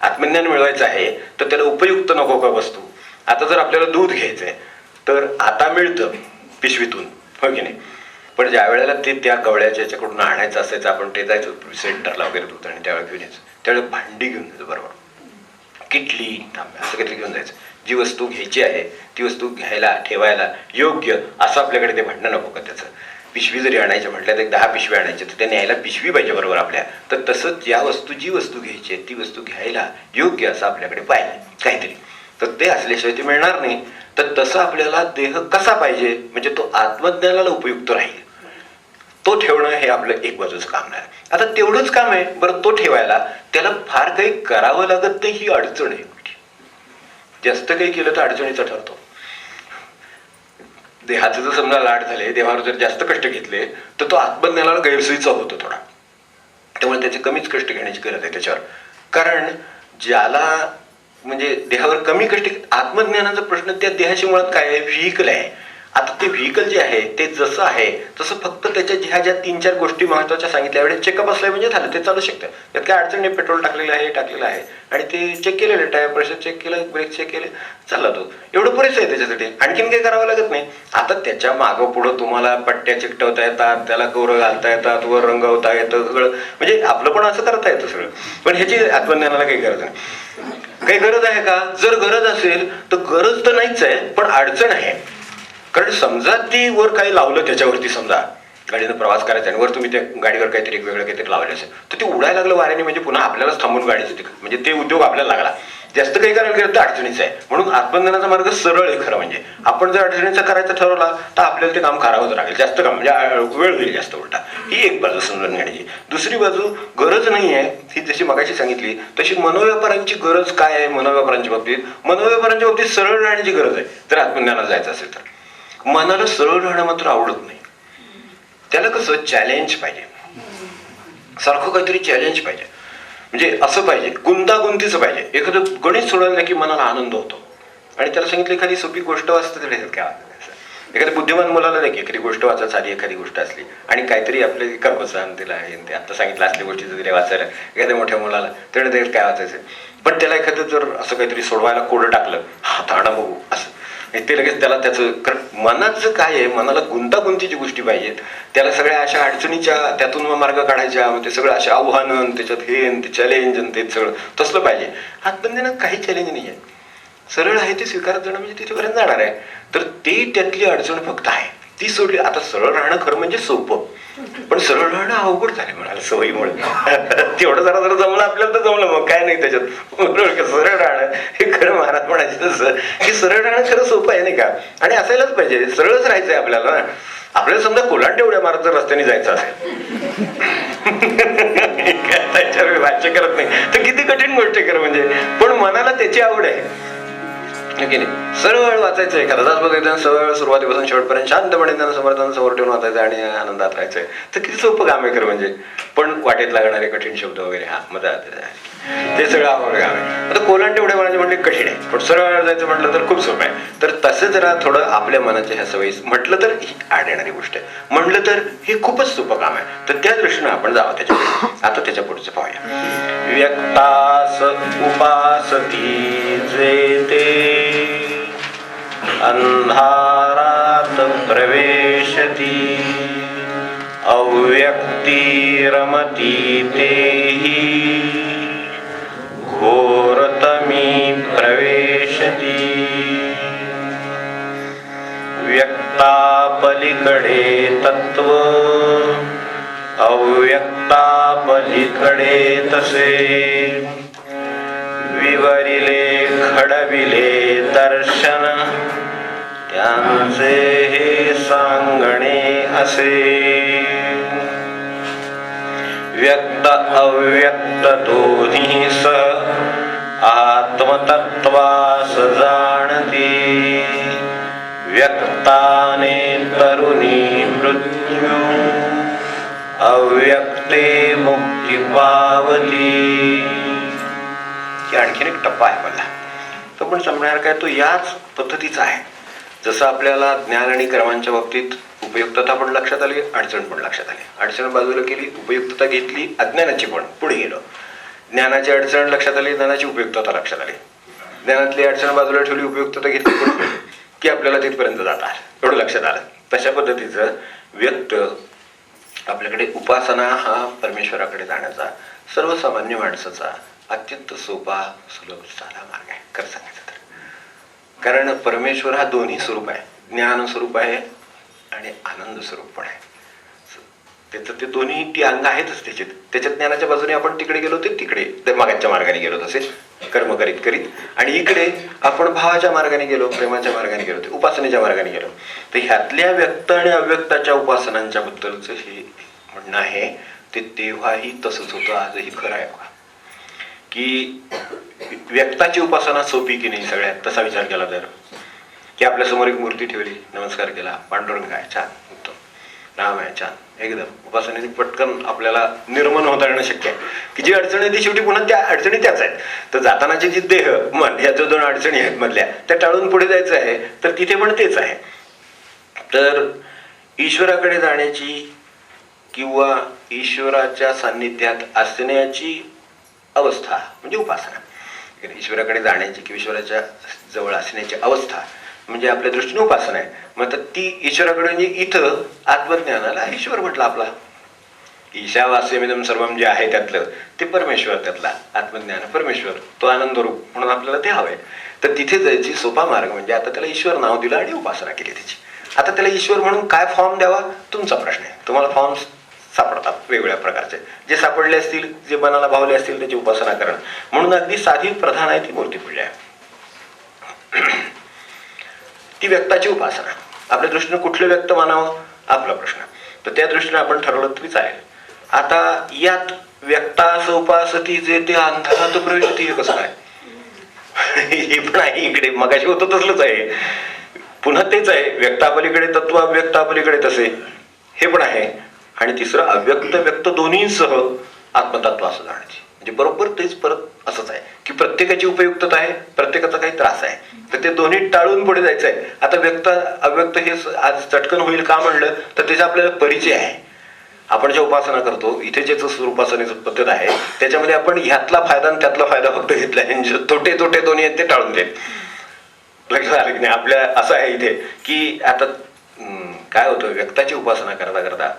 आत्मज्ञान मिळवायचं आहे तर त्याला उपयुक्त नको का वस्तू. आता जर आपल्याला दूध घ्यायचंय तर आता मिळतं पिशवीतून, हो की नाही, पण ज्या वेळेला ते त्या गवळ्याच्या याच्याकडून आणायचं असायचं, आपण ते जायचं सेंटरला वगैरे दूध आणि त्यावेळेला घेऊन यायचं. त्यावेळेला भांडी घेऊन जायचं, बरोबर, किटली, तांब्या असं काहीतरी घेऊन जायचं. जी वस्तू घ्यायची आहे ती वस्तू घ्यायला ठेवायला योग्य असं आपल्याकडे ते भांडणं नको का त्याचं. पिशवी जरी आणायचं म्हटलं तर 10 पिशव्या आणायच्या, तर त्या न्यायला पिशवी पाहिजे बरोबर आपल्या. तर तसंच जी वस्तू घ्यायची आहे ती वस्तू घ्यायला योग्य असं आपल्याकडे पाहिजे काहीतरी. तर ते असल्याशिवाय ते मिळणार नाही. तर तसं आपल्याला देह कसा पाहिजे म्हणजे तो आत्मज्ञानाला उपयुक्त राहील तो ठेवणं हे आपलं एक बाजूचं काम नाही. आता तेवढंच काम आहे बरं तो ठेवायला, त्याला फार काही करावं लागत नाही, ही अडचण आहे. जास्त काही केलं तर अडचणीचा ठरतो. देहाचे जर समजा लाड झाले, देहावर जर जास्त कष्ट घेतले तर तो आत्मज्ञानाला गैरसोयीचा होतो थोडा. त्यामुळे त्याचे कमीच कष्ट घेण्याची गरज आहे त्याच्यावर. कारण ज्याला म्हणजे देहावर कमी कष्ट, आत्मज्ञानाचा प्रश्न त्या देहाशी मुळात काय आहे, व्हेइकल आहे. आता ते व्हेइकल जे आहे ते जसं आहे तसं फक्त त्याच्या ज्या 3-4 गोष्टी महत्वाच्या सांगितल्या एवढे चेकअप असल्या म्हणजे झालं, ते चालू शकतं. त्यात काय अडचण नाही. पेट्रोल टाकलेलं आहे आणि ते चेक केलेलं, टायर प्रेशर चेक केलं, ब्रेक चेक केले, चालला तो. एवढं पुरेसं आहे त्याच्यासाठी, आणखीन काही करावं लागत नाही. आता त्याच्या मागं पुढं तुम्हाला पट्ट्या चिकटवता येतात, त्याला गौरव घालता येतात, वर रंगवता येतं, सगळं म्हणजे आपलं पण असं करता येतं सगळं. पण ह्याची आत्मज्ञानाला काही गरज नाही. काही गरज आहे का? जर गरज असेल तर गरज तर नाहीच आहे, पण अडचण आहे. कारण समजा ती वर काही लावलं त्याच्यावरती, समजा गाडीनं प्रवास करायचा आणि वर तुम्ही त्या गाडीवर काहीतरी वेगळं काहीतरी लावले असेल तर ते उडायला लागलं वाऱ्याने म्हणजे पुन्हा आपल्यालाच थांबून गाडीचं म्हणजे ते उद्योग आपल्याला लागला. जास्त काही करायला गेलं तर अडचणीचं आहे. म्हणून आत्मज्ञानाचा मार्ग सरळ आहे खरं म्हणजे. आपण जर अडचणीचा करायचा ठरवला तर आपल्याला ते काम करावंच लागेल, जास्त काम म्हणजे वेळ होईल जास्त उलटा. ही एक बाजू समजून घेण्याची. दुसरी बाजू गरज नाही आहे ही जशी मगाशी सांगितली तशी मनोव्यापारांची गरज काय आहे. मनोव्यापारांच्या बाबतीत सरळ राहण्याची गरज आहे. जर आत्मज्ञानाला जायचं असेल तर मनाला सरळ राहणं मात्र आवडत नाही. त्याला कसं चॅलेंज पाहिजे, सारखं काहीतरी चॅलेंज पाहिजे. म्हणजे असं पाहिजे, गुंतागुंतीचं पाहिजे. एखादं गणित सोडवलं की मनाला आनंद होतो. आणि त्याला सांगितलं एखादी सोपी गोष्ट वाचतं तरी काय, एखाद्या बुद्धिमान मुलाला नाही की एखादी गोष्ट वाचायला आली, एखादी गोष्ट असली आणि काहीतरी आपले कर्मसान तिला ते आता सांगितलं असल्या गोष्टी जरी वाचायला एखाद्या मोठ्या मुलाला त्याने ते काय वाचायचं. पण त्याला एखादं जर असं काहीतरी सोडवायला कोडं टाकलं, हा ताणा बघू असं, ते लगेच त्याला त्याचं. कारण मनाचं काय आहे, मनाला गुंतागुंतीची गोष्टी पाहिजेत. त्याला सगळ्या अशा अडचणीच्या त्यातून मार्ग काढायच्या, ते सगळं अशा आव्हानं त्याच्यात हे ते चॅलेंज ते सगळं तसलं पाहिजे. आत्मज्ञानात काही चॅलेंज नाही आहे, सरळ आहे ते स्वीकारत जाणं म्हणजे तिथेपर्यंत जाणार आहे. तर ते त्यातली अडचण फक्त आहे ती सोडली. आता सरळ राहणं खरं म्हणजे सोपं, पण सरळ राहणं अवघड झालं म्हणाला सवयीमुळे. तेवढं जरा जमलं आपल्याला तर जमलं, मग काय नाही त्याच्यात. सरळ राहणं हे खरं महाराज म्हणायचं तसं की सरळ राहणं खरं सोपं आहे नाही का. आणि असायलाच पाहिजे, सरळच राहायचंय आपल्याला ना. आपल्याला समजा कोलांट एवढ्या मारत जर रस्त्याने जायचं असेल त्याच्यावर भाष्य करत नाही तर किती कठीण गोष्ट आहे खरं म्हणजे. पण मनाला त्याची आवड आहे की नाही. सरळ वाचायचं, एखादा तास बघायचं, सरळ सुरुवातीपासून शेवटपर्यंत शांतपणे त्यांना समर्थांना समोर ठेवून वाचायचं आणि आनंदात राहायचंय. तर किती सोपं काम आहे खरं म्हणजे. पण वाटेत लागणारे कठीण शब्द वगैरे हा मजा ते सगळं आवड काम आहे. आता कोलांट एवढे म्हणायचे म्हणले कठीण आहे, पण सरळ जायचं म्हटलं तर खूप सोपं आहे. तर तसं जरा थोडं आपल्या मनाच्या ह्या सवयी म्हटलं तर ही आड येणारी गोष्ट आहे, म्हटलं तर हे खूपच सोपं काम आहे. तर त्या दृष्टीनं आपण जावं त्याच्यापुढे. आता त्याच्या पुढचं पाहूया. व्यक्तास उपासती जेते अंधारात प्रवेशती अव्यक्ती रमती तेहि घोरतमी प्रवेशती. व्यक्ता पलीकडे तत्व अव्यक्ता पलीकडे तसे विवरिले घडविले दर्शन त्यांचे हे सांगणे असे. व्यक्त अव्यक्त दोन्ही स आत्मतत्वास जाणती व्यक्ताने तरुणी मृत्यू अव्यक्ते मुक्ती पावती. आणखीन एक टप्पा आहे मला तो पण समजणार काय, तो याच पद्धतीचा आहे. जसं आपल्याला ज्ञान आणि कर्मांच्या बाबतीत उपयुक्तता पण लक्षात आली, अडचण पण लक्षात आली. अडचण बाजूला केली, उपयुक्तता घेतली, अज्ञानाची पण पुढे गेलो. ज्ञानाची अडचण लक्षात आली, ज्ञानाची उपयुक्तता लक्षात आली. ज्ञानातली अडचण बाजूला ठेवली, उपयुक्तता घेतली पुढे की आपल्याला तिथपर्यंत जाता एवढं लक्षात आलं. तशा पद्धतीचं व्यक्त आपल्याकडे उपासना हा परमेश्वराकडे जाण्याचा सर्वसामान्य माणसाचा अत्यंत सोपा सुलभ साधा मार्ग आहे खरं सांगायचं तर. कारण परमेश्वर हा दोन्ही स्वरूप आहे, ज्ञान स्वरूप आहे आणि आनंद स्वरूप पण आहे. त्याचं ते दोन्ही ती अंग आहेतच त्याच्यात. ज्ञानाच्या बाजूने आपण तिकडे गेलो ते तिकडे मागाच्या मार्गाने गेलो तसे कर्म करीत करीत. आणि इकडे आपण भावाच्या मार्गाने गेलो, प्रेमाच्या मार्गाने गेलो, ते उपासनेच्या मार्गाने गेलो. तर ह्यातल्या व्यक्त आणि अव्यक्ताच्या उपासनांच्या बद्दलचं हे म्हणणं आहे ते तेव्हाही तसंच होतं, आजही खरं आहे बघा. की व्यक्ताची उपासना सोपी की नाही सगळ्यात, तसा विचार केला तर, की आपल्यासमोर एक मूर्ती ठेवली, नमस्कार केला, पांडुरंग आहे छान, उत्तम, राम आहे छान, एकदम उपासनेने पटकन आपल्याला निर्मन होता येणं शक्य आहे. की जी अडचण आहे ती शेवटी पुन्हा त्या अडचणी त्याच आहेत. तर जातानाची जी देह मन ह्या जो 2 अडचणी आहेत मधल्या, त्या टाळून पुढे जायचं आहे, तर तिथे पण तेच आहे. तर ईश्वराकडे जाण्याची किंवा ईश्वराच्या सान्निध्यात असण्याची अवस्था म्हणजे उपासना. ईश्वराकडे जाण्याची किंवा ईश्वराच्या जवळ असण्याची अवस्था म्हणजे आपल्या दृष्टीने उपासना आहे. मग ती ईश्वराकडे म्हणजे इथं आत्मज्ञानाला ईश्वर म्हटलं आपला. ईशावास्यमिदं सर्वम जे आहे त्यातलं ते परमेश्वर, त्यातला आत्मज्ञान परमेश्वर, तो आनंद रूप म्हणून आपल्याला ते हवंय. तर तिथे जायची सोपा मार्ग म्हणजे आता त्याला ईश्वर नाव दिलं आणि उपासना केली त्याची. आता त्याला ईश्वर म्हणून काय फॉर्म द्यावा तुमचा प्रश्न आहे. तुम्हाला फॉर्म सापडतात वेगवेगळ्या प्रकारचे, जे सापडले असतील, जे मनाला भावले असतील त्याची उपासना करणं. म्हणून अगदी साधी प्रधान आहे ती मूर्तीपूजा आहे. ती व्यक्ताची उपासना. आपल्या दृष्टीने कुठलं व्यक्त मानावं आपला प्रश्न, तर त्या दृष्टीने आपण ठरवलं तरी चालेल. आता यात व्यक्तास उपासती जे ते अंधारात प्रवेश होती हे कसं काय? हे पण आहे इकडे, मगाशी होतं तसलंच आहे, पुन्हा तेच आहे. व्यक्तापलीकडे तत्व, अव्यक्तापलीकडे तसे, हे पण आहे. आणि तिसरं अव्यक्त व्यक्त दोन्हीसह आत्मतत्व असं जाण्याची म्हणजे बरोबर तेच परत असंच आहे की प्रत्येकाची उपयुक्तता आहे, प्रत्येकाचा काही त्रास आहे, तर ते दोन्ही टाळून पुढे जायचं आहे. आता व्यक्त अव्यक्त हे आज चटकन होईल का म्हणलं तर त्याचा आपल्याला परिचय आहे. आपण जे उपासना करतो इथे जे उपासनेचं पद्धत आहे त्याच्यामध्ये आपण ह्यातला फायदा आणि त्यातला फायदा फक्त घेतला आहे. तोटे तोटे दोन्ही आहेत ते टाळून देईल. लक्षात आलं की नाही? आपल्या असं आहे इथे की आता काय होतं, व्यक्ताची उपासना करता करता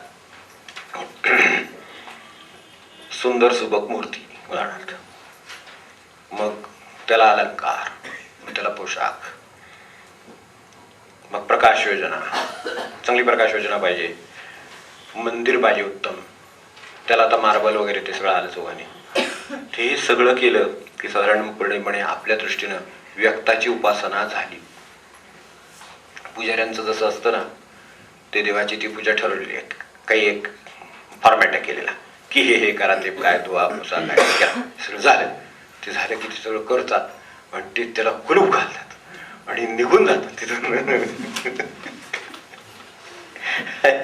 सुंदर सुबक मूर्ती उदाहरणार्थ, मग त्याला अलंकार, मग त्याला पोशाख, मग प्रकाश योजना, चांगली प्रकाश योजना पाहिजे, मंदिर पाहिजे उत्तम, त्याला आता मार्बल वगैरे ते सगळं आलं चौघाने. ते सगळं केलं की साधारणपणे आपल्या दृष्टीनं व्यक्ताची उपासना झाली. पुजाऱ्यांचं जसं असतं ना, ते देवाची ती पूजा ठरवलेली आहे, काही एक फॉर्मॅट केलेला की हे करा, ते काय धुवा पुसा काय सगळं झालं. ते झालं की ते सगळं करतात आणि ते त्याला कुलूप घालतात आणि निघून जातात तिथून.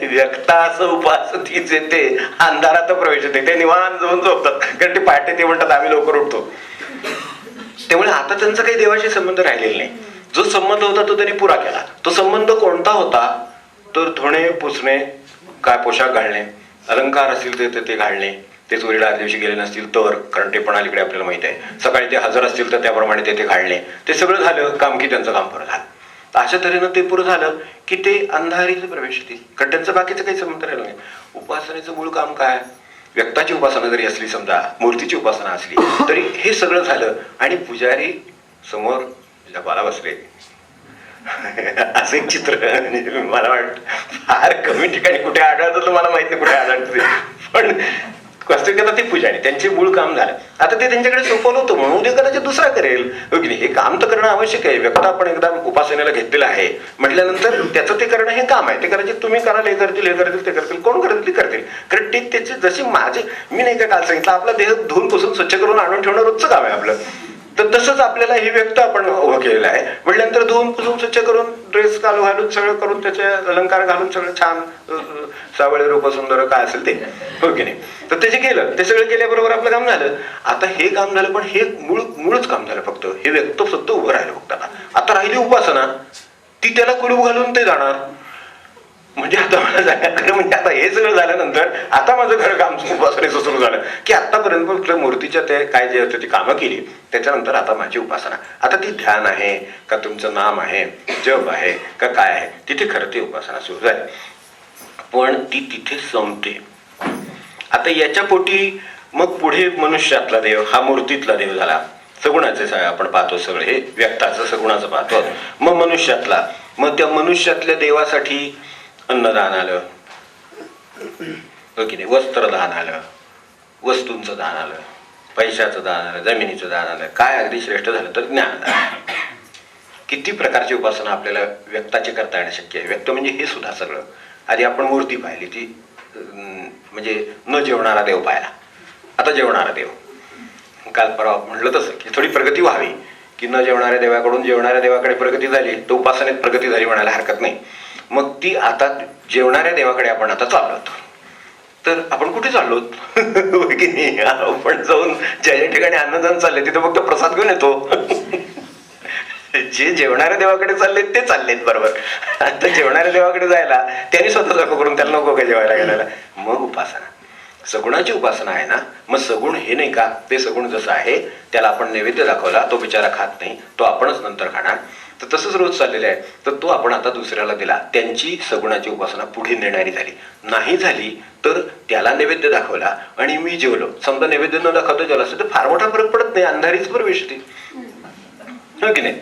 व्यक्तास उपासतीचे ते अंधारात प्रवेश होते, ते निवांत जाऊन झोपतात, कारण ते पहाटे ते म्हणतात आम्ही लवकर उठतो. त्यामुळे आता त्यांचा काही देवाशी संबंध राहिलेला नाही. जो संबंध होता तो त्यांनी पुरा केला. तो संबंध कोणता होता तर धुणे पुसणे, काय पोशाख घालणे, अलंकार असतील तर ते घालणे, ते चोरीला आदल्या दिवशी गेले नसतील तर, कारण ते पण अलीकडे आपल्याला माहित आहे, सकाळी ते हजर असतील तर त्याप्रमाणे ते घालणे, ते सगळं झालं काम की त्यांचं काम पुरं झालं. अशा तऱ्हेनं ते पुरं झालं की ते अंधारीचे प्रवेश होतील, कारण त्यांचं बाकीचं काही संबंध राहिलं नाही. उपासनेचं मूळ काम काय? व्यक्ताची उपासना जरी असली, समजा मूर्तीची उपासना असली तरी हे सगळं झालं आणि पुजारी समोर जपाला बसले. असं एक चित्र मला वाटतं फार कमी ठिकाणी कुठे आढळतं, मला माहित नाही कुठे आढळतं, पण वास्तविकता ते पुजारी त्यांचे मूळ काम झालं. आता ते त्यांच्याकडे सोपवलं होतं म्हणून उद्या कदाचित दुसरा करेल, हे काम तर करणं आवश्यक आहे. व्यक्त आपण एकदा उपासनेला घेतलेलं आहे म्हटल्यानंतर त्याचं ते करणं हे काम आहे. ते करायचे तुम्ही कराल, हे करतील, हे करतील, ते करतील, कोण करतील ते करतील, कारण ते त्याचे जशी माझे मी नाही का काल सांगितलं, आपला देह धुवून पुसून स्वच्छ करून आणून ठेवणं रोजचं काम आहे आपलं. तर तसंच आपल्याला हे व्यक्त आपण उभं केलेलं आहे म्हटल्यानंतर धुवून पुसून स्वच्छ करून ड्रेस घालून सगळं करून त्याचे अलंकार घालून सगळं छान सावळे रूप सुंदर काय असेल ते, हो की नाही, तर ते जे केलं ते सगळं केल्याबरोबर आपलं काम झालं. आता हे काम झालं पण हे मूळच काम झालं, फक्त हे व्यक्त फक्त उभं राहिलं फक्त. आता राहिली उपासना, ती त्याला कुलूप घालून ते जाणार. म्हणजे आता मला जायचं म्हणजे आता हे सगळं झाल्यानंतर आता माझं खरं काम उपासनेचं सुरू झालं की आतापर्यंत कुठल्या मूर्तीच्या ते काय जे होतं ती कामं केली, त्याच्यानंतर आता माझी उपासना. आता ती ध्यान आहे का तुमचं नाम आहे, जप आहे का काय आहे, तिथे खरं ती उपासना सुरू झाली, पण ती तिथे संपते. आता याच्या पोटी मग पुढे मनुष्यातला देव हा मूर्तीतला देव झाला, सगुणाचे आपण पाहतो सगळे, हे व्यक्ताचं सगुणाचं पाहतो. मग मनुष्यातला, मग त्या मनुष्यातल्या देवासाठी अन्नदान आलं, हो की नाही, वस्त्रदान आलं, वस्तूंचं दान आलं, पैशाचं दान आलं, जमिनीचं दान आलं, काय अगदी श्रेष्ठ झालं तर ज्ञानदान. किती प्रकारची उपासना आपल्याला व्यक्ताची करता येणं शक्य आहे. व्यक्त म्हणजे हे सुद्धा सगळं. आधी आपण मूर्ती पाहिली, ती म्हणजे न जेवणारा देव पाहिला. आता जेवणारा देव. काल परवा म्हटलं तसं की थोडी प्रगती व्हावी, की न जेवणाऱ्या देवाकडून जेवणाऱ्या देवाकडे प्रगती झाली तर उपासनेत प्रगती झाली म्हणायला हरकत नाही. मग ती आता जेवणाऱ्या देवाकडे आपण आता चाललो. तर आपण कुठे चाललो की नाही? आपण जाऊन ज्या ज्या ठिकाणी अन्नदान चालले तिथे फक्त प्रसाद घेऊन येतो. जे जेवणाऱ्या देवाकडे चाललेत ते चाललेत बरोबर. आता जेवणाऱ्या देवाकडे जायला त्यांनी स्वतः नको करून त्याला नको का जेवायला गेल्याला. मग उपासना सगुणाची उपासना आहे ना. मग सगुण हे नाही का, ते सगुण जसं आहे त्याला आपण नैवेद्य दाखवला, तो बिचारा खात नाही, तो आपणच नंतर खाणार, तर तसंच रोज चाललेलं आहे. तर तो आपण आता दुसऱ्याला दिला, त्यांची सगुणाची उपासना पुढे नेणारी झाली. नाही झाली तर त्याला नैवेद्य दाखवला आणि मी जेवलो. समजा नैवेद्य न दाखवता जेवला असेल तर फार मोठा फरक पडत नाही, अंधारीच प्रवेश ती, हो की नाही?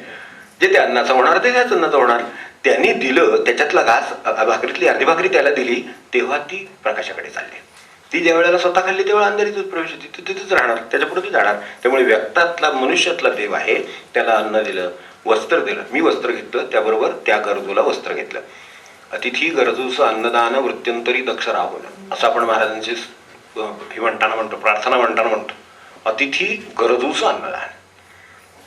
जे त्या अन्नाचं होणार ते त्याच अन्नाचं होणार. त्यांनी दिलं, त्याच्यातला घास भाकरीतली अर्धी भाकरी त्याला दिली, तेव्हा ती प्रकाशाकडे चालली. ती ज्या वेळेला स्वतः खाल्ली तेव्हा अंधारीतच प्रवेश होती, ती तिथेच राहणार, त्याच्या पुढे ती जाणार. त्यामुळे व्यक्तातला मनुष्यातला देव आहे, त्याला अन्न दिलं, वस्त्र दिलं. मी वस्त्र घेतलं, त्याबरोबर त्या गरजूला वस्त्र घेतलं. अतिथी गरजूचं अन्नदान वृत्त्यंतरी दक्ष राहवलं, असं आपण महाराजांची हे म्हणताना म्हणतो, प्रार्थना म्हणताना म्हणतो. अतिथी गरजूचं अन्नदान,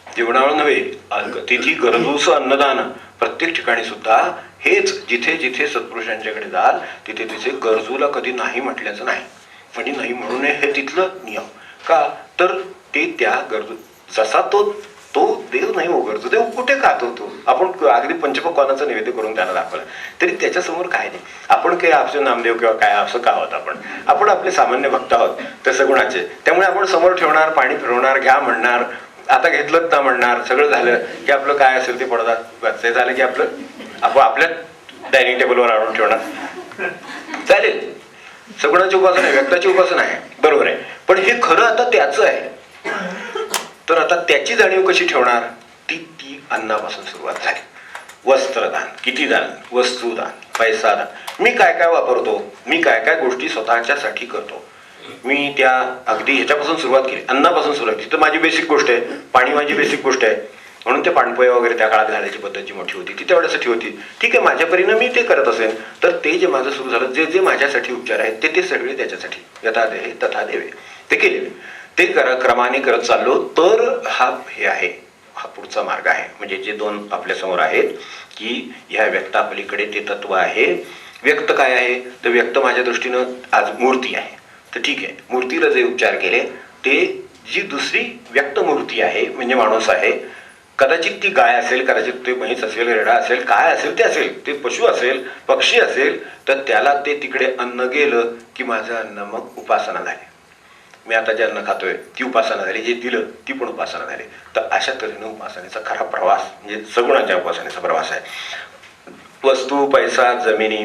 जेवणावर नव्हे, अतिथी गरजूचं अन्नदान. प्रत्येक ठिकाणी सुद्धा हेच, जिथे जिथे सत्पुरुषांच्याकडे जाल तिथे तिथे गरजूला कधी नाही म्हटल्याचं नाही. म्हणजे नाही म्हणू नये हे तिथलं नियम. का तर ते त्या गरजू, जसा तो देव नाही हो, गरजू देव कुठे खातो तो. आपण अगदी पंचपक्वानाचा नैवेद्य करून त्याला दाखवलं तरी त्याच्यासमोर काय नाही. आपण काही आपलं नामदेव किंवा काय असं का आहोत, आपण आपले सामान्य भक्त आहोत तसं गुणाचे. त्यामुळे आपण समोर ठेवणार, पाणी फिरवणार, घ्या म्हणणार, आता घेतलं ना म्हणणार, सगळं झालं की आपलं काय असेल ते पडतात, ते झालं की आपण आपल्या डायनिंग टेबलवर आणून ठेवणार, चालेल. सगुणाची उपासना आहे, व्यक्ताची उपासना आहे, बरोबर आहे. पण हे खरं आता त्याचं आहे, तर आता त्याची जाणीव कशी ठेवणार? ती अन्नापासून सुरुवात झाली. वस्त्रदान, किती दान? वस्तुदान, पैसा दान. मी काय काय वापरतो, मी काय काय गोष्टी स्वतःच्यासाठी करतो, मी त्या अगदी ह्याच्यापासून सुरुवात केली, अन्नापासून सुरुवात केली. तर माझी बेसिक गोष्ट आहे, पाणी माझी बेसिक गोष्ट आहे. म्हणून ते पाणपोया वगैरे त्या काळात घालायची पद्धत जी मोठी होती ती तेवढ्यासाठी होती. ठीक आहे, माझ्या परीने मी ते करत असेल तर ते जे माझं सुरू झालं, जे जे माझ्यासाठी उपचार आहेत ते सगळे त्याच्यासाठी, यथा देहे तथा देवे, ते केले. ते क्रमाने करत चाललो तर हे आहे, हा पुढचा मार्ग आहे. म्हणजे जे दोन आपल्यासमोर आहेत की ह्या व्यक्तापलीकडे ते तत्व आहे. व्यक्त काय आहे तर व्यक्त माझ्या दृष्टीनं आज मूर्ती आहे. तर ठीक आहे, मूर्तीला जे उपचार केले ते जी दुसरी व्यक्त मूर्ती आहे म्हणजे माणूस आहे, कदाचित ती गाय असेल, कदाचित ते म्हैस असेल, रेडा असेल, काय असेल ते असेल, ते पशु असेल, पक्षी असेल, तर त्याला ते तिकडे अन्न गेलं की माझं अन्न मग उपासना झाली. मी आता जे अन्न खातोय ती उपासना झाली, जे दिलं ती पण उपासना झाली. तर अशा तऱ्हेनं उपासनेचा खरा प्रवास म्हणजे सगुणाच्या उपासनेचा प्रवास आहे. वस्तू, पैसा, जमिनी,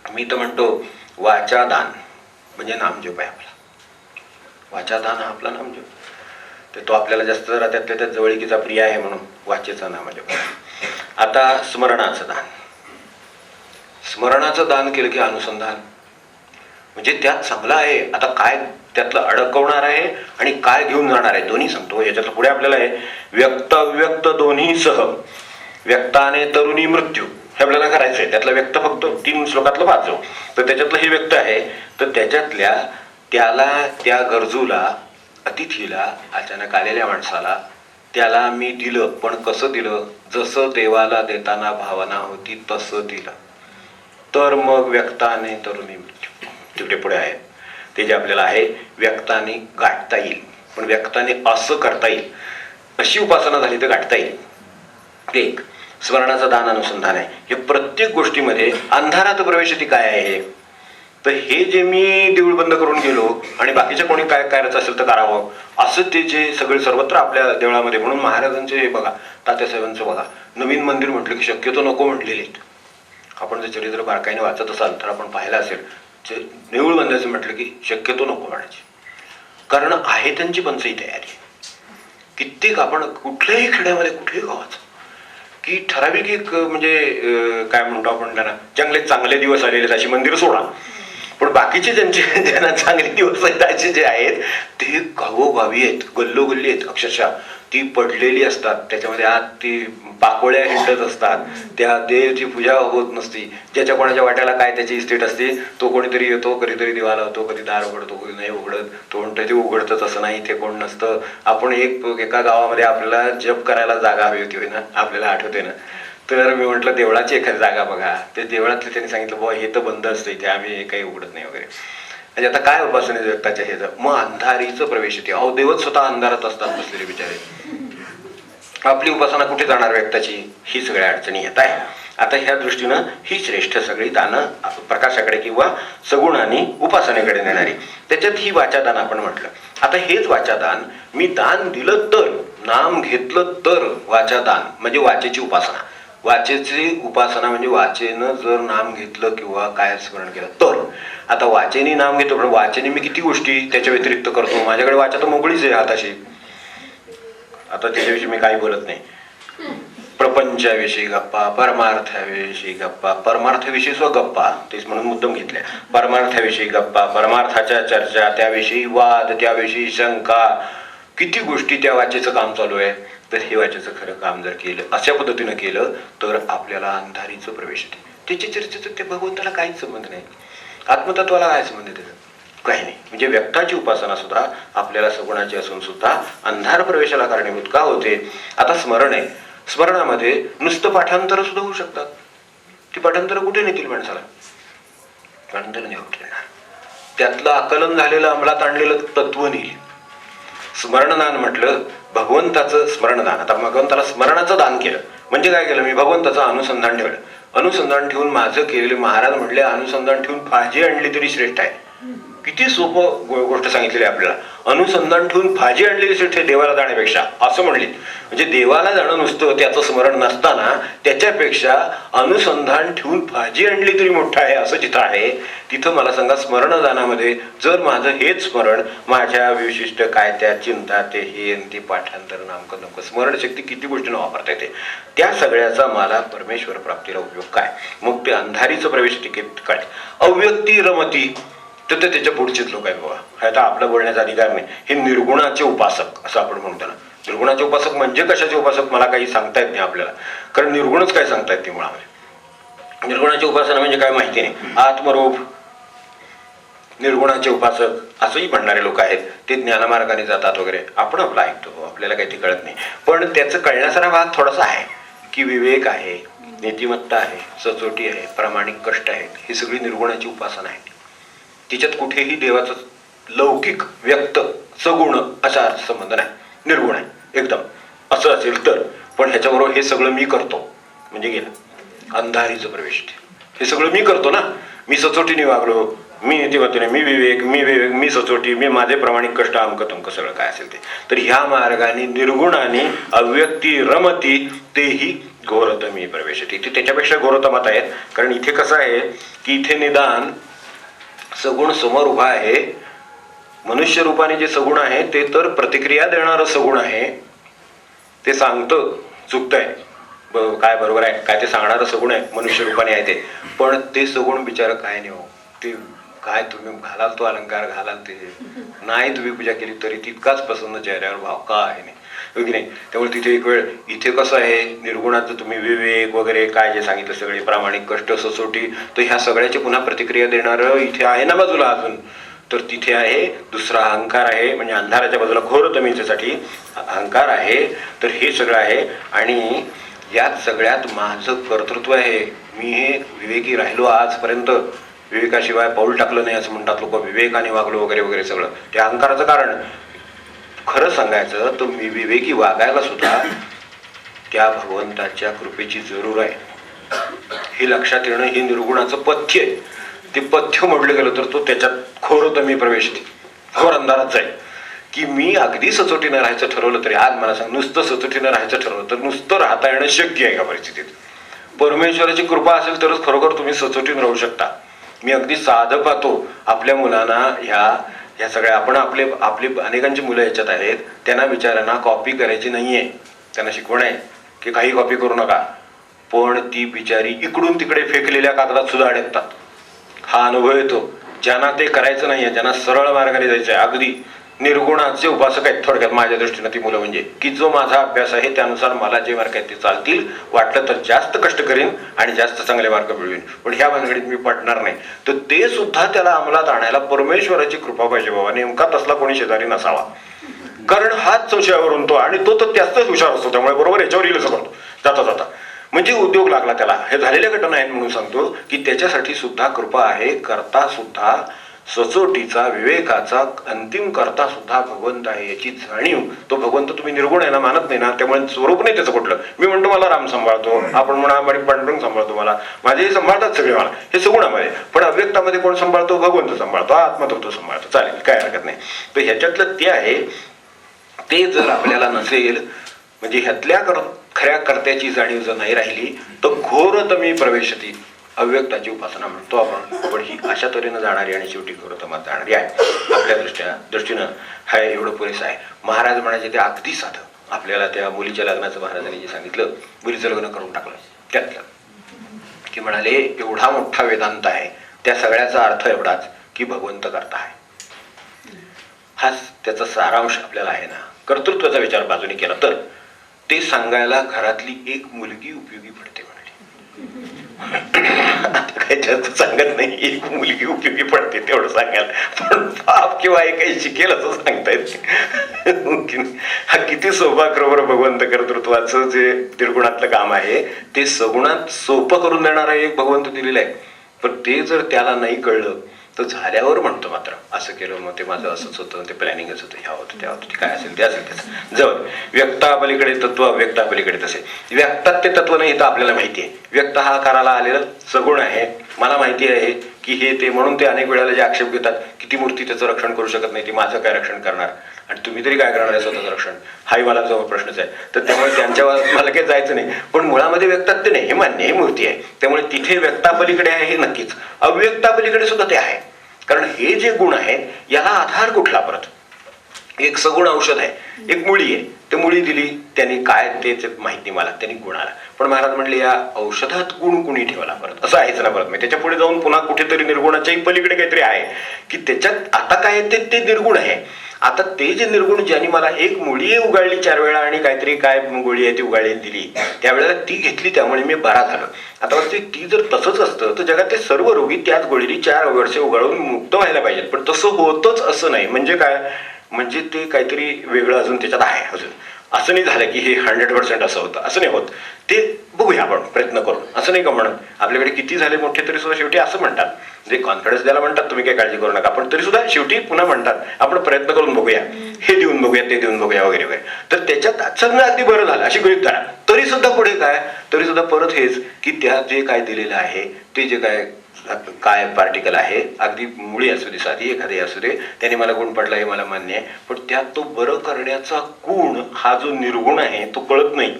मी तर म्हणतो वाचादान म्हणजे नामजप आहे आपला. वाचादान हा आपला नामजप, तर तो आपल्याला जास्त जरा त्यात जवळकीचा प्रिय आहे म्हणून वाचेचा नामजप. आता स्मरणाचं दान, स्मरणाचं दान केलं की अनुसंधान, म्हणजे त्यात चांगलं आहे. आता काय त्यातलं अडकवणार आहे आणि काय घेऊन जाणार आहे दोन्ही सांगतो. याच्यातलं पुढे आपल्याला आहे व्यक्त अव्यक्त दोन्ही सह, व्यक्ताने तरुणी मृत्यू, हे आपल्याला करायचं आहे. त्यातलं व्यक्त फक्त 3 श्लोकातलं वाचव, तर त्याच्यातलं हे व्यक्त आहे. तर त्याच्यातल्या त्याला, त्या गरजूला, अतिथीला, अचानक आलेल्या माणसाला, त्याला मी दिलं, पण कसं दिलं? जसं देवाला देताना भावना होती तसं दिलं. तर मग व्यक्ताने तरुणी मृत्यू तिकडे पुढे आहे. ते जे आपल्याला आहे व्यक्ताने गाठता येईल, पण व्यक्ताने असं करता येईल, अशी उपासना झाली तर गाठता येईल. ते एक स्मरणाचं दान अनुसंधान आहे. हे प्रत्येक गोष्टीमध्ये अंधारात प्रवेश ती काय आहे? तर हे जे मी देऊळ बंद करून गेलो आणि बाकीच्या कोणी काय करायचं असेल तर करावं, असं ते जे सगळे सर्वत्र आपल्या देवळामध्ये. म्हणून महाराजांचे हे बघा, तात्यासाहेबांचं बघा, नवीन मंदिर म्हटलं की शक्यतो नको म्हटलेले. आपण जर चरित्र बारकाईने वाचत असाल तर आपण पाहिलं असेल, देऊळ बांधायचं म्हटलं की शक्यतो नको म्हणायचे, कारण आहे त्यांची पंचही तयारी. कित्येक आपण कुठल्याही खेड्यामध्ये, कुठल्याही गावाचं की ठराविक एक म्हणजे काय म्हणतो आपण त्यांना, चांगले दिवस आलेले अशी मंदिर सोडा, पण बाकीचे ज्यांना चांगले दिवस आहेत असे जे आहेत ते गावोगावी आहेत, गल्लोगल्ली आहेत. अक्षरशः ती पडलेली असतात, त्याच्यामध्ये आत ती पाकोळ्या हिंडत असतात, त्या देवची पूजा होत नसती. ज्याच्या कोणाच्या वाट्याला काय त्याची इस्टेट असते, तो कोणीतरी येतो, कधीतरी दिवा लावतो, कधी दार उघडतो, कधी नाही उघडत. तो म्हणतो ते उघडतच असं नाही, इथे कोण नसतं. आपण एका गावामध्ये आपल्याला जप करायला जागा हवी होती ना, आपल्याला आठवते ना. तर मी म्हटलं देवळाची एखादी जागा बघा. ते देवळातले त्यांनी सांगितलं बाबा हे तर बंद असतं, इथे आम्ही काही उघडत नाही वगैरे. म्हणजे आता काय उपासने व्यक्ताच्या हे मग अंधारीचं प्रवेश येते. अहो देवच स्वतः अंधारात असतात बसलेले बिचारे. आपली उपासना कुठे जाणार व्यक्ताची? ही सगळ्या अडचणी येत आहे. आता ह्या दृष्टीनं ही श्रेष्ठ सगळी दानं प्रकाशाकडे किंवा सगुणाने उपासनेकडे नेणारी. त्याच्यात ही वाचादान आपण म्हटलं. आता हेच वाचादान मी दान दिलं तर, नाम घेतलं तर वाचादान म्हणजे वाचेची उपासना. वाचेची उपासना म्हणजे वाचेनं जर नाम घेतलं किंवा काय स्मरण केलं तर. आता वाचेने नाम घेतो, पण वाचेने मी किती गोष्टी त्याच्या व्यतिरिक्त करतो. माझ्याकडे वाचा तर मोकळीच आहे हाताशी. आता त्याच्याविषयी मी काही बोलत नाही. प्रपंचाविषयी गप्पा, परमार्थाविषयी गप्पा, परमार्थाविषयी गप्पा तेच म्हणून मुद्दाम घेतल्या. परमार्थाविषयी गप्पा, परमार्थाच्या चर्चा, त्याविषयी वाद, त्याविषयी शंका, किती गोष्टी त्या वाचेचं काम चालू आहे. तर हे वाचेचं खरं काम जर केलं, अशा पद्धतीनं केलं तर आपल्याला अंधारीचं प्रवेश येते. त्याच्या चर्चेचं ते भगवंताला काहीच संबंध नाही, आत्मतत्वाला काय संबंध आहे त्याचा? काही नाही. म्हणजे व्यक्ताची उपासना सुद्धा आपल्याला सगुणाची असून सुद्धा अंधार प्रवेशाला कारणीभूत का होते? आता स्मरण आहे, स्मरणामध्ये नुसतं पाठांतर सुद्धा होऊ शकतात. ती पाठांतर कुठे नेतील माणसाला? पाठांतर नाही होत येणार. त्यातलं आकलन झालेलं, अंमलात आणलेलं तत्व नेईल. स्मरणदान म्हटलं भगवंताचं स्मरणदान. आता भगवंताला स्मरणाचं दान केलं म्हणजे काय केलं? मी भगवंताचं अनुसंधान ठेवलं. अनुसंधान ठेवून माझं केलेले, महाराज म्हटले अनुसंधान ठेवून भाजी आणली तरी श्रेष्ठ आहे. किती सोपं गोष्ट सांगितलेली आपल्याला. अनुसंधान ठेवून भाजी आणलेली श्रेष्ठ आहे देवाला जाण्यापेक्षा, असं म्हणले. म्हणजे देवाला जाणं नुसतं त्याचं स्मरण नसताना त्याच्यापेक्षा अनुसंधान ठेवून भाजी आणली तरी मोठं आहे असं जिथं आहे, तिथं मला सांगा स्मरणदानामध्ये जर माझं हेच स्मरण, माझ्या विशिष्ट काय त्या चिंता, ते हे ते पाठांतर, नामकं नमकं, स्मरणशक्ती किती गोष्टींना वापरता येते, त्या सगळ्याचा मला परमेश्वर प्राप्तीला उपयोग काय? मग ते अंधारीचं प्रवेश तिकीट काय? अव्यक्ती रमती, तर त्याच्या पुढचेच लोक आहेत बाबा. ह्याचा आपला बोलण्याचा अधिकार नाही. हे निर्गुणाचे उपासक असं आपण म्हणतो ना. निर्गुणाचे उपासक म्हणजे कशाचे उपासक मला काही सांगता येत नाही आपल्याला, कारण निर्गुणच काय सांगता येत नाही मुळामध्ये. निर्गुणाची उपासना म्हणजे काय माहिती नाही. आत्मरूप निर्गुणाचे उपासक असंही म्हणणारे लोक आहेत. ते ज्ञानमार्गाने जातात वगैरे. आपण आपलं ऐकतो, आपल्याला काही ते कळत नाही. पण त्याचं कळण्यासारा भाग थोडासा आहे की विवेक आहे, नीतिमत्ता आहे, सचोटी आहे, प्रामाणिक कष्ट आहेत. ही सगळी निर्गुणाची उपासना आहे. तिच्यात कुठेही देवाचा लौकिक व्यक्त सगुण असा संबंध नाही. निर्गुण आहे एकदम. असं असेल तर. पण ह्याच्याबरोबर हे सगळं मी करतो म्हणजे गेलं अंधारीचं प्रवेश. हे सगळं मी करतो ना. मी सचोटीने वागलो, मी नीतिमत्तेने, मी सचोटी, मी माझे प्रामाणिक कष्ट, अमकं तमकं सगळं काय असेल ते. तर ह्या मार्गाने निर्गुणाने अव्यक्ती रमती, तेही घोरतमी प्रवेश येते. इथे त्याच्यापेक्षा घोरतमात आहेत. कारण इथे कसं आहे की इथे निदान सगुण समोर उभा आहे. मनुष्य रूपाने जे सगुण आहे ते तर प्रतिक्रिया देणारं सगुण आहे. ते सांगतं चुकतंय काय, बरोबर आहे काय, ते सांगणारं सगुण आहे. मनुष्य रूपाने आहे ते. पण ते सगुण बिचार काय नाही हो. ते काय तुम्ही घालाल तो अलंकार घालाल, ते नाही तुम्ही पूजा केली तरी तितकाच प्रसन्न चेहऱ्यावर भाव का आहे नाही, हो की नाही. त्यामुळे तिथे एक वेळ इथे कसं आहे, निर्गुणाचं तुम्ही विवेक वगैरे काय जे सांगितलं सगळे, प्रामाणिक कष्ट, सचोटी, तर ह्या सगळ्याची पुन्हा प्रतिक्रिया देणारं इथे आहे ना बाजूला अजून. तर तिथे आहे दुसरा अहंकार आहे. म्हणजे अंधाराच्या बाजूला घोरतमीच्यासाठी अहंकार आहे. तर हे सगळं आहे. आणि यात सगळ्यात माझं कर्तृत्व आहे. मी हे विवेकी राहिलो आजपर्यंत, विवेकाशिवाय पाऊल टाकलं नाही असं म्हणतात लोक. विवेकाने वागलो वगैरे वगैरे सगळं. ते अहंकाराचं कारण. खरं सांगायचं तर मी विवेकी वागायला सुद्धा त्या भगवंताच्या कृपेची जरूर आहे. हे लक्षात येणं हे निर्गुणाचं पथ्य आहे. ते पथ्य म्हटलं गेलं तर तो त्याच्यात घोरतमी प्रवेश, घोर अंधाराच आहे. की मी अगदी सचोटीनं राहायचं ठरवलं तरी, आज मला सांग, नुसतं सचोटीनं राहायचं ठरवलं तर नुसतं राहता येणं शक्य आहे का परिस्थितीत? परमेश्वराची कृपा असेल तरच खरोखर तुम्ही सचोटीनं राहू शकता. मी अगदी साधं पाहतो आपल्या मुलांना, ह्या सगळ्या आपण आपली अनेकांची मुलं याच्यात आहेत, त्यांना बिचाऱ्यांना कॉपी करायची नाहीये. त्यांना शिकवण आहे की काही कॉपी करू नका. पण ती बिचारी इकडून तिकडे फेकलेल्या कागदात सुद्धा अडकतात. हा अनुभव येतो. ज्यांना ते करायचं नाहीये, ज्यांना सरळ मार्गाने जायचं आहे, अगदी निर्गुणाचे उपासक आहेत थोडक्यात माझ्या दृष्टीनं ती मुलं, म्हणजे की जो माझा अभ्यास आहे त्यानुसार मला जे मार्ग आहेत ते चालतील, वाटलं तर जास्त कष्ट करीन आणि जास्त चांगले मार्ग मिळवीन, पण ह्या भानगडीत मी पडणार नाही. तर ते सुद्धा त्याला अंमलात आणायला परमेश्वराची कृपा पाहिजे बाबा. नेमका तसला कोणी शेजारी नसावा, कारण हाच विषयावरून तो, आणि तो तर त्याचाच हुशार असतो, त्यामुळे बरोबर याच्यावर येईल करतो जाता जाता. म्हणजे उद्योग लागला त्याला. हे झालेल्या घटना आहेत म्हणून सांगतो की त्याच्यासाठी सुद्धा कृपा आहे. करता सुद्धा सचोटीचा, विवेकाचा अंतिम करता सुद्धा भगवंत आहे याची जाणीव. तो भगवंत तुम्ही निर्गुण आहे ना, मानत नाही ना, त्यामुळे स्वरूप नाही त्याचं कुठलं. मी म्हणतो मला राम सांभाळतो, आपण म्हणा पांडुरंग सांभाळतो, मला माझे सांभाळतात सगळे, मला हे सगुणामध्ये. पण अव्यक्तामध्ये कोण सांभाळतो? भगवंत सांभाळतो, आत्मतत्व सांभाळतो. चालेल, काय हरकत नाही. तर ह्याच्यातलं ते आहे. ते जर आपल्याला नसेल, म्हणजे ह्यातल्या खऱ्या कर्त्याची जाणीव जर नाही राहिली, तर घोरतमी प्रवेशती, अव्यक्ताची उपासना म्हणतो आपण, पण ही अशा तऱ्हेनं जाणारी आणि शेवटी घोरतमात जाणारी आहे. आपल्या दृष्टीनं हा एवढं पुरेसं आहे. महाराज म्हणायचे ते अगदी साधं. आपल्याला त्या मुलीच्या लग्नाचं महाराजांनी जे सांगितलं, मुलीचं लग्न करून टाकलं त्यातलं, की म्हणाले एवढा मोठा वेदांत आहे, त्या सगळ्याचा अर्थ एवढाच की भगवंत करता आहे. हाच त्याचा सारांश आपल्याला आहे ना. कर्तृत्वाचा विचार बाजूने केला तर ते सांगायला घरातली एक मुलगी उपयोगी पडते म्हणाले. आता काही जास्त सांगत नाही, एक मुलगी उपयोगी पडते तेवढं सांगायला, पण बाप किंवा काही शिकेल असं सांगता येत. हा किती सोपा बरोबर भगवंत कर्तृत्वाचं जे निर्गुणातलं काम आहे ते सगुणात सोपं करून देणारा एक भगवंत दिलेला आहे. पण ते जर त्याला नाही कळलं तर झाल्यावर म्हणतो मात्र असं केलं, मग ते माझं असंच होतं, ते प्लॅनिंगच होतं, ह्या होतं त्या होतं, ते काय असेल ते असेल त्याचं. जवळ व्यक्तापलीकडे तत्व, अव्यक्तापलीकडे तसे. व्यक्तात ते तत्व नाही तर आपल्याला माहिती आहे. व्यक्त हा आकाराला आलेला सगुण आहे, मला माहिती आहे की हे ते, म्हणून ते अनेक वेळेला जे आक्षेप घेतात की ती मूर्ती त्याचं रक्षण करू शकत नाही, ती माझं काय रक्षण करणार, आणि तुम्ही तरी काय करणार आहे स्वतःचं रक्षण, हाही मला जवळ प्रश्नच आहे. तर त्यामुळे त्यांच्यावर मला काही जायचं नाही. पण मुळामध्ये व्यक्तात ते नाही, हे मान्य, ही मूर्ती आहे, त्यामुळे तिथे व्यक्तापलीकडे आहे हे नक्कीच. अव्यक्तापलीकडे सुद्धा ते आहे, कारण हे जे गुण आहेत याला आधार कुठला? परत एक सगुण औषध आहे, एक मुळी आहे, ते मुळी दिली त्यांनी, काय ते माहित नाही मला, त्यांनी गुण आला. पण महाराज म्हणले या औषधात गुण कुणी ठेवला परत, असं आहेच ना. परत मी त्याच्या पुढे जाऊन पुन्हा कुठेतरी निर्गुणाच्याही पलीकडे काहीतरी आहे की त्याच्यात आता काय ते निर्गुण आहे. आता ते जे निर्गुण, ज्यांनी मला एक मुळी उगाळली 4 वेळा आणि काहीतरी काय गोळी आहे ती उगाळली दिली, त्यावेळेला ती घेतली, त्यामुळे मी बरा झालो. आता ती जर तसंच असतं तर जगातले सर्व रोगी त्याच गोळीने 4 वर्षे उगाळून मुक्त व्हायला पाहिजेत. पण तसं होतच असं नाही. म्हणजे काय? म्हणजे ते काहीतरी वेगळं अजून त्याच्यात आहे. अजून असं नाही झालं की हे 100% असं होतं, असं नाही होत. ते बघूया आपण प्रयत्न करून, असं नाही का म्हणत. आपल्याकडे किती झाले मोठे तरी सुद्धा शेवटी असं म्हणतात, जे कॉन्फिडन्स द्यायला म्हणतात तुम्ही काही काळजी करू नका, पण तरी सुद्धा शेवटी पुन्हा म्हणतात आपण प्रयत्न करून बघूया, हे देऊन बघूया, ते देऊन बघूया वगैरे वगैरे. तर त्याच्यात सगळं अगदी बरं झालं अशी गृहीत धरा. तरी सुद्धा पुढे काय, तरी सुद्धा परत हेच की त्या जे काय दिलेलं आहे ते जे काय पार्टिकल आहे, अगदी मुळी असू दे, साधी एखादी असू दे, त्याने मला गुण पडला हे मला मान्य आहे, पण त्यात तो बरं करण्याचा गुण हा जो निर्गुण आहे तो कळत नाही.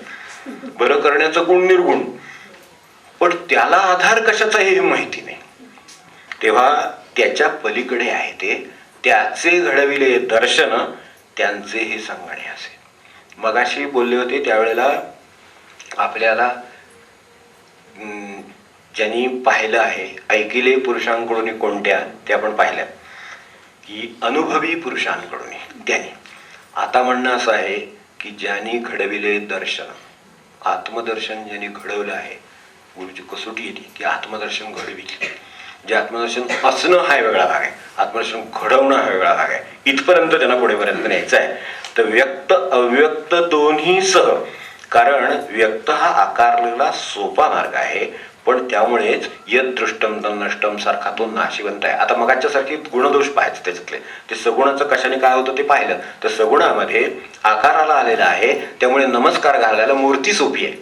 बरं करण्याचा गुण निर्गुण, पण त्याला आधार कशाचा हे माहिती नाही. तेव्हा त्याच्या पलीकडे आहे ते, त्याचे घडविले दर्शन, त्यांचे हे सांगणे असे. मगाशी बोलले होते त्यावेळेला आपल्याला ज्यांनी पाहिलं आहे, ऐकिले पुरुषांकडून कोणत्या, ते आपण पाहिल्या की अनुभवी पुरुषांकडून त्यांनी. आता म्हणणं असं आहे की ज्यांनी घडविले दर्शन, आत्मदर्शन ज्यांनी घडवलं आहे, गुरुची कसोटी येते की आत्मदर्शन घडविले. जे आत्मदर्शन असणं हा वेगळा भाग आहे, आत्मदर्शन घडवणं हा वेगळा भाग आहे. इथपर्यंत त्यांना पुढेपर्यंत न्यायचं आहे. तर व्यक्त अव्यक्त दोन्ही सह, कारण व्यक्त हा आकारलेला सोपा मार्ग आहे, पण त्यामुळेच यद दृष्टम तन नष्टम सारखा तो नाशिवंत आहे. आता मगाच्या सारखे गुणदोष पाहायचे त्याच्यातले, ते सगुणाचं कशाने काय होतं ते पाहिलं. तर सगुणामध्ये आकाराला आलेला आहे, त्यामुळे नमस्कार घालायला मूर्ती सोपी आहे.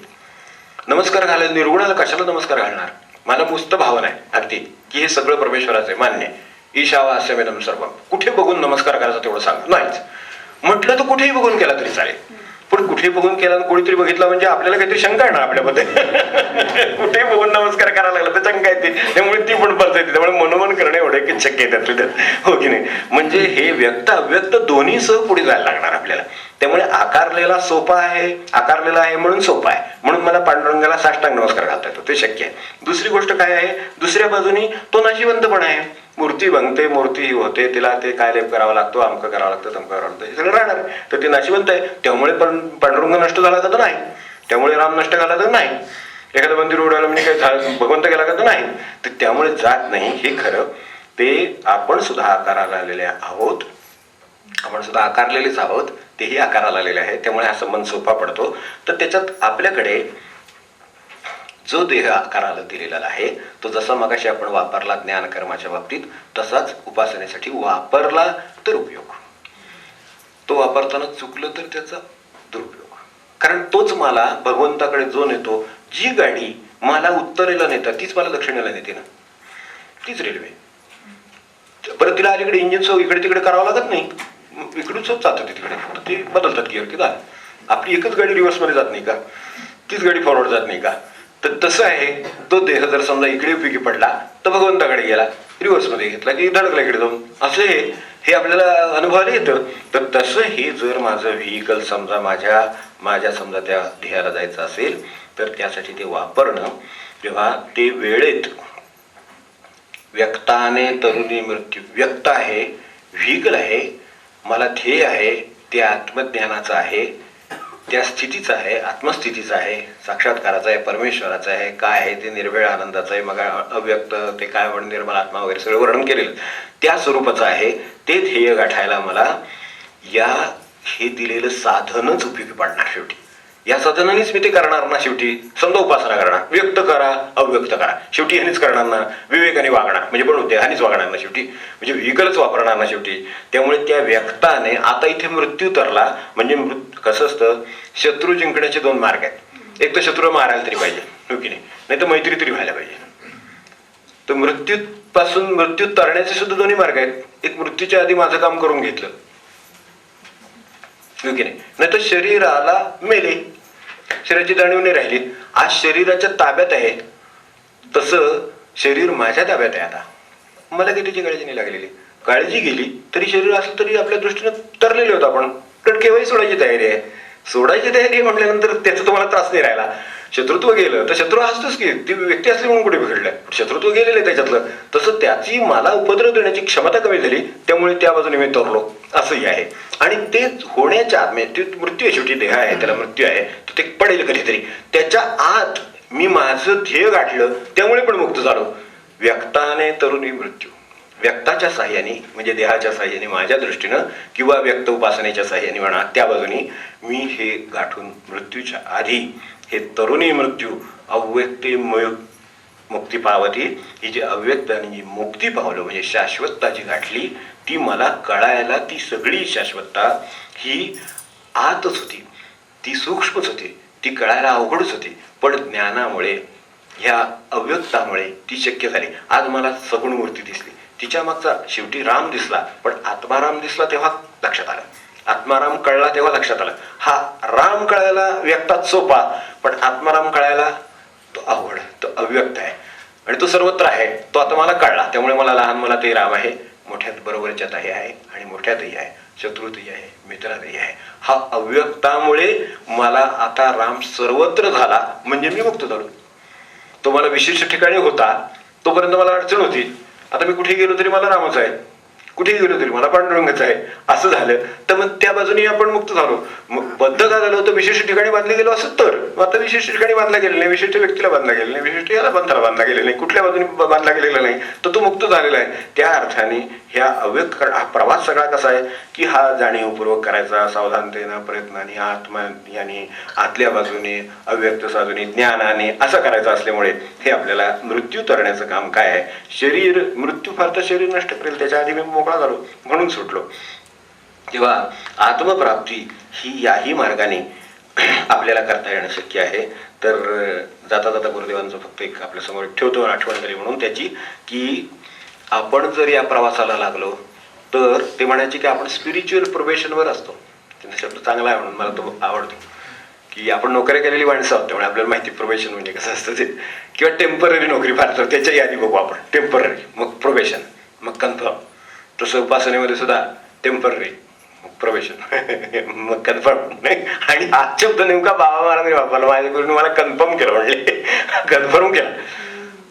नमस्कार घालायला निर्गुणाला कशाला नमस्कार घालणार? मला मुस्त भावना आहे अगदी की हे सगळं परमेश्वराचं आहे, मान्य. ईशावास्यमेदम सर्वम, कुठे बघून नमस्कार करायचा तेवढं सांग, नाहीच म्हटलं तर कुठेही बघून केला तरी चालेल. पण कुठे बघून केला, कोणीतरी बघितला म्हणजे आपल्याला काहीतरी शंका आहे ना आपल्यामध्ये. कुठे बघून नमस्कार करायला लागला तर शंका येते, त्यामुळे ती पण पडता येते. त्यामुळे मनोमन करणं एवढं की शक्य आहे त्यात, हो की नाही. म्हणजे हे व्यक्त अव्यक्त दोन्ही सह पुढे जायला लागणार आपल्याला. त्यामुळे आकारलेला आहे म्हणून सोपा आहे, म्हणून मला पांडुरंगाला साष्टांग नमस्कार घालता येतो, ते शक्य आहे. दुसरी गोष्ट काय आहे, दुसऱ्या बाजूनी तो नाशिवंत पण आहे. मूर्ती बनते, मूर्ती ही होते, तिला ते काय लेप करावा लागतो, अमकं करावं लागतं, तमकं करावं लागतं, हे सगळं राहणार. तर ते नाशिवंत आहे, त्यामुळे पांडुरंग नष्ट झाला का तर नाही, त्यामुळे राम नष्ट झाला तर नाही, एखादं मंदिर उडालं म्हणजे काय भगवंत गेला का तर नाही. तर त्यामुळे जात नाही, हे खरं. ते आपण सुद्धा आकाराला आलेले आहोत, आपण सुद्धा आकारलेलेच आहोत, तेही आकाराला आलेले आहे. त्यामुळे हा संबंध सोपा पडतो. तर त्याच्यात आपल्याकडे जो देह आकाराला दिलेला आहे तो जसा मगाशी आपण वापरला ज्ञान कर्माच्या बाबतीत, तसाच उपासनेसाठी वापरला तर उपयोग, तो वापरताना चुकलं तर त्याचा दुरुपयोग. कारण तोच मला भगवंताकडे जो नेतो, जी गाडी मला उत्तरेला नेतात तीच मला दक्षिणेला नेते ना, तीच रेल्वे. परत तिला अलीकडे इंजिन सो इकडे तिकडे करावं लागत नाही, इकडून सोप चालतं तिकडे, फक्त ते बदलतात गिअर की झालं. आपली एकच गाडी रिव्हर्समध्ये जात नाही का, तीच गाडी फॉरवर्ड जात नाही का. तर तसं आहे, तो देह जर समजा इकडे उपयोगी पडला तर भगवंताकडे गेला, रिव्हर्समध्ये घेतला की धडकला इकडे जाऊन, असं हे आपल्याला अनुभवायला येतं. तर तसं हे जर माझं व्हेइकल समजा माझ्या समजा त्या ध्येयाला जायचं असेल तर त्यासाठी ते वापरणं, तेव्हा ते वेळेत व्यक्ताने तरुणी मृत्यू, व्यक्त आहे, व्हेइकल आहे, मला ध्येय आहे, ते आत्मज्ञानाचं आहे, त्या स्थितीचं आहे, आत्मस्थितीचं आहे, साक्षात्काराचं आहे, परमेश्वराचं आहे, काय आहे ते निर्वेळ आनंदाचं आहे, मग अव्यक्त ते काय म्हणून निर्मल आत्मा वगैरे सगळं वर्णन केलेलं त्या स्वरूपाचं आहे. ते ध्येय गाठायला मला हे दिलेलं साधनच उपयोगी पडणार. शेवटी या साधनानेच मी ते करणार ना. शेवटी समजा उपासना करणार, व्यक्त करा अव्यक्त करा, शेवटी ह्यानेच करणार ना. विवेकाने वागणार म्हणजे पण देहानेच वागणार ना शेवटी, म्हणजे व्हेइकलच वापरणार ना शेवटी. त्यामुळे त्या व्यक्ताने आता इथे मृत्यू तरला म्हणजे कसं असतं, शत्रू जिंकण्याचे दोन मार्ग आहेत. एक तर शत्रू मारायला तरी पाहिजे, हो की नाही, नाही तर मैत्री तरी व्हायला पाहिजे. तर मृत्यू तरण्याचे सुद्धा दोन्ही मार्ग आहेत. एक मृत्यूच्या आधी माझं काम करून घेतलं, हो की नाही तर शरीराला मेले, शरीराची जाणीव नाही राहिली. आज शरीराच्या ताब्यात आहे, तसं शरीर माझ्या ताब्यात आहे. आता मला काही त्याची काळजी नाही लागलेली. काळजी गेली तरी शरीर असलं तरी आपल्या दृष्टीनं तरलेले होतं आपण, कारण केव्हाही सोडायची तयारी आहे. सोडायची तयारी म्हटल्यानंतर त्याचा तुम्हाला त्रास नाही राहिला. शत्रुत्व गेलं तर शत्रू असतोच की, ती व्यक्ती असली म्हणून कुठे बिघडलंय, शत्रुत्व गेलेलं आहे त्याच्यातलं. तसं त्याची मला उपद्रव देण्याची क्षमता कमी झाली, त्यामुळे त्या बाजूने मी तरलो, असंही आहे. आणि ते होण्याच्या आत मृत्यू आहे, शेवटी देह आहे, त्याला मृत्यू आहे, तर ते पडेल कधीतरी. त्याच्या आत मी माझं ध्येय गाठलं, त्यामुळे पण मुक्त झालो. व्यक्ताने तरुणी मृत्यू, व्यक्ताच्या साह्याने म्हणजे देहाच्या साह्याने माझ्या दृष्टीनं, किंवा व्यक्त उपासनेच्या साह्याने म्हणा, त्या बाजूनी मी हे गाठून मृत्यूच्या आधी हे तरुणी मृत्यू अव्यक्ते मुक्ती पावती, ही जी अव्यक्त आणि जी मुक्ती पावलं म्हणजे शाश्वतता जी गाठली, ती मला कळायला ती सगळी शाश्वतता ही आतच होती, ती सूक्ष्मच होती, ती कळायला अवघडच होती. पण ज्ञानामुळे, ह्या अव्यक्तामुळे ती शक्य झाली. आज मला सगुण मूर्ती दिसली, तिच्या मागचा शेवटी राम दिसला, पण आत्माराम दिसला तेव्हा लक्षात आलं, आत्माराम कळला तेव्हा लक्षात आलं. हा राम कळायला व्यक्तात सोपा, पण आत्माराम कळायला तो अवघड, तो अव्यक्त आहे आणि तो सर्वत्र आहे. तो आता मला कळला, त्यामुळे मला लहान मला ते राम आहे, मोठ्यात बरोबरच्यातही आहे आणि मोठ्यातही आहे, शत्रूतही आहे, मित्रातही आहे. हा अव्यक्तामुळे मला आता राम सर्वत्र झाला म्हणजे मी मुक्त झालो. तो मला विशिष्ट ठिकाणी होता तोपर्यंत मला अडचण होती, आता मी कुठे गेलो तरी मला रामच आहे, कुठेही गेलो तरी मला पांडुरंगच आहे, असं झालं. तर मग त्या बाजूने आपण मुक्त झालो. मग बद्ध का झालं होतं, विशिष्ट ठिकाणी बांधले गेलो असं, तर आता विशिष्ट ठिकाणी बांधला गेलेलं नाही, विशिष्ट व्यक्तीला बांधला गेलेलं नाही, विशिष्ट याला पंथाला बांधला गेलेला नाही, कुठल्या बाजूने बांधला गेलेला नाही, तर तो मुक्त झालेला आहे. त्या अर्थाने ह्या अव्यक्त हा प्रवास सगळा कसा आहे की हा जाणीवपूर्वक करायचा, सावधानतेनं, प्रयत्नाने, आत्म्याने, आतल्या बाजूने, अव्यक्त बाजूने, ज्ञानाने असं करायचं असल्यामुळे हे आपल्याला मृत्यू तरण्याचं काम काय आहे. शरीर मृत्यू फार तर शरीर नष्ट करेल, त्याच्या आधी मी मोकळा झालो म्हणून सुटलो. तेव्हा आत्मप्राप्ती ही याही मार्गाने आपल्याला करता येणं शक्य आहे. तर जाता जाता गुरुदेवांचं फक्त एक आपल्या समोर ठेवतो आठवण तरी म्हणून त्याची, की आपण जर या प्रवासाला लागलो तर ते म्हणायचे की आपण स्पिरिच्युअल प्रोबेशनवर असतो. त्यांचा शब्द चांगला आहे म्हणून मला तो आवडतो, की आपण नोकऱ्या केलेली माणसं आहोत, त्यामुळे आपल्याला माहिती प्रोबेशन म्हणजे कसं असतं ते, किंवा टेम्पररी नोकरी फार तर त्याच्याही आधी बघू आपण. टेम्पररी, मग प्रोबेशन, मग कन्फर्म. तसं उपासनेमध्ये सुद्धा टेम्पररी, प्रवेशन मग कन्फर्म. आणि हा शब्द नेमका बाबा महाराजांनी वापरला, माझ्या गुरुने मला कन्फर्म केलं, म्हणले कन्फर्म केला.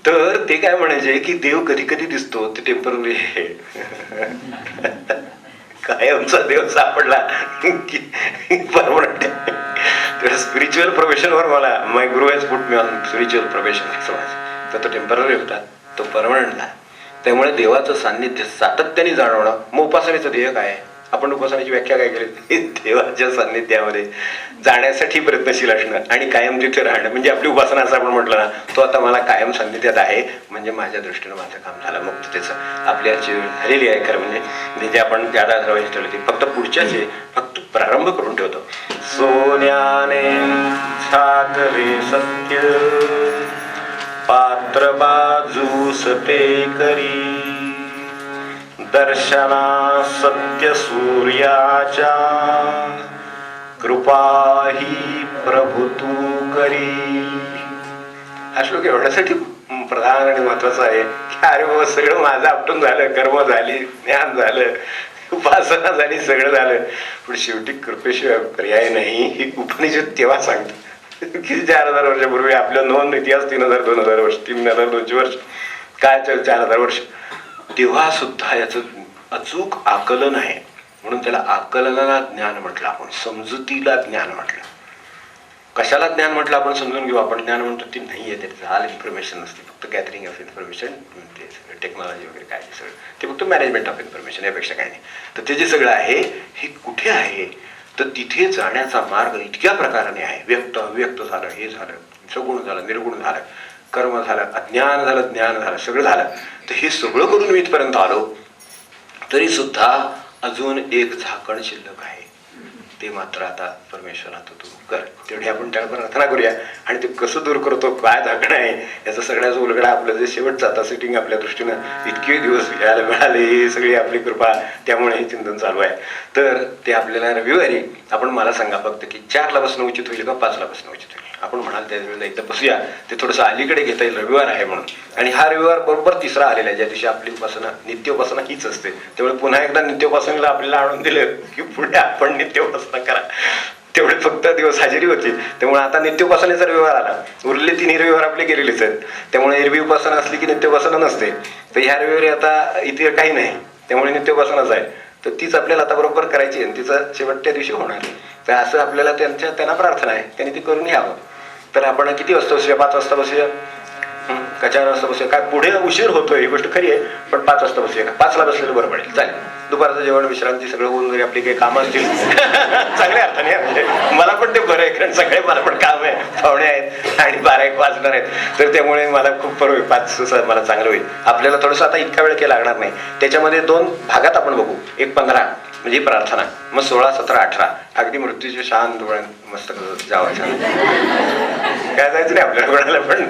तर ते काय म्हणायचे की देव कधी कधी दिसतो, ते टेम्पररी आहे. कायमचा देव सापडला की परमनंट आहे. तर स्पिरिच्युअल प्रोफेशनवर मला माय गुरु has put me on spiritual profession. तर तो टेम्पररी होता, तो परमनंट झाला. त्यामुळे देवाचं सान्निध्य सातत्याने जाणवणं. मग उपासनेचं ध्येय काय आहे? आपण उपासनेची व्याख्या काय केली? देवाच्या सान्निध्यामध्ये जाण्यासाठी प्रयत्नशील असणं आणि कायम तिथे राहणं. म्हणजे आपली उपासना असं आपण म्हटलं ना, तो आता मला कायम सान्निध्यात आहे म्हणजे माझ्या दृष्टीनं माझं काम झालं. मुक्ततेचं आपली आजची वेळ झालेली आहे. खरं म्हणजे जे आपण ज्यादा ठरवायची ठरवली ती फक्त पुढच्याचे फक्त प्रारंभ करून ठेवतो. सोन्याने सागरे सत्य पात्र बाजूस ते करी, दर्शना सत्य सूर्याच्या कृपा ही प्रभू तू करी. हा श्लोक एवढ्यासाठी प्रधान आणि महत्वाचा आहे की अरे बाबा सगळं माझं आपटून झालं, कर्म झाली, ज्ञान झालं, उपासना झाली, सगळं झालं, पण शेवटी कृपेशिवाय पर्याय नाही. ही उपनिषद तेव्हा सांगते की 4000 वर्षापूर्वी आपल्या नोंद इतिहास 3000 2000 वर्ष 3200 वर्ष काय 4000 वर्ष तेव्हा सुद्धा याचं अचूक आकलन आहे. म्हणून त्याला आकलनाला ज्ञान म्हटलं आपण, समजुतीला ज्ञान म्हटलं. कशाला ज्ञान म्हटलं आपण समजून घेऊ. आपण ज्ञान म्हणतो ती नाही आहे, त्याचं ऑल इन्फॉर्मेशन नसते, फक्त गॅदरिंग ऑफ इन्फॉर्मेशन, ते सगळं टेक्नॉलॉजी वगैरे काय सगळं ते फक्त मॅनेजमेंट ऑफ इन्फॉर्मेशन, यापेक्षा काय नाही. तर ते जे सगळं आहे हे कुठे आहे, तर तिथे जाण्याचा मार्ग इतक्या प्रकाराने आहे. व्यक्त अव्यक्त झालं, हे झालं, सगुण झालं, निर्गुण झालं, कर्म झालं, अज्ञान झालं, ज्ञान झालं, सगळं झालं. तर हे सगळं करून मी इथपर्यंत आलो, तरी सुद्धा अजून एक झाकण शिल्लक आहे. ते मात्र आता परमेश्वरात तू कर. तेवढी आपण त्याला प्रार्थना करूया. आणि ते कसं दूर करतो, काय झाकण आहे याचा सगळ्याच उलगडा आपलं जे शेवटचं आता सिटिंग आपल्या दृष्टीनं इतके दिवस यायला मिळाले, ही सगळी आपली कृपा, त्यामुळे हे चिंतन चालू आहे. तर ते आपल्याला रविवारी आपण मला सांगा फक्त की 4ला बसणं उचित होईल का 5ला बसणं उचित होईल. आपण म्हणाल त्यावेळेला एकदा बसूया, ते थोडंसं अलीकडे घेता येईल, रविवार आहे म्हणून. आणि हा रविवार बरोबर 3रा आलेला आहे, ज्या दिवशी आपली उपासना नित्योपासना हीच असते. त्यामुळे पुन्हा एकदा नित्योपासनेला आपल्याला आणून दिलं की पुढे आपण नित्योपासना करा. तेवढे फक्त दिवस हजेरी होती. त्यामुळे आता नित्योपासनेचा रविवार आला, उरले 3 रविवार आपले गेलेलेच आहेत. त्यामुळे एरवी उपासना असली की नित्योपासना नसते. तर ह्या रविवारी आता इथे काही नाही, त्यामुळे नित्योपासनाच आहे. तर तीच आपल्याला आता बरोबर करायची आणि तिचं शेवटच्या दिवशी होणार. तर असं आपल्याला त्यांना प्रार्थना आहे, त्यांनी ते करून घ्यावं. तर आपण किती वाजता बसूया? 5 वाजता बसूया का 4 वाजता बसूया? काय पुढे उशीर होतोय ही गोष्ट खरी आहे, पण 5 वाजता बसूया का? 5ला बसलेलं बरं पडेल. चालेल. दुपारचं जेवण, विश्रांती सगळं होऊन जरी आपली काही कामं असतील चांगल्या अर्थाने, मला पण ते बरं आहे, कारण सगळे मला पण काम आहे, पाहुणे आहेत आणि 12-1 वाजणार आहेत. तर त्यामुळे मला खूप बरं होईल, 5 मला चांगलं होईल. आपल्याला थोडंसं आता इतका वेळ केला लागणार नाही. त्याच्यामध्ये 2 भागात आपण बघू. एक 15 म्हणजे प्रार्थना, मग 16, 17, 18 अगदी मृत्यूचे शांत मस्त जावं. काय जायचं नाही आपल्याला कोणाला, पण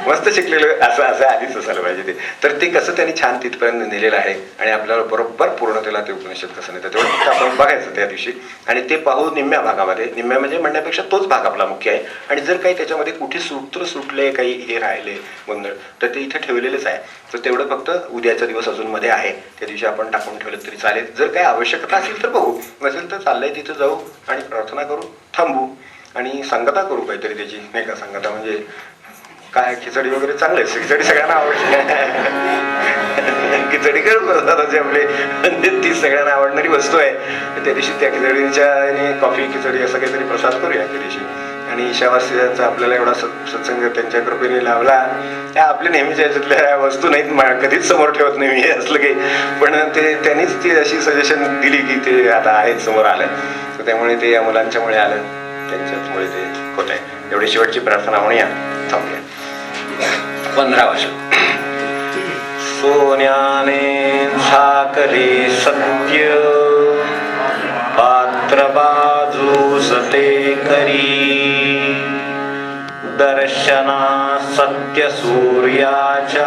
मस्त शिकलेलं असं आधीच असायला पाहिजे ते. तर ते कसं त्यांनी छान तिथपर्यंत नेलेलं आहे आणि आपल्याला बरोबर पूर्णतेला ते उपनिषद कसं नेतं तेवढं फक्त आपण बघायचं त्या दिवशी. आणि ते पाहू निम्म्या भागामध्ये. निम्म्या म्हणजे म्हणण्यापेक्षा तोच भाग आपला मुख्य आहे. आणि जर काही त्याच्यामध्ये कुठे सूत्र सुटले, काही हे राहिले गोंधळ, तर ते इथे ठेवलेलेच आहे. तर तेवढं फक्त उद्याचा दिवस अजून मध्ये आहे, त्या दिवशी आपण टाकून ठेवलं तरी चालेल. जर काही आवश्यकता असेल तर बघू, नसेल तर चाललंय तिथं जाऊ आणि प्रार्थना करू, थांबू आणि सांगता करू काहीतरी त्याची, नाही का. सांगता म्हणजे काय, खिचडी वगैरे चांगलं आहे, खिचडी सगळ्यांना आवडते. खिचडी करू प्रसादाची आपली, म्हणजे ती सगळ्यांना आवडणारी वस्तू आहे. त्या दिवशी त्या खिचडीच्या आणि कॉफी खिचडी असं काहीतरी प्रसाद करूया त्या दिवशी. आणि ईशावास्याचा आपल्याला एवढा सत्संग त्यांच्या कृपेने लाभला. त्या आपल्या नेहमीच्या याच्यातल्या वस्तू नाहीत, कधीच समोर ठेवत नाही मी हे असलं काही, पण ते त्यांनीच ती अशी सजेशन दिली की ते आता आहेत, समोर आलं. तर त्यामुळे ते या मुलांच्यामुळे आलं, त्यांच्यामुळे ते होत आहे. एवढी शेवटची प्रार्थना म्हणूया, थांबूया. 15 वर्ष. सोन्याने साकरे सत्य पात्र बाजूस ते करी, दर्शना सत्य सूर्याच्या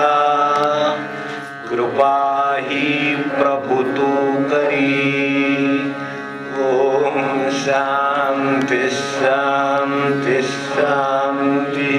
कृपा ही प्रभू तू करी. ओम शांती शांती शांती.